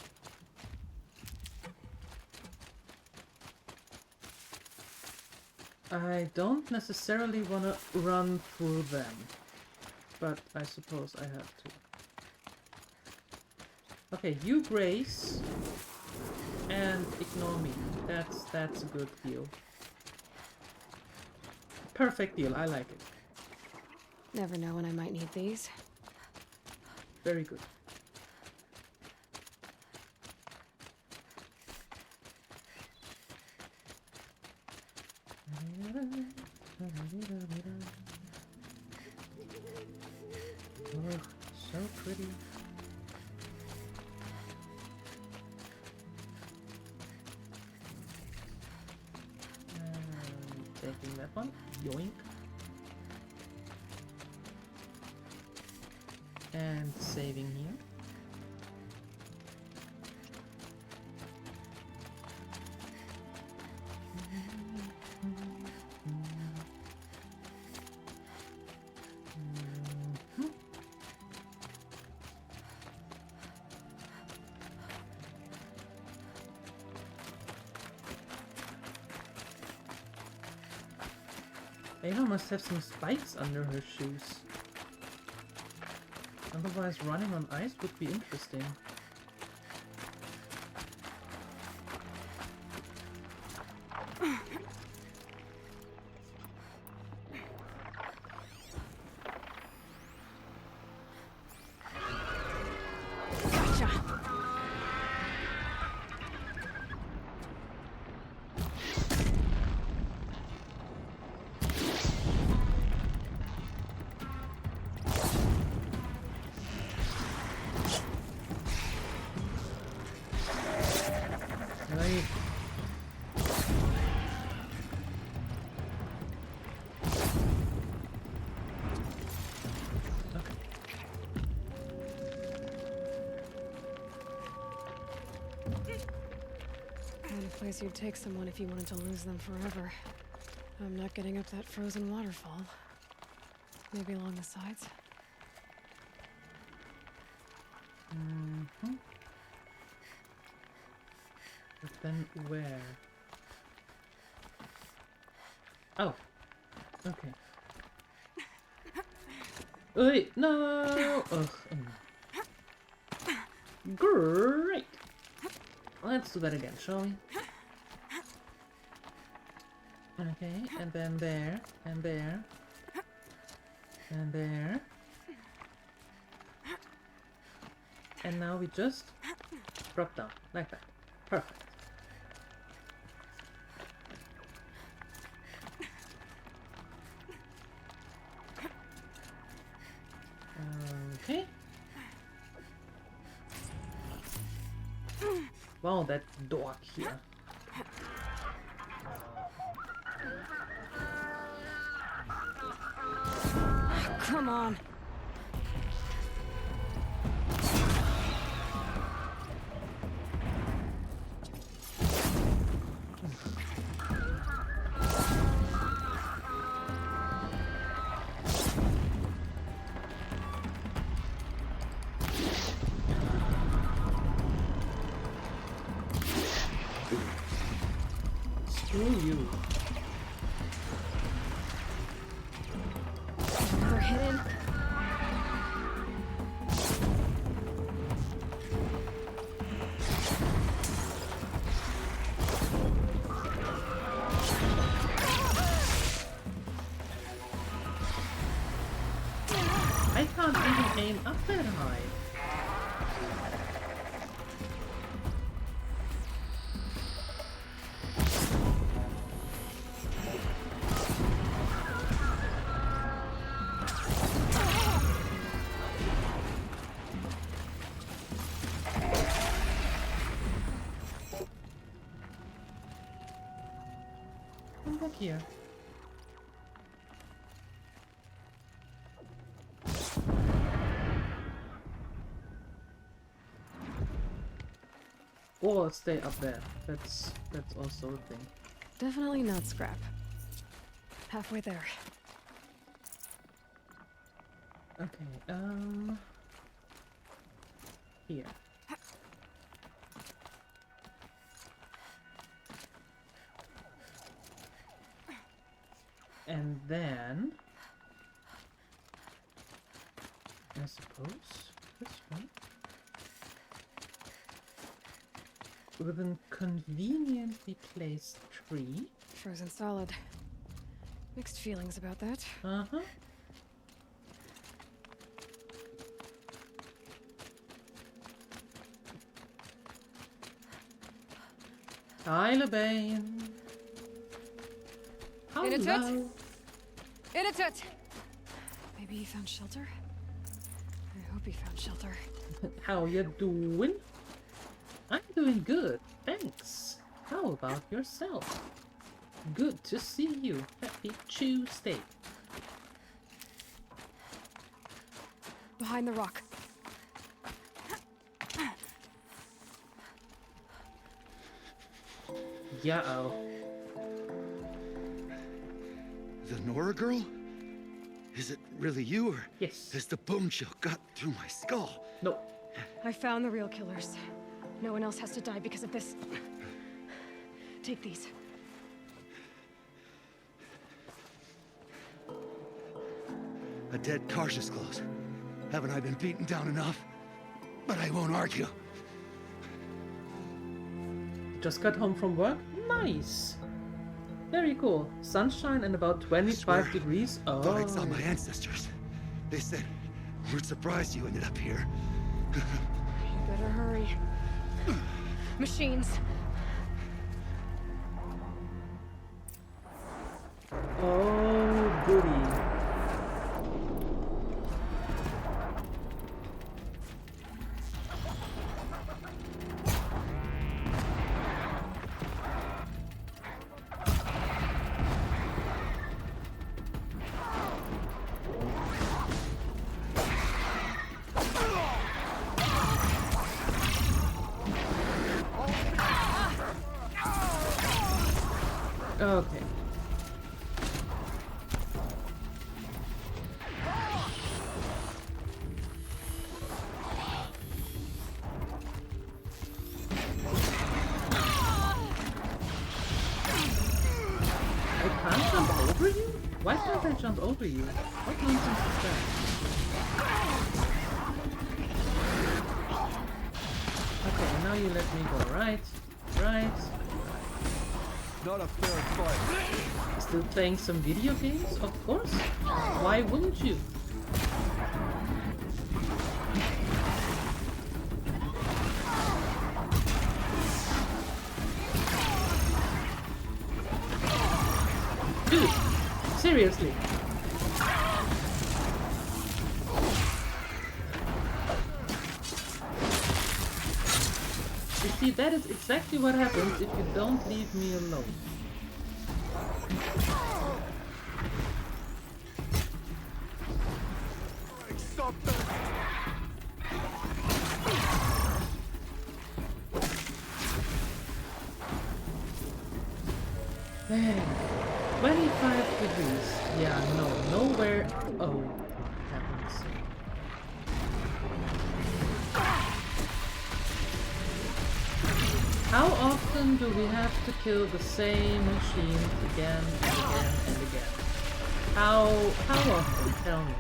I don't necessarily want to run through them, but I suppose I have to. Okay, you grace and ignore me. That's a good deal. Perfect deal, I like it. Never know when I might need these. Very good. Oh, so pretty. Taking that one. Yoink. And saving here. Ava must have some spikes under her shoes. Otherwise, running on ice would be interesting. Place you'd take someone if you wanted to lose them forever. I'm not getting up that frozen waterfall. Maybe along the sides? Mm-hmm. But then where? Oh. Okay. Wait, no! Ugh. Great! Let's do that again, shall we? Okay, and then there, and there, and there. And now we just drop down, like that. Perfect. Okay. Wow, that dog here. Come on. Screw you. Another hidden. I can't even aim up that high. Come back here. Or stay up there. That's also a thing. Definitely not scrap. Halfway there. Okay, here. And then I suppose this one. With a conveniently placed tree. Frozen solid. Mixed feelings about that. Uh-huh. Tyler Bane. Inatut! Inatut! Maybe he found shelter? I hope he found shelter. How you doing? I'm doing good, thanks. How about yourself? Good to see you. Happy Tuesday. Behind the rock. Yeah-oh. The Nora girl? Is it really you, or yes, has the bone chill got through my skull? No. I found the real killers. No one else has to die because of this. Take these. A dead Karja's close. Haven't I been beaten down enough? But I won't argue. Just got home from work? Nice! Very cool. Sunshine and about 25 degrees. Oh. Thought I'd saw my ancestors. They said, we're surprised you ended up here. You better hurry. Machines. Oh, goody. Okay. I can't jump over you? Why can't I jump over you? What nonsense is that? Okay, now you let me go, right? Right. Not a fair fight. Still playing some video games? Of course. Why wouldn't you? Dude, seriously. You see, that is exactly what happens if you don't leave me alone. Stop that! Man, 25 degrees. Yeah, no, nowhere. Oh, heavens. How often do we have to kill the same machines again and again and again? How often? Tell me.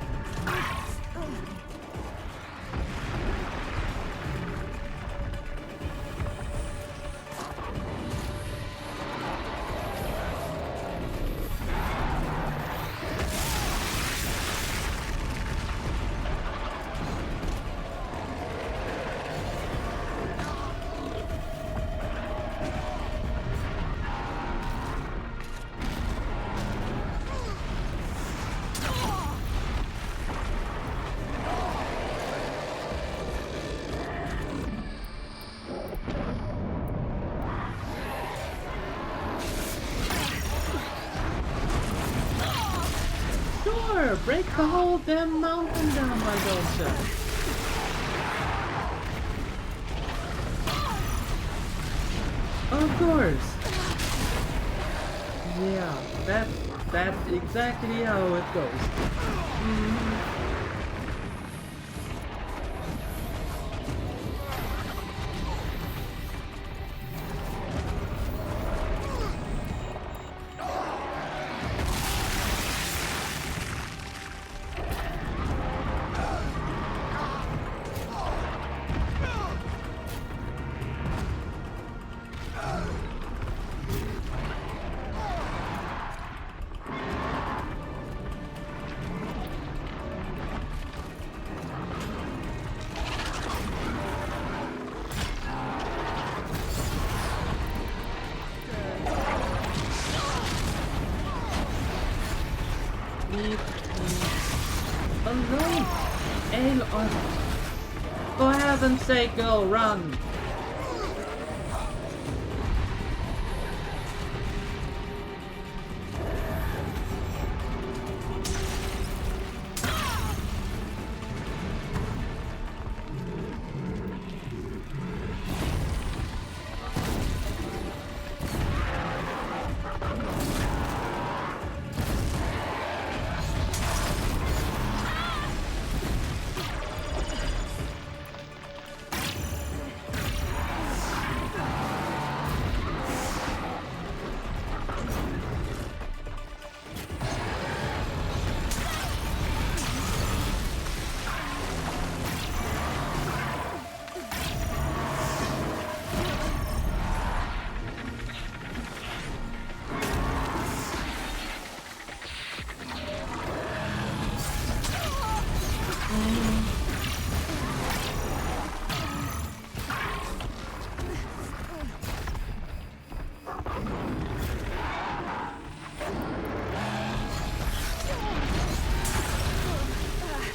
Sure, break the whole damn mountain down, why don't you? Of course. Yeah, that's exactly how it goes. Leave me alone. Aloy. For heaven's sake, girl, run.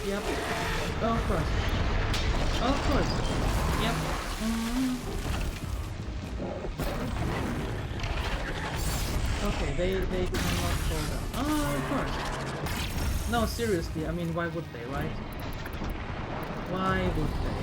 Yep. Oh, of course. Of course. Yep. Okay, they cannot fall down. Oh, of course. No, seriously, I mean, why would they, right? Why would they?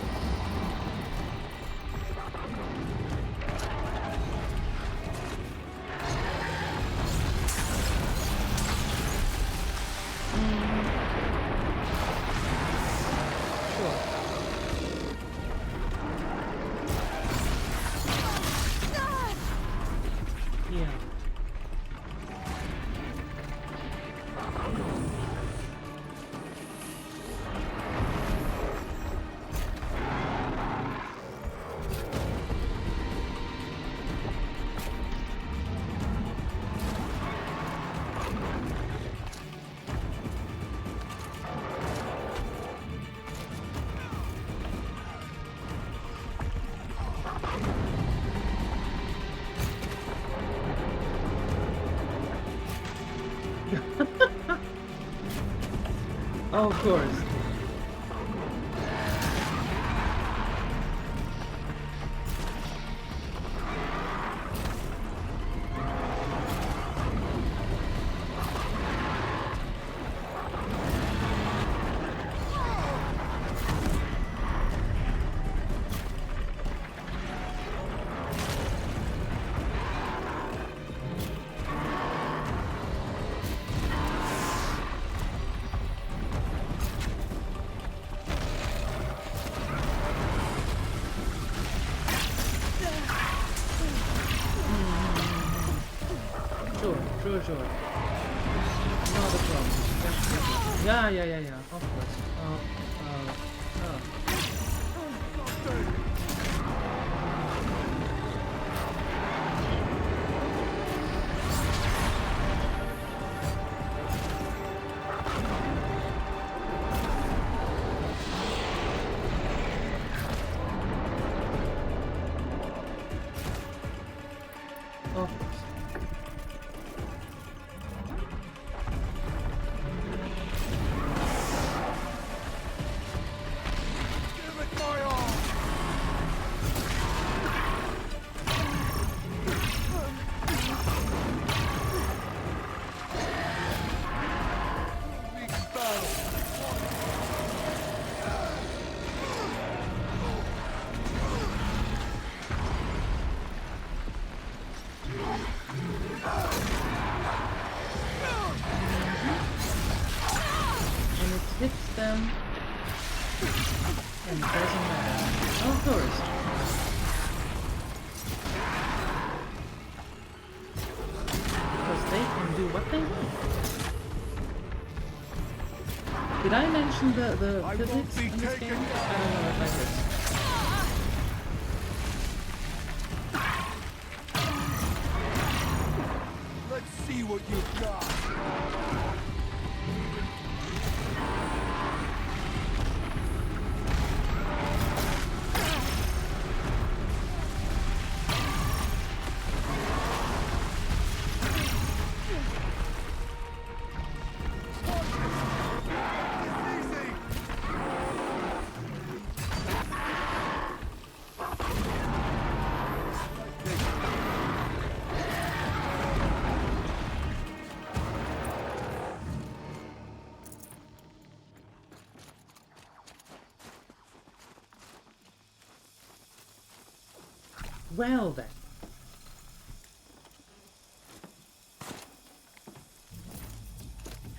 Oh, of course. Sure. Not a problem. Yeah. Of course. Of course. Hits them and it doesn't matter. Of course. Because they can do what they want. Did I mention the physics in this game? I don't know if I did. Let's see what you've got. Well then.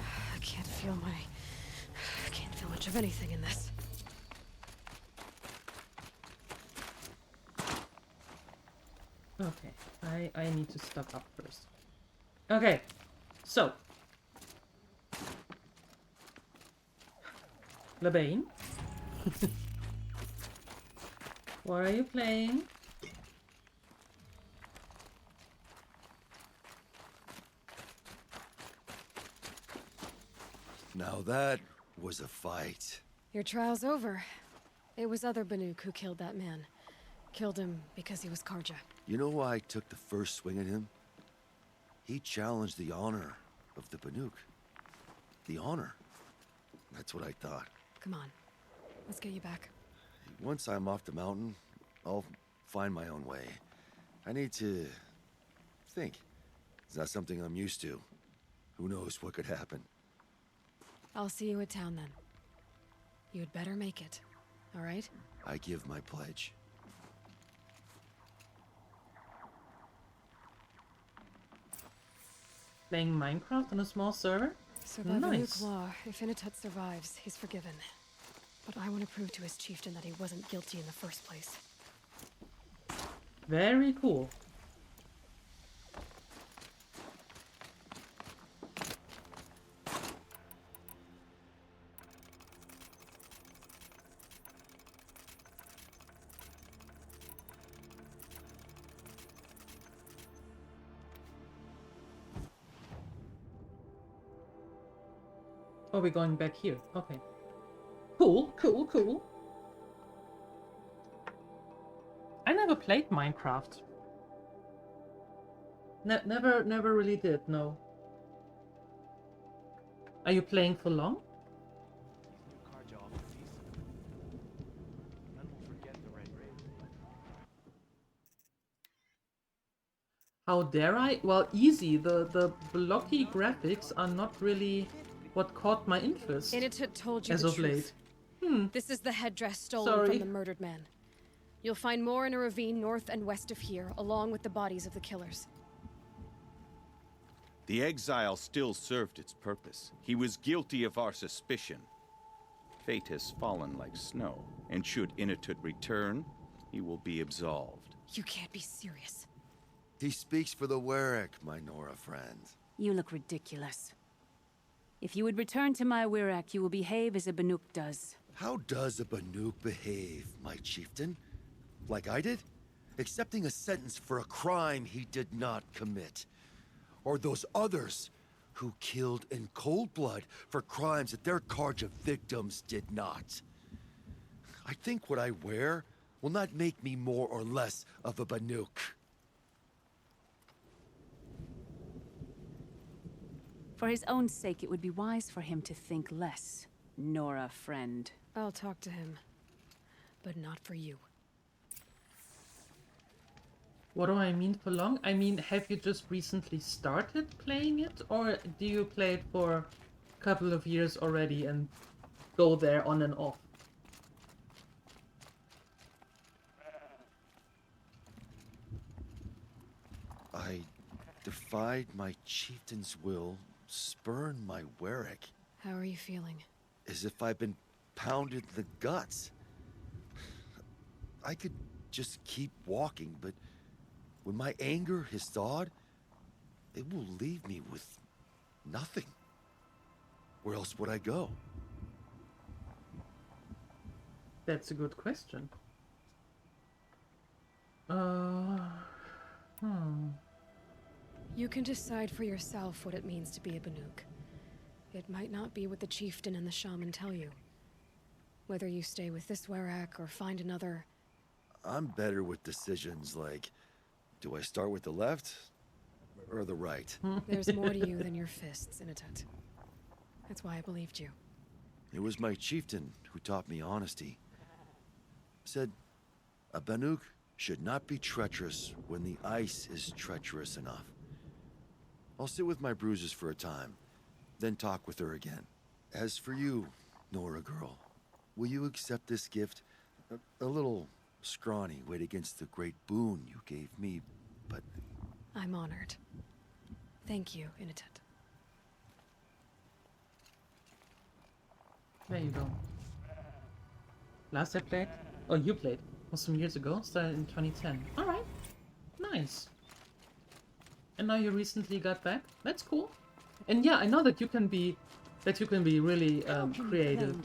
I can't feel much of anything in this. Okay, I need to stock up first. Okay, so. LeBain. What are you playing? Now that was a fight. Your trial's over. It was other Banuk who killed that man. Killed him because he was Karja. You know why I took the first swing at him? He challenged the honor of the Banuk. The honor. That's what I thought. Come on. Let's get you back. Once I'm off the mountain, I'll find my own way. I need to think. It's not something I'm used to. Who knows what could happen? I'll see you at town then. You'd better make it, all right? I give my pledge. Playing Minecraft on a small server? So by Nice. Banuk law, if Inatut survives, he's forgiven. But I want to prove to his chieftain that he wasn't guilty in the first place. Very cool. Oh, we're going back here. Okay. Cool, cool, cool. I never played Minecraft. Never really did, no. Are you playing for long? How dare I? Well, easy. The blocky graphics are not really what caught my interest Inatut told you as the of truth. late. Hmm. This is the headdress stolen Sorry. from the murdered man. You'll find more in a ravine north and west of here, along with the bodies of the killers. The exile still served its purpose. He was guilty of our suspicion. Fate has fallen like snow, and should Inatut return, he will be absolved. You can't be serious. He speaks for the Warwick, my Nora friend. You look ridiculous. If you would return to my Wirak, you will behave as a Banuk does. How does a Banuk behave, my chieftain? Like I did? Accepting a sentence for a crime he did not commit. Or those others who killed in cold blood for crimes that their Karja victims did not. I think what I wear will not make me more or less of a Banuk. For his own sake, it would be wise for him to think less. Nora, friend. I'll talk to him. But not for you. What do I mean for long? I mean, have you just recently started playing it? Or do you play it for a couple of years already and go there on and off? I defied my chieftain's will, spurned my Warwick. How are you feeling? As if I've been pounded in the guts. I could just keep walking, but when my anger has thawed, it will leave me with nothing. Where else would I go? That's a good question. You can decide for yourself what it means to be a Banuk. It might not be what the chieftain and the shaman tell you. Whether you stay with this Warwick or find another... I'm better with decisions like, do I start with the left or the right? There's more to you than your fists, Inatut. That's why I believed you. It was my chieftain who taught me honesty. Said, a Banuk should not be treacherous when the ice is treacherous enough. I'll sit with my bruises for a time, then talk with her again. As for you, Nora girl, will you accept this gift? A little scrawny, weighed against the great boon you gave me, but... I'm honored. Thank you, Initet. There you go. Last I played, oh, you played, was some years ago, started in 2010. Alright, nice. And now you recently got back? That's cool. And yeah, I know that you can be really creative.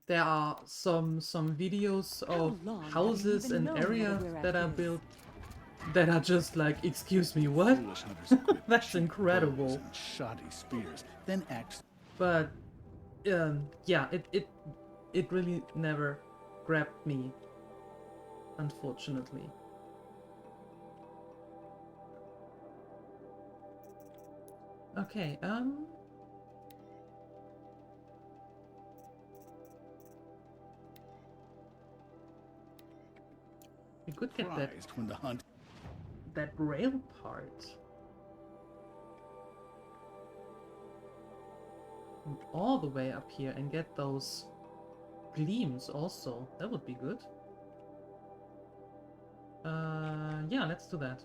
There are some videos of houses and areas that are built that are just like, excuse me, what? That's incredible. Shoddy spears, then axe. But yeah, it really never grabbed me, unfortunately. Okay, we could get that rail part. And all the way up here and get those gleams also. That would be good. Yeah, let's do that.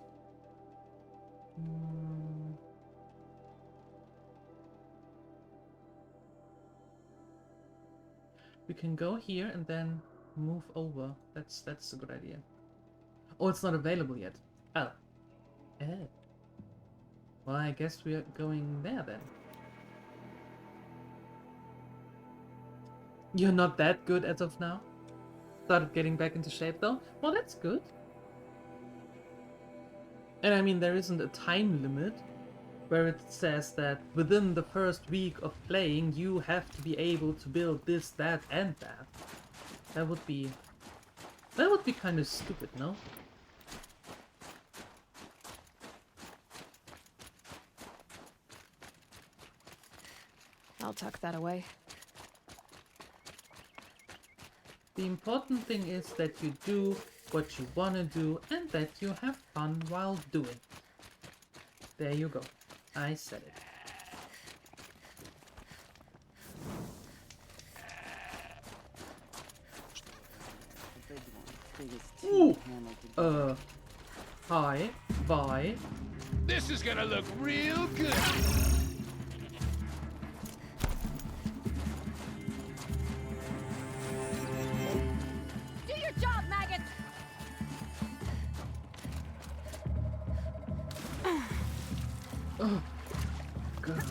We can go here and then move over. That's a good idea. Oh, it's not available yet. Oh. Well, I guess we are going there then. You're not that good as of now? Started getting back into shape though? Well, that's good. And I mean, there isn't a time limit where it says that within the first week of playing you have to be able to build this, that, and that. That would be kind of stupid, no? I'll tuck that away. The important thing is that you do what you want to do and that you have fun while doing. There you go. I said it. Ooh! Hi. Bye. This is gonna look real good. Do your job, maggot! Oh, God.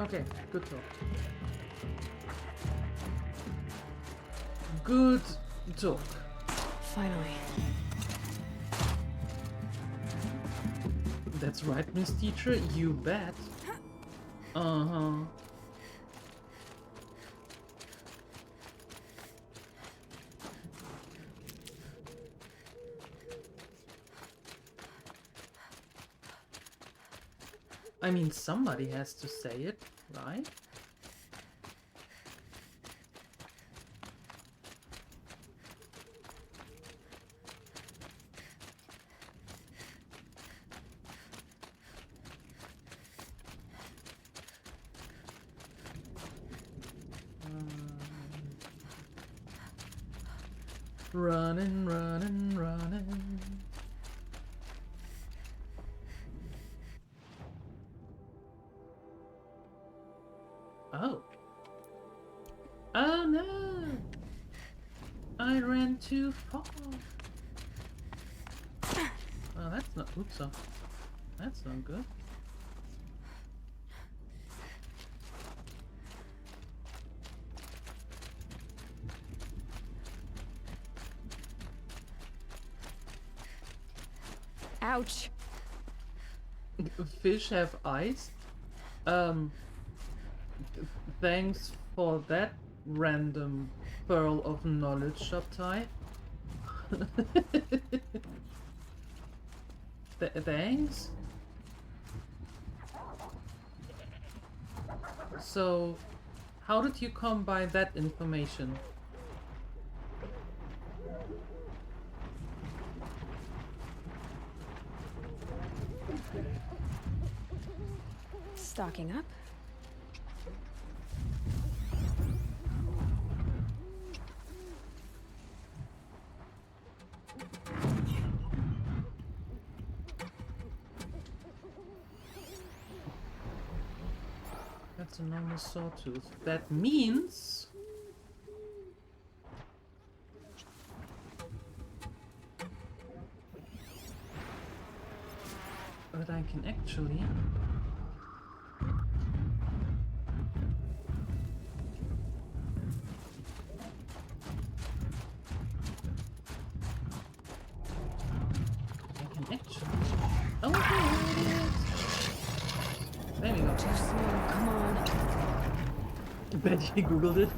Okay, good talk. Good talk. Finally. That's right, Miss Teacher, you bet. Uh-huh. I mean, somebody has to say it, right? Running, running, running. Oh. Oh no! I ran too far. Oh, that's not. Oops. That's not good. Ouch. Fish have eyes? Thanks for that random pearl of knowledge, Shoptai. Thanks? So, how did you come by that information? Stocking up. That's a normal sawtooth. That means... that I can actually... Oh, there it is! There we go. Too slow, come on. I bet he googled it.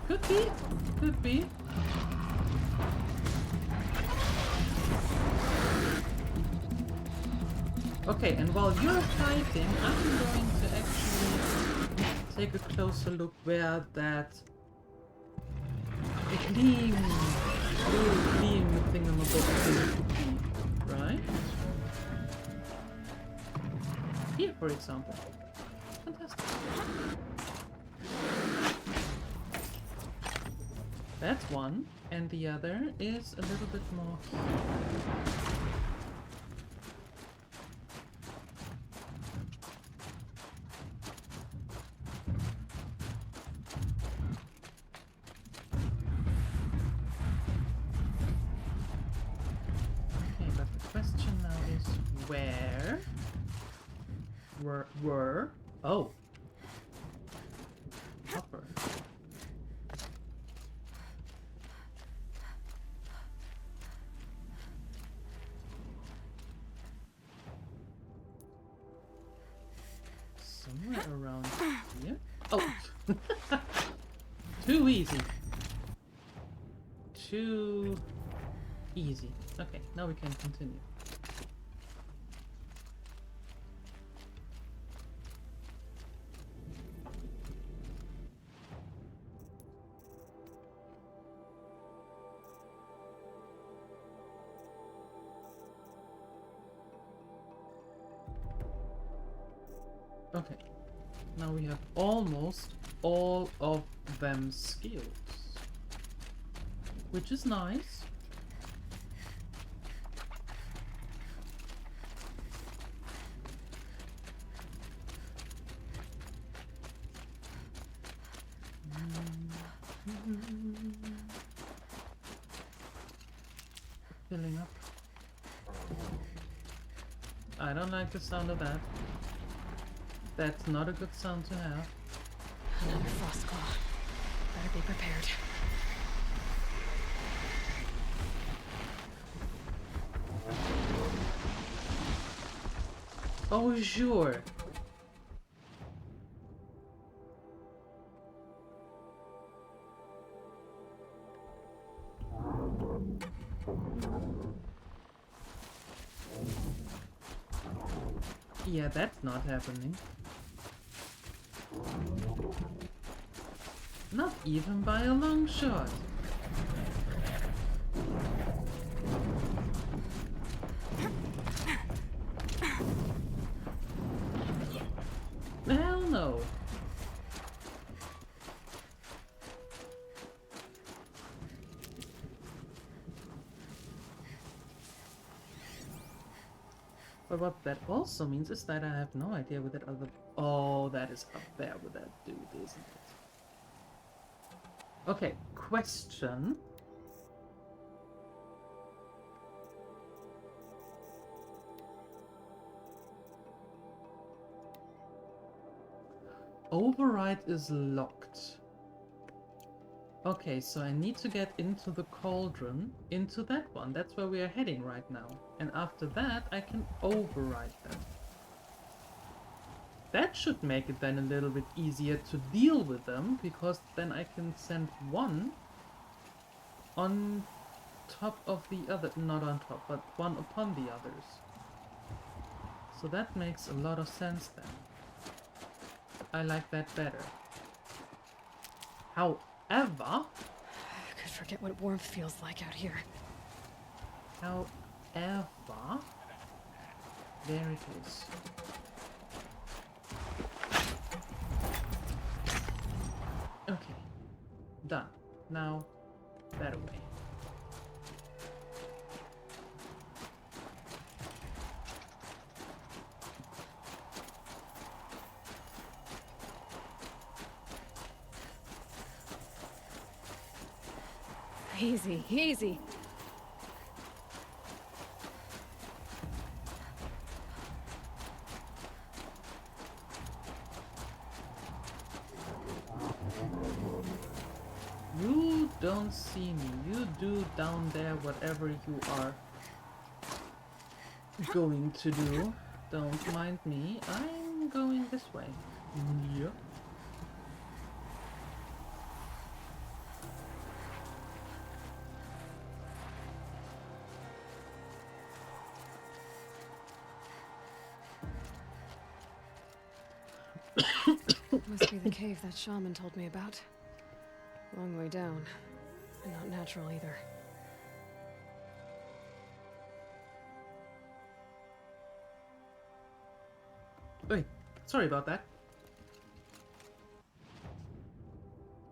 Could be. Could be. Okay, and while you're fighting, I'm going to actually take a closer look where that gleam, little gleam thingamabob could be, right? Here, for example. Fantastic. That's one, and the other is a little bit more. Okay, but the question now is where? Were? Oh. Upper. Somewhere around here. Oh! Too easy. Too easy. Okay, now we can continue. Okay, now we have almost all of them skills, which is nice. Filling up. I don't like the sound of that. That's not a good sound to have. Another frost claw. Better be prepared. Oh, sure. Yeah, that's not happening. Not even by a long shot. Hell no. But what that also means is that I have no idea what that other... Oh, that is up there with that dude, isn't it? Okay, question. Override is locked. Okay, so I need to get into the cauldron, into that one. That's where we are heading right now. And after that, I can override them. That should make it then a little bit easier to deal with them, because then I can send one on top of the other. Not on top, but one upon the others. So that makes a lot of sense then. I like that better. However... I could forget what warmth feels like out here. However... There it is. Okay. Done. Now, that away. Easy, easy. You don't see me. You do down there whatever you are going to do. Don't mind me. I'm going this way. Yep. Must be the cave that shaman told me about. Long way down. And not natural either. Wait, sorry about that.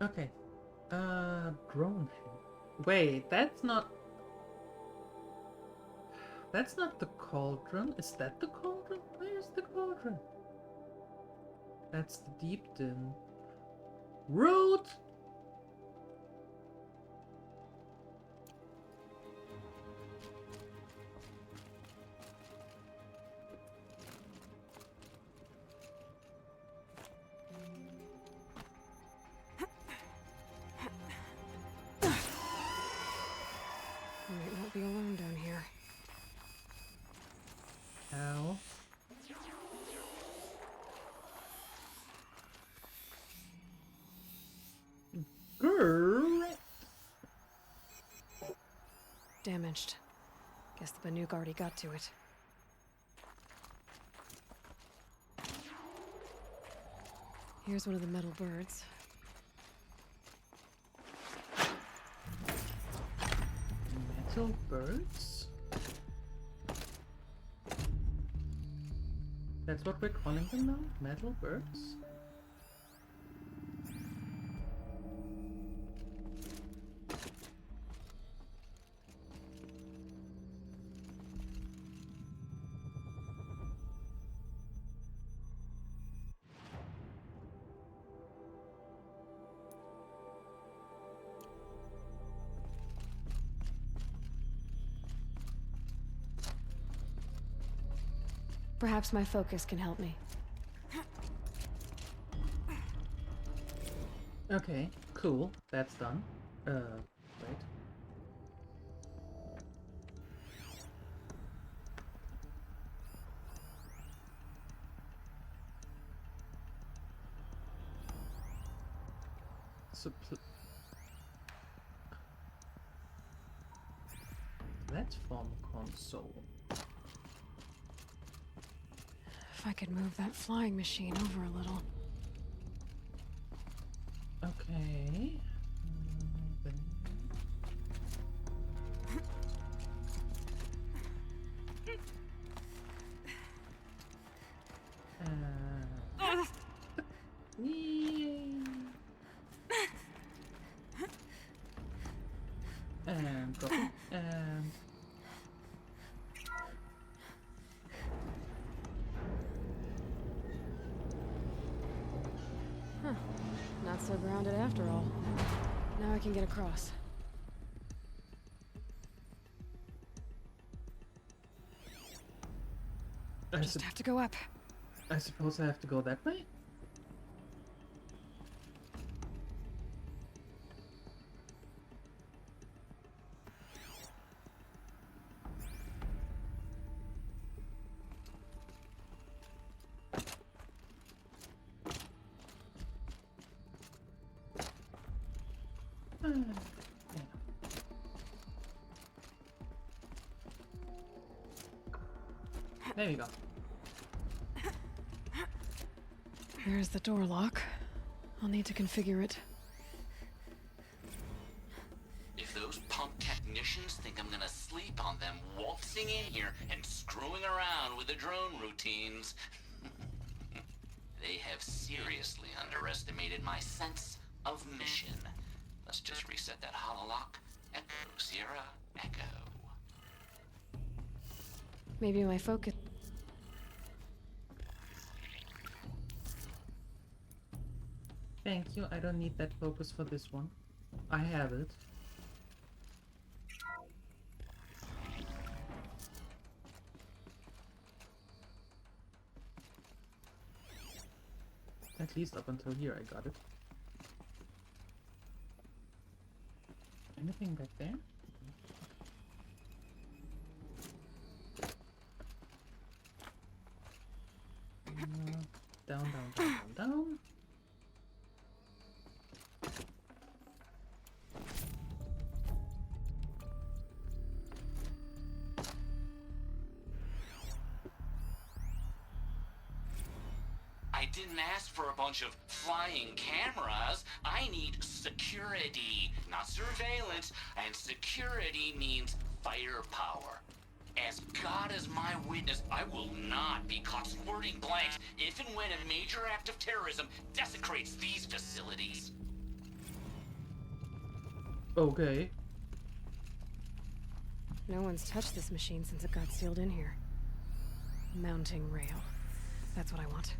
Okay. Drone head. Wait, that's not the cauldron. Is that the cauldron? Where's the cauldron? That's the deep den. Road! Might not be alone down here. Ow. Damaged. Guess the Banuk already got to it. Here's one of the metal birds. Metal birds? That's what we're calling them now? Metal birds? Perhaps my focus can help me. Okay, cool. That's done. Wait. Platform console. If I could move that flying machine over a little. Okay. And go. And huh. Not so grounded after all. Now I can get across. I just have to go up. I suppose I have to go that way? There we go. There's the door lock. I'll need to configure it. If those punk technicians think I'm gonna sleep on them waltzing in here and screwing around with a the drone routines. They have seriously underestimated my sense of mission. Let's just reset that hololock. Echo, Sierra, Echo. Maybe my focus. Thank you. I don't need that focus for this one. I have it. At least up until here I got it. Anything back there? Down, down, down, down, down. I didn't ask for a bunch of flying cameras. I need security, not surveillance. And security means firepower. As God is my witness, I will not be caught squirting blanks if and when a major act of terrorism desecrates these facilities. Okay. No one's touched this machine since it got sealed in here. Mounting rail. That's what I want.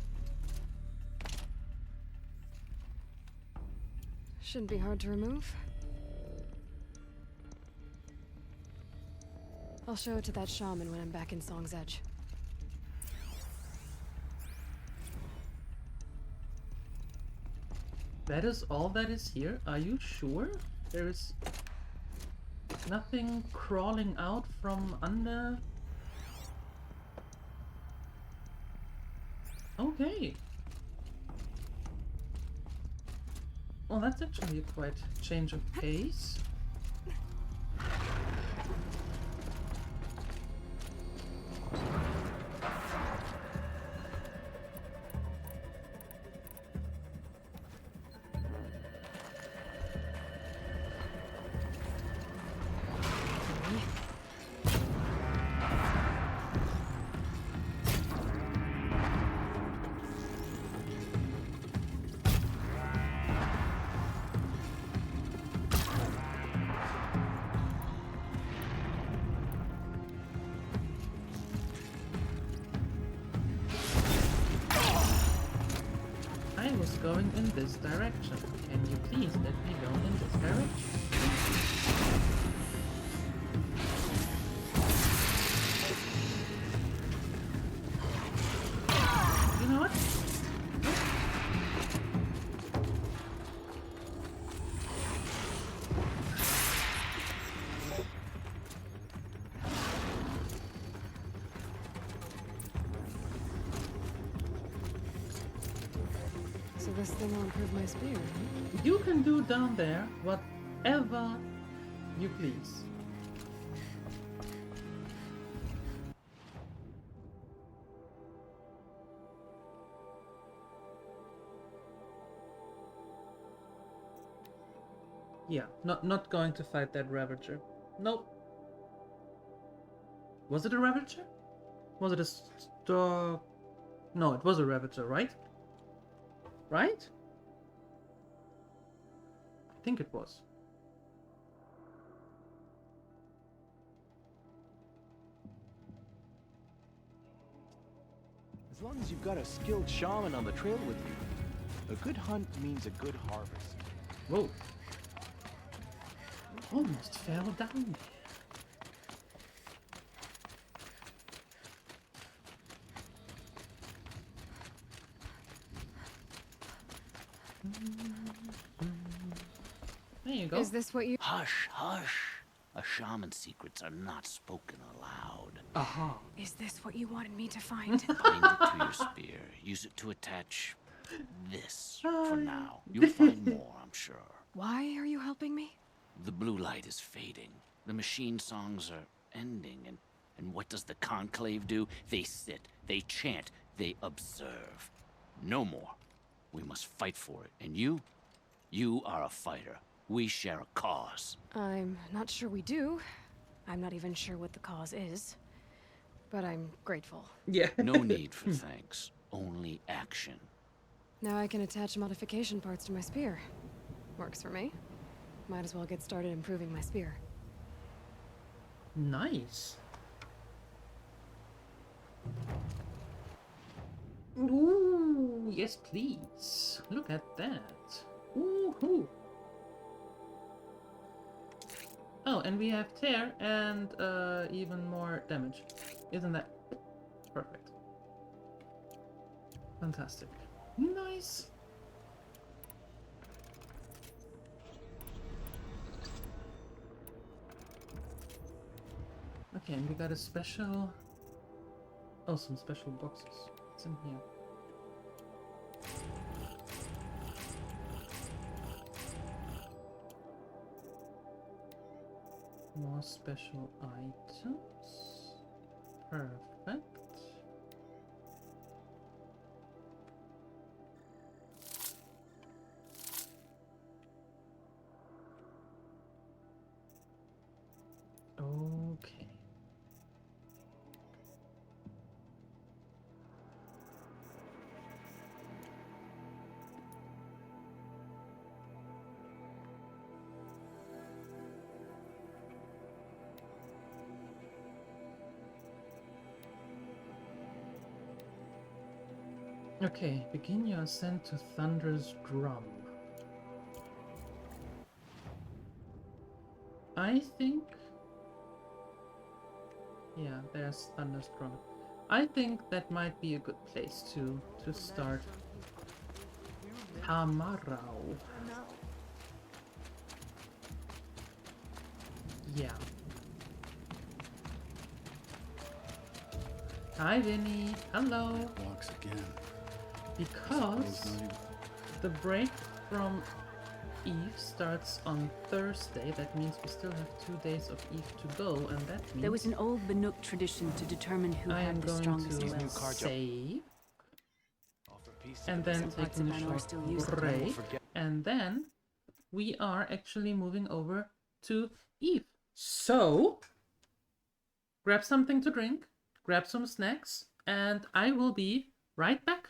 Shouldn't be hard to remove. I'll show it to that shaman when I'm back in Song's Edge. That is all that is here? Are you sure? There is nothing crawling out from under? Okay. Well, that's actually quite a change of pace. Going in this direction. Can you please let me go in this direction? You know what? So this thing will improve my spear. You can do down there whatever you please. Yeah, not going to fight that Ravager. Nope. Was it a Ravager? Was it a star? No, it was a Ravager, right? Right? I think it was. As long as you've got a skilled shaman on the trail with you, a good hunt means a good harvest. Whoa. Almost fell down. There you go. Is this what you... Hush, hush. A shaman's secrets are not spoken aloud. Aha. Is this what you wanted me to find? Bind it to your spear. Use it to attach this for now. You'll find more, I'm sure. Why are you helping me? The blue light is fading. The machine songs are ending. And what does the Conclave do? They sit, they chant, they observe. No more. We must fight for it. And you are a fighter. We share a cause. I'm not sure we do. I'm not even sure what the cause is. but I'm grateful. Yeah. No need for thanks, only action. Now I can attach modification parts to my spear. Works for me. Might as well get started improving my spear. Nice. Ooh, yes please. Look at that. Ooh-hoo. Oh, and we have tear and even more damage. Isn't that perfect? Fantastic. Nice. Okay, and we got a special... Oh, some special boxes. What's in here? More special items. Perfect. Okay. Okay, begin your ascent to Thunder's Drum. I think... Yeah, there's Thunder's Drum. I think that might be a good place to start. Tamarau. Yeah. Hi, Vinny. Hello. Walks again. Because the break from Eve starts on Thursday, that means we still have 2 days of Eve to go, and that means... There was an old Banuk tradition to determine who I am had the going strongest to will. save, and then Some parts taking of a Banor short still use it. break, and then we are actually moving over to Eve. So, grab something to drink, grab some snacks, and I will be right back.